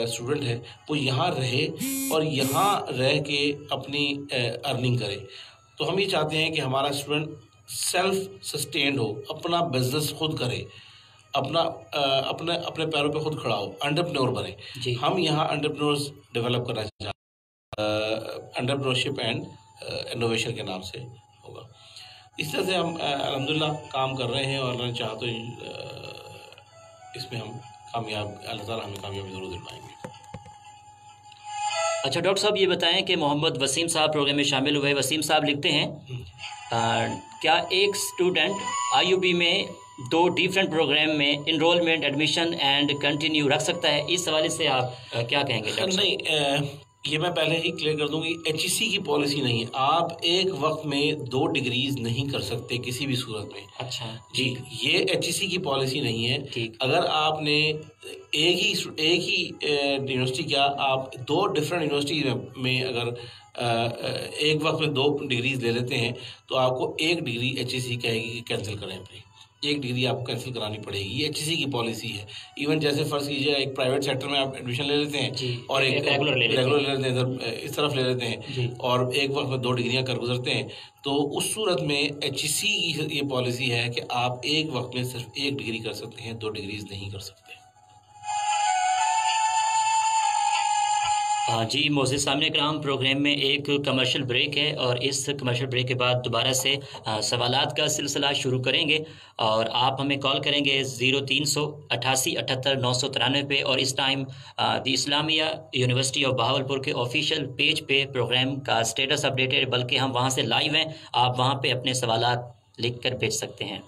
स्टूडेंट है वो यहाँ रहे और यहाँ रह के अपनी अर्निंग करे। तो हम ये चाहते हैं कि हमारा स्टूडेंट सेल्फ सस्टेन्ड हो, अपना बिजनेस खुद करे, अपने पैरों पे खुद खड़ा हो, एंटरप्रेन्योर बने। हम यहाँ एंटरप्रेन्योर्स डेवलप करना चाहते हैं, एंटरप्रेन्योरशिप एंड इनोवेशन के नाम से होगा। इस तरह से हम अल्हम्दुलिल्लाह काम कर रहे हैं और मैं चाहता हूँ इसमें हम कामयाब, अल्लाह ताला हमें कामयाबी ज़रूर दिलवाएंगे। अच्छा डॉक्टर साहब, ये बताएं कि मोहम्मद वसीम साहब प्रोग्राम में शामिल हुए। वसीम साहब लिखते हैं क्या एक स्टूडेंट IUB में 2 डिफरेंट प्रोग्राम में इनरोलमेंट, एडमिशन एंड कंटिन्यू रख सकता है? इस हवाले से आप क्या कहेंगे? नहीं, ये मैं पहले ही क्लियर कर दूंगी, HEC की पॉलिसी नहीं है। आप एक वक्त में 2 डिग्रीज नहीं कर सकते किसी भी सूरत में। अच्छा जी, ये HEC की पॉलिसी नहीं है। अगर आपने एक ही यूनिवर्सिटी, क्या आप 2 डिफरेंट यूनिवर्सिटी में अगर एक वक्त में 2 डिग्रीज ले लेते हैं तो आपको 1 डिग्री HEC कहेगी कि कैंसिल करें अपनी, 1 डिग्री आपको कैंसिल करानी पड़ेगी। ये HEC की पॉलिसी है। इवन जैसे फर्ज कीजिए एक प्राइवेट सेक्टर में आप एडमिशन ले लेते हैं और एक रेगुलर ले लेते हैं, इस तरफ ले लेते हैं और एक वक्त में 2 डिग्रियां कर गुजरते हैं, तो उस सूरत में HEC की ये पॉलिसी है कि आप एक वक्त में सिर्फ 1 डिग्री कर सकते हैं, 2 डिग्रीज नहीं कर सकते। जी मोअज़्ज़िज़ सामने कराम, प्रोग्राम में एक कमर्शियल ब्रेक है और इस कमर्शियल ब्रेक के बाद दोबारा से सवालात का सिलसिला शुरू करेंगे और आप हमें कॉल करेंगे 0388 78 993 पे। और इस time the Islamia university of Bahawalpur के ऑफिशियल पेज पे प्रोग्राम का स्टेटस अपडेटेड, बल्कि हम वहाँ से लाइव हैं, आप वहाँ पे अपने सवालात लिख कर भेज सकते हैं।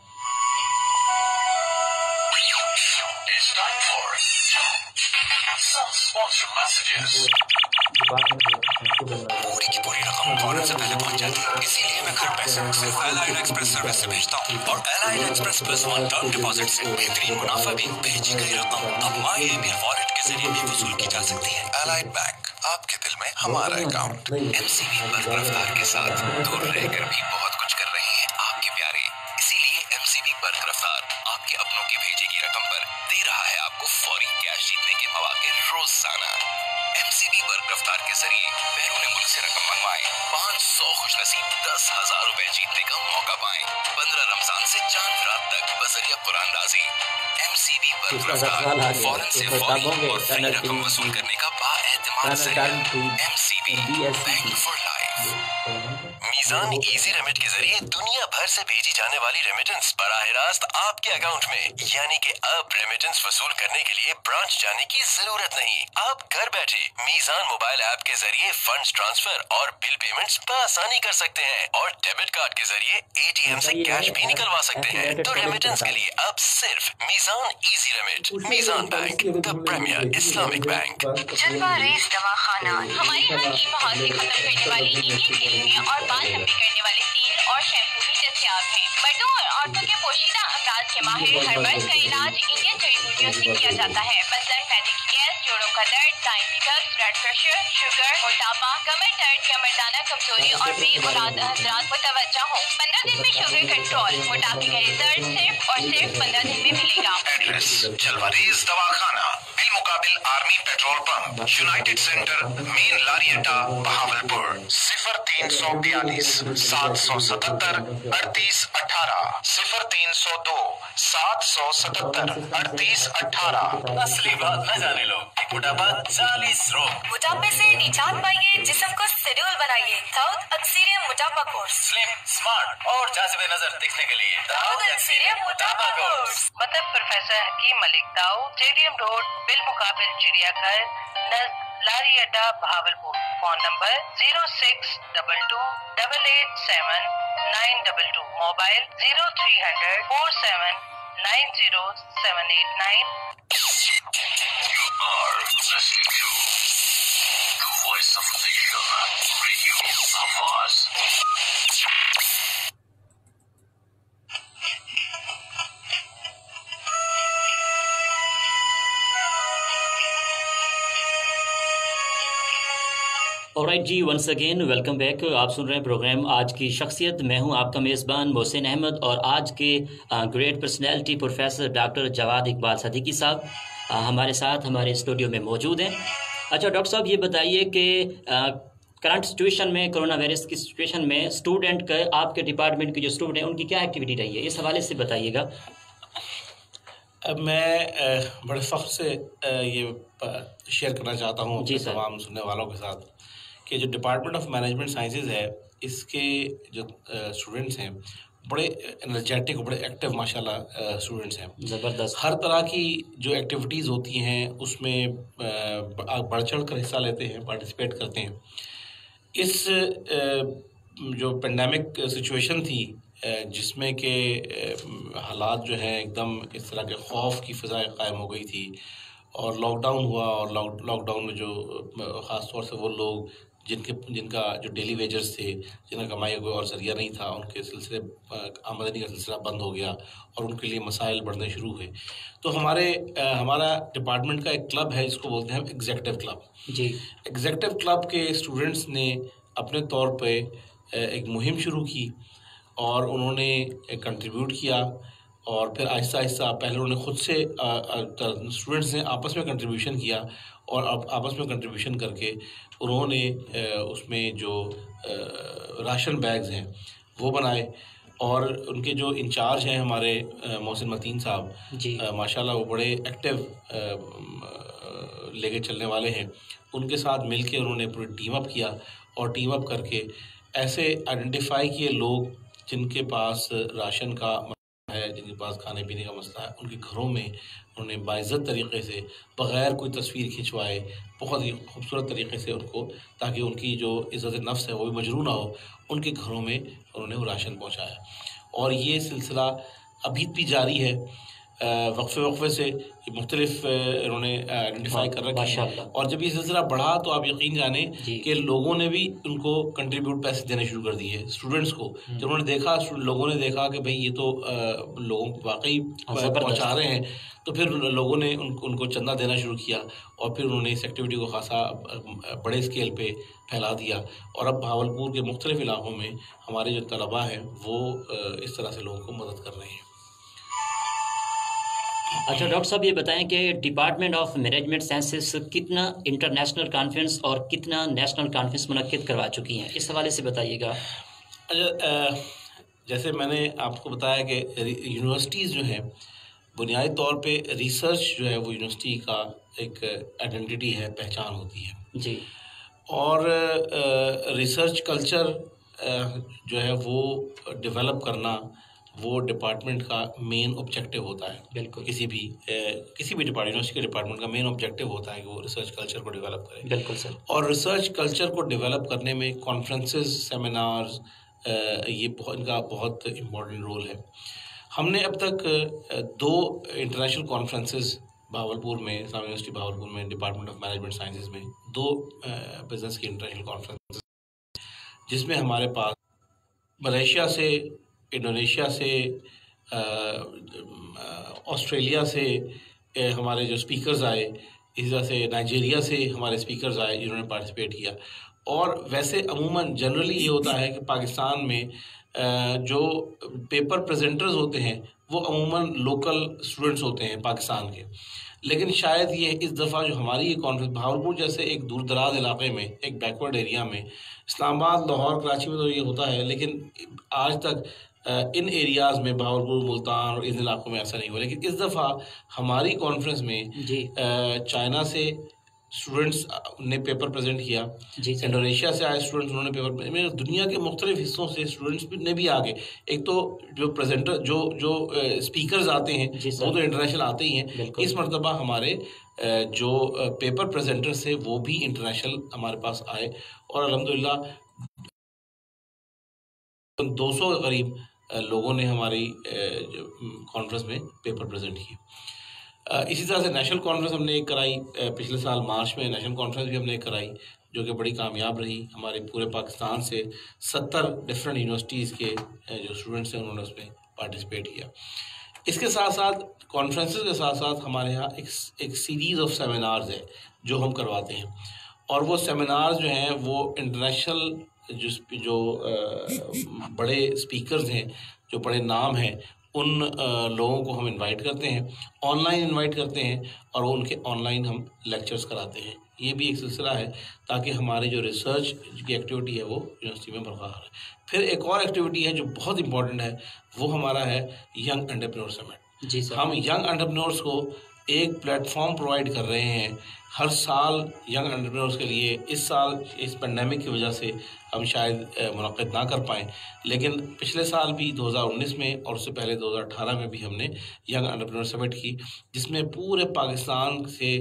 पूरी की पूरी रकम फौरन से पहले पहुंच जाती है, इसीलिए मैं घर पैसे सिर्फ एलाइड एक्सप्रेस सर्विस से भेजता हूँ और एलाइड एक्सप्रेस +1 टर्म डिपॉजिट से बेहतरीन मुनाफा भी। भेजी गई रकम अब माई वॉलेट के जरिए भी वसूल की जा सकती है। एलाइड बैंक, आपके दिल में हमारा अकाउंट। MCB बर्फ रफ्तार के साथ दूर रहकर भी बहुत कुछ कर रहे हैं आपके प्यारे, इसीलिए MCB बर्फ रफ्तार आपके अपनों की भेजी गई रकम पर दे रहा है आपको फौरी कैश जीतने के मौके रोजाना। MCB बर्फ रफ्तार के जरिए बैरून मुल्क से रकम मंगवाएं, 500 खुशनसीब 10,000 रुपए जीतने का मौका पाएं। 15 रमजान से चांद रात तक बजरिया कुरान राजी। MCB बर्फ रफ्तार फौरन से फौरी और फ्री रकम वसूल करने का बाएतिमाद जरिया। MCB bank for life. Meezan easy remit के जरिए दुनिया भर से भेजी जाने वाली रेमिटेंस बराह रास्त आपके अकाउंट में, यानी कि अब रेमिटेंस वसूल करने के लिए ब्रांच जाने की जरूरत नहीं। आप घर बैठे मीज़ान मोबाइल ऐप के जरिए फंड्स ट्रांसफर और बिल पेमेंट्स बआसानी कर सकते हैं और डेबिट कार्ड के जरिए ATM से कैश भी निकलवा सकते हैं। तो रेमिटेंस के लिए अब सिर्फ Meezan easy remit. Meezan bank, the premier Islamic bank. Jalwarez Dawakhana हमारे यहाँ की मुहासे खत्म करने वाली इंडियन एनीमिया और बाल लंबे करने वाले तेल और शैम्पू भी दस्तयाब हैं। मर्दों और औरतों के पोशीदा अमराज के माहिर हर्बल्स का इलाज इंडियन जड़ी बूटियों से किया जाता है। मसलन मैदे की गैस, जोड़ों का दर्द, दायमी दर्द, ब्लड प्रेशर, शुगर, मोटापा, कमर दर्द या मर्दाना कमजोरी और बे औलाद हज़रात मुतवज्जा हो। 15 दिन में शुगर कंट्रोल, मोटापे का रिजल्ट सिर्फ और सिर्फ 15 दिन में मिलेगा। एड्रेस जलवारेज दवाखाना, बिल मुकाबिल army petrol pump, united centre, main लारी अड्डा, बहावलपुर। 0342 777 3818 0302 777 3818। असली बात न जाने लो। मोटापा 40 रोग। मोटापे से निजात पाइए, जिस्म को शेड्यूल बनाइए। दाऊद एक्सीरियम मोटापा कोर्स। स्लिम, स्मार्ट और जाज़िबे नजर दिखने के लिए दाऊद एक्सीरियम मोटापा कोर्स। मतलब प्रोफेसर हकीम मलिक दाऊद, स्टेडियम रोड, बिलमुकाबिल चिड़ियाघर, नज़दीक लारी अड्डा, Bahawalpur. Phone number 0622887922। Mobile 0300 4790 789। You are listening to the voice of nation, Radio Awaz. Alright जी, वंस अगेन वेलकम बैक। आप सुन रहे हैं प्रोग्राम आज की शख्सियत। मैं हूं आपका मेज़बान मोहसिन अहमद और आज के great personality professor doctor Jawad Iqbal Siddiqui साहब हमारे साथ हमारे स्टूडियो में मौजूद हैं। अच्छा डॉक्टर साहब, ये बताइए कि करंट सिचुएशन में, कोरोना वायरस की सिचुएशन में स्टूडेंट का, आपके डिपार्टमेंट के जो स्टूडेंट हैं उनकी क्या एक्टिविटी रही है, इस हवाले से बताइएगा। अब मैं बड़े फ़ख्र से ये शेयर करना चाहता हूँ अपने तमाम सुनने वालों के साथ कि जो डिपार्टमेंट ऑफ मैनेजमेंट साइंसेज है, इसके जो स्टूडेंट्स हैं बड़े एनर्जेटिक, बड़े एक्टिव माशाल्लाह स्टूडेंट्स हैं। ज़बरदस्त। हर तरह की जो एक्टिविटीज़ होती हैं उसमें बढ़ चढ़ कर हिस्सा लेते हैं, पार्टिसिपेट करते हैं। इस जो पेंडेमिक सिचुएशन थी जिसमें कि हालात जो हैं एकदम इस तरह के खौफ की फ़िज़ा कायम हो गई थी और लॉकडाउन हुआ, और लॉकडाउन में जो ख़ास तौर से वो लोग जिनका जो डेली वेजर्स थे, जिनका कमाई का कोई और ज़रिया नहीं था, उनके सिलसिले आमदनी का सिलसिला बंद हो गया और उनके लिए मसाइल बढ़ने शुरू हुए। तो हमारा डिपार्टमेंट का एक क्लब है जिसको बोलते हैं एग्जेक्टिव क्लब जी। एग्जेक्टिव क्लब के स्टूडेंट्स ने अपने तौर पे एक मुहिम शुरू की और उन्होंने कंट्रीब्यूट किया और फिर आहिस्ता आहिस्ता पहले उन्होंने ख़ुद से स्टूडेंट्स ने आपस में कंट्रीब्यूशन किया और आपस में कंट्रीब्यूशन करके उन्होंने उसमें जो राशन बैग्स हैं वो बनाए और उनके जो इंचार्ज हैं हमारे मोहसिन मतीन साहब जी, माशाल्लाह वो बड़े एक्टिव लेके चलने वाले हैं। उनके साथ मिलके उन्होंने पूरी टीम अप किया और टीम अप करके ऐसे आइडेंटिफाई किए लोग जिनके पास राशन का है, जिनके पास खाने पीने का मसला है, उनके घरों में उन्होंने बाइज़्ज़त तरीक़े से बग़ैर कोई तस्वीर खिंचवाए बहुत ही खूबसूरत तरीक़े से उनको, ताकि उनकी जो इज़्ज़त नफ्स है वो भी मजरूह ना हो, उनके घरों में उन्होंने वो राशन पहुँचाया। और ये सिलसिला अभी भी जारी है। वक्फे से मुख्तलिफ उन्होंने आइडेंटिफाई कर रखा है और जब ये सिलसिला बढ़ा तो आप यकीन जाने कि लोगों ने भी उनको कंट्रीब्यूट पैसे देने शुरू कर दिए स्टूडेंट्स को। जब उन्होंने देखा, लोगों ने देखा कि भाई ये तो लोगों को वाकई पहुंचा रहे हैं, तो फिर लोगों ने उनको चंदा देना शुरू किया और फिर उन्होंने इस एक्टिविटी को खासा बड़े स्केल पे फैला दिया और अब भावलपुर के मुख्तलिफ इलाकों में हमारे जो तलबा हैं वो इस तरह से लोगों को मदद कर रहे हैं। अच्छा डॉक्टर साहब, ये बताएं कि डिपार्टमेंट ऑफ मैनेजमेंट साइंसेस कितना इंटरनेशनल कॉन्फ्रेंस और कितना नेशनल कॉन्फ्रेंस मुनक्किद करवा चुकी हैं, इस हवाले से बताइएगा। अच्छा, जैसे मैंने आपको बताया कि यूनिवर्सिटीज़ जो हैं बुनियादी तौर पे रिसर्च जो है वो यूनिवर्सिटी का एक आइडेंटिटी है, पहचान होती है जी। और रिसर्च कल्चर जो है वो डेवलप करना वो डिपार्टमेंट का मेन ऑब्जेक्टिव होता है। बिल्कुल। किसी भी यूनिवर्सिटी के डिपार्टमेंट का मेन ऑब्जेक्टिव होता है कि वो रिसर्च कल्चर को डेवलप करे। बिल्कुल सर। और रिसर्च कल्चर को डेवलप करने में कॉन्फ्रेंसेस, सेमिनार्स, ये इनका बहुत इम्पोर्टेंट रोल है। हमने अब तक 2 इंटरनेशनल कॉन्फ्रेंसेस भावलपुर में, इस्लामिक यूनिवर्सिटी भावलपुर में, डिपार्टमेंट ऑफ मैनेजमेंट साइंसेज में 2 बिजनेस की इंटरनेशनल कॉन्फ्रेंसेस, जिसमें हमारे पास मलेशिया से, इंडोनेशिया से, ऑस्ट्रेलिया से हमारे जो स्पीकर्स आए, इस तरह से नाइजीरिया से हमारे स्पीकर्स आए जिन्होंने पार्टिसिपेट किया। और वैसे अमूमन जनरली ये होता है कि पाकिस्तान में जो पेपर प्रेजेंटर्स होते हैं वो अमूमन लोकल स्टूडेंट्स होते हैं पाकिस्तान के, लेकिन शायद ये इस दफ़ा जो हमारी ये कॉन्फ्रेंस भावलपुर जैसे एक दूर दराज इलाके में, एक बैकवर्ड एरिया में, इस्लामाबाद, लाहौर, कराची में तो ये होता है, लेकिन आज तक इन एरियाज़ में भावलपुर, मुल्तान और इन इलाकों में ऐसा नहीं हुआ। लेकिन इस दफ़ा हमारी कॉन्फ्रेंस में चाइना से, स्टूडेंट्स ने पेपर प्रेजेंट किया, इंडोनेशिया से आए स्टूडेंट्स उन्होंने पेपर, मेरे दुनिया के मुख्तलिफ हिस्सों से स्टूडेंट्स ने भी आगे, एक तो जो प्रेजेंटर जो स्पीकर्स आते हैं वो तो इंटरनेशनल आते ही हैं, इस मरतबा हमारे जो पेपर प्रेजेंटर्स थे वो भी इंटरनेशनल हमारे पास आए और अल्हम्दुलिल्लाह 200 के करीब लोगों ने हमारी कॉन्फ्रेंस में पेपर प्रेजेंट किए। इसी तरह से नेशनल कॉन्फ्रेंस हमने एक कराई, पिछले साल मार्च में नेशनल कॉन्फ्रेंस भी हमने एक कराई जो कि बड़ी कामयाब रही। हमारे पूरे पाकिस्तान से 70 डिफरेंट यूनिवर्सिटीज़ के जो स्टूडेंट्स हैं उन्होंने उसमें पार्टिसिपेट किया। इसके साथ साथ कॉन्फ्रेंसेस के साथ साथ हमारे यहाँ एक सीरीज़ ऑफ सेमिनार्स है जो हम करवाते हैं और वो सेमिनार्स जो हैं वो इंटरनेशनल जो बड़े स्पीकर्स हैं, जो बड़े नाम हैं, उन लोगों को हम इनवाइट करते हैं, ऑनलाइन इनवाइट करते हैं और उनके ऑनलाइन हम लेक्चर्स कराते हैं। ये भी एक सिलसिला है ताकि हमारी जो रिसर्च की एक्टिविटी है वो यूनिवर्सिटी में बरकरार है। फिर एक और एक्टिविटी है जो बहुत इंपॉर्टेंट है, वो हमारा है यंग एंटरप्रेन्योर समिट। जी सर, हम यंग एंटरप्रेन्योर्स को एक प्लेटफॉर्म प्रोवाइड कर रहे हैं हर साल यंग एंटरप्रेन्योर्स के लिए। इस साल इस पेंडेमिक की वजह से हम शायद मुनक़िद ना कर पाएँ, लेकिन पिछले साल भी 2019 में और उससे पहले 2018 में भी हमने यंग एंटरप्रेन्योर समिट की, जिसमें पूरे पाकिस्तान से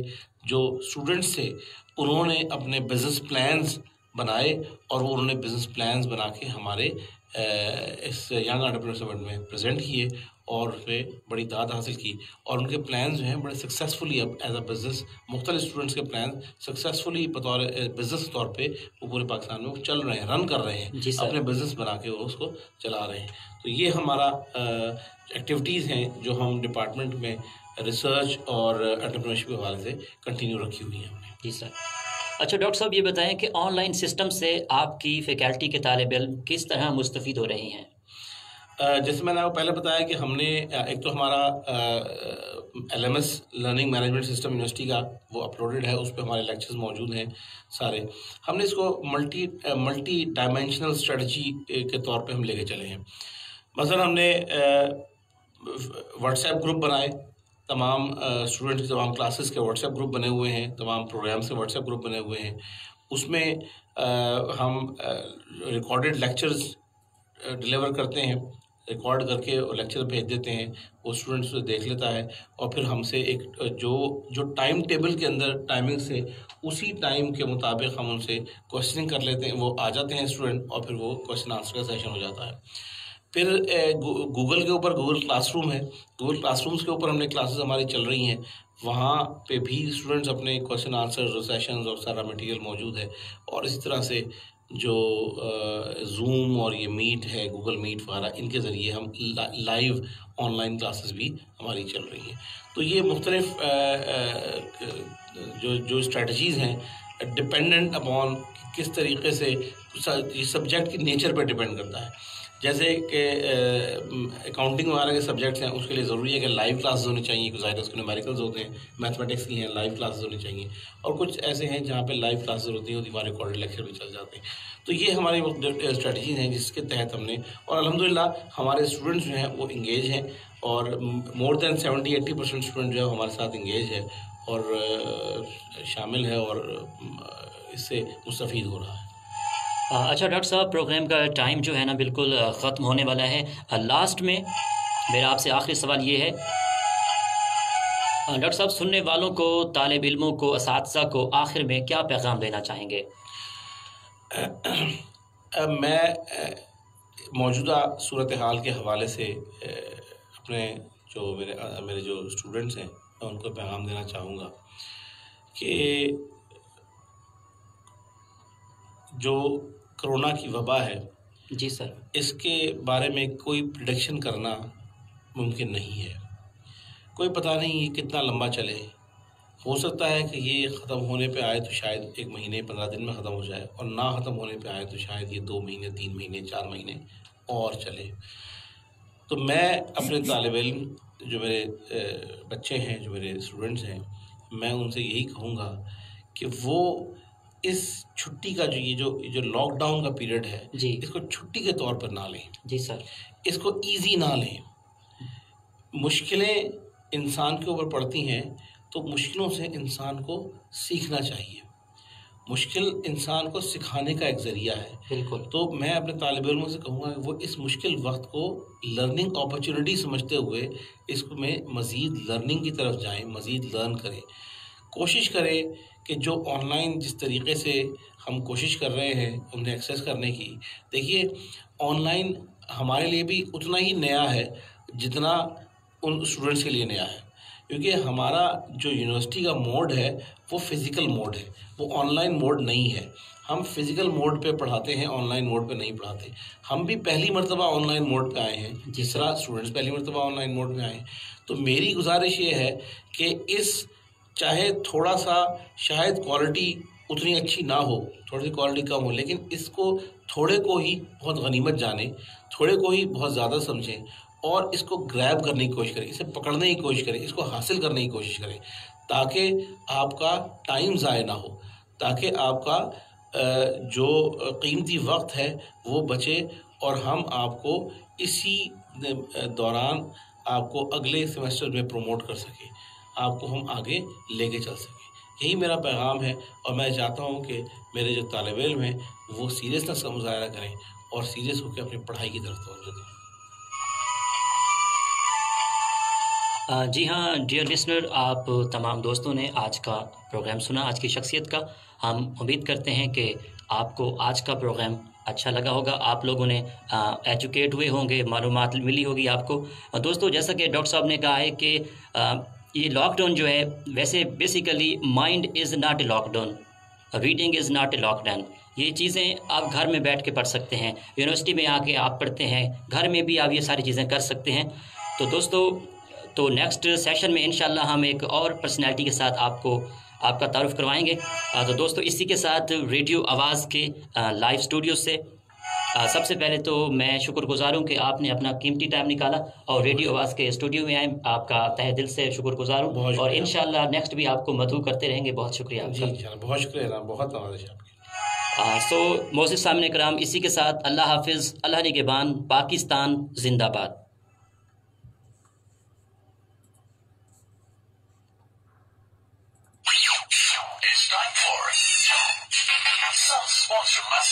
जो स्टूडेंट्स थे उन्होंने अपने बिज़नेस प्लान्स बनाए और वो उन्होंने बिज़नेस प्लान्स बना के हमारे इस यंग एंटरप्रेन्योर समिट में प्रेजेंट किए और उसमें बड़ी दाद हासिल की और उनके प्लान्स जो हैं बड़े सक्सेसफुली अब एज अ बिज़नेस, मुख्तलिफ स्टूडेंट्स के प्लान सक्सेसफुली बतौर बिज़नेस के तौर पे वो पूरे पाकिस्तान में चल रहे हैं, रन कर रहे हैं, अपने बिज़नेस बना के वो उसको चला रहे हैं। तो ये हमारा एक्टिविटीज़ हैं जो हम डिपार्टमेंट में रिसर्च और एंटरप्रेन्योरशिप के हवाले से कंटिन्यू रखी हुई हैं हमने। जी सर। अच्छा डॉक्टर साहब, ये बताएं कि ऑनलाइन सिस्टम से आपकी फैकल्टी के तालिब इल्म किस तरह मुस्तफ़ीद हो रहे हैं? जैसे मैंने आपको पहले बताया कि हमने एक तो हमारा LMS learning management system university का वो अपलोडेड है, उस पर हमारे लेक्चर्स मौजूद हैं सारे। हमने इसको मल्टी डायमेंशनल स्ट्रेटजी के तौर पे हम लेके चले हैं। मसलन हमने व्हाट्सएप ग्रुप बनाए, तमाम स्टूडेंट्स के तमाम क्लासेस के व्हाट्सएप ग्रुप बने हुए हैं, तमाम प्रोग्राम्स के व्हाट्सएप ग्रुप बने हुए हैं। उसमें हम रिकॉर्डेड लेक्चर्स डिलीवर करते हैं, रिकॉर्ड करके और लेक्चर भेज देते हैं, वो स्टूडेंट्स उसे देख लेता है और फिर हमसे एक जो टाइम टेबल के अंदर टाइमिंग से उसी टाइम के मुताबिक हम उनसे क्वेश्चनिंग कर लेते हैं, वो आ जाते हैं स्टूडेंट और फिर वो क्वेश्चन आंसर का सेशन हो जाता है। फिर गूगल के ऊपर गूगल क्लासरूम है, गूगल क्लासरूम्स के ऊपर हमने क्लासेस हमारी चल रही हैं, वहाँ पे भी स्टूडेंट्स अपने क्वेश्चन आंसर सेशंस और सारा मटेरियल मौजूद है। और इसी तरह से जो जूम और ये मीट है, गूगल मीट वगैरह, इनके ज़रिए हम लाइव ऑनलाइन क्लासेस भी हमारी चल रही हैं। तो ये मुख्तलिफ जो स्ट्रेटजीज़ हैं डिपेंडेंट अपॉन किस तरीके से सब्जेक्ट की नेचर पर डिपेंड करता है। जैसे कि अकाउंटिंग वगैरह के सब्जेक्ट्स हैं, उसके लिए ज़रूरी है कि लाइव क्लासेस होनी चाहिए, कुछ ज़ाहिर उसके न्यूमेरिकल्स होते हैं, मैथमेटिक्स की हैं, लाइव क्लासेस होनी चाहिए। और कुछ ऐसे हैं जहाँ पे लाइव क्लासेस होती हैं, वहाँ रिकॉर्डेड लेक्चर भी चल जाते हैं। तो ये हमारी स्ट्रेटजीज़ हैं जिसके तहत हमने, और अल्हम्दुलिल्लाह हमारे स्टूडेंट्स जो हैं वो इंगेज हैं और मोर देन 70-80% स्टूडेंट जो है हमारे साथ इंगेज है और शामिल है और इससे मुस्तफ़ीद हो रहा है। अच्छा डॉक्टर साहब, प्रोग्राम का टाइम जो है ना बिल्कुल ख़त्म होने वाला है। लास्ट में मेरा आपसे आखिरी सवाल ये है, डॉक्टर साहब सुनने वालों को, तालिब इल्मों को, असातिज़ा को आखिर में क्या पैगाम देना चाहेंगे? मैं मौजूदा सूरत हाल के हवाले से अपने जो मेरे जो स्टूडेंट्स हैं मैं उनको पैगाम देना चाहूँगा कि जो कोरोना की वबा है, जी सर, इसके बारे में कोई प्रेडिक्शन करना मुमकिन नहीं है। कोई पता नहीं ये कितना लंबा चले, हो सकता है कि ये ख़त्म होने पे आए तो शायद 1 महीने 15 दिन में ख़त्म हो जाए, और ना ख़त्म होने पे आए तो शायद ये 2 महीने 3 महीने 4 महीने और चले। तो मैं अपने तालिब इल्म जो मेरे बच्चे हैं, जो मेरे स्टूडेंट्स हैं, मैं उनसे यही कहूँगा कि वो इस छुट्टी का जो लॉकडाउन का पीरियड है जी, इसको छुट्टी के तौर पर ना लें। जी सर, इसको इजी ना लें। मुश्किलें इंसान के ऊपर पड़ती हैं तो मुश्किलों से इंसान को सीखना चाहिए। मुश्किल इंसान को सिखाने का एक ज़रिया है। बिल्कुल। तो मैं अपने तालिब इल्मों से कहूँगा कि वो इस मुश्किल वक्त को लर्निंग अपॉर्चुनिटी समझते हुए इसमें मज़ीद लर्निंग की तरफ जाएं, मज़ीद लर्न करें। कोशिश करें कि जो ऑनलाइन जिस तरीके से हम कोशिश कर रहे हैं उन्हें एक्सेस करने की, देखिए ऑनलाइन हमारे लिए भी उतना ही नया है जितना उन स्टूडेंट्स के लिए नया है, क्योंकि हमारा जो यूनिवर्सिटी का मोड है वो फिज़िकल मोड है, वो ऑनलाइन मोड नहीं है। हम फिज़िकल मोड पे पढ़ाते हैं, ऑनलाइन मोड पे नहीं पढ़ाते। हम भी पहली मर्तबा ऑनलाइन मोड पे आए हैं, जिस तरह स्टूडेंट्स पहली मर्तबा ऑनलाइन मोड में आए हैं। तो मेरी गुजारिश ये है कि इस चाहे थोड़ा सा शायद क्वालिटी उतनी अच्छी ना हो, थोड़ी सी क्वालिटी कम हो, लेकिन इसको थोड़े को ही बहुत गनीमत जाने, थोड़े को ही बहुत ज़्यादा समझें और इसको ग्रैब करने की कोशिश करें, इसे पकड़ने की कोशिश करें, इसको हासिल करने की कोशिश करें, ताकि आपका टाइम ज़ाय ना हो, ताकि आपका जो कीमती वक्त है वो बचे और हम आपको इसी दौरान आपको अगले सेमेस्टर में प्रमोट कर सकें, आपको हम आगे लेके चल सकें। यही मेरा पैगाम है और मैं चाहता हूँ कि मेरे जो तालिब इल्म हैं वो सीरियसनेस का मुजाहरा करें और सीरियस होकर अपनी पढ़ाई की तरफ तवज्जो दें। जी हाँ डियर लिसनर, आप तमाम दोस्तों ने आज का प्रोग्राम सुना, आज की शख्सियत का। हम उम्मीद करते हैं कि आपको आज का प्रोग्राम अच्छा लगा होगा, आप लोगों ने एजुकेट हुए होंगे, मालूमात मिली होगी आपको। दोस्तों जैसा कि डॉक्टर साहब ने कहा है कि ये लॉकडाउन जो है, वैसे basically mind is not a lockdown, reading is not a lockdown. ये चीज़ें आप घर में बैठ के पढ़ सकते हैं, यूनिवर्सिटी में आके आप पढ़ते हैं, घर में भी आप ये सारी चीज़ें कर सकते हैं। तो दोस्तों तो नेक्स्ट सेशन में इंशाल्लाह हम एक और पर्सनैलिटी के साथ आपका तारुफ करवाएंगे। तो दोस्तों इसी के साथ रेडियो आवाज़ के लाइव स्टूडियो से सबसे पहले तो मैं शुक्रगुजार हूँ कि आपने अपना कीमती टाइम निकाला और रेडियो आवाज़ के स्टूडियो में आए। आपका तहे दिल से शुक्रगुजार हूँ और इंशाल्लाह नेक्स्ट भी आपको मदऊ करते रहेंगे। बहुत शुक्रिया आपका। बहुत शुक्रिया, बहुत नवाज़िश आपकी। सो मोअज़्ज़िज़ सामने कराम, इसी के साथ अल्लाह हाफिज़, अल्लाह निगहबान, पाकिस्तान जिंदाबाद। It's time for some sponsor message.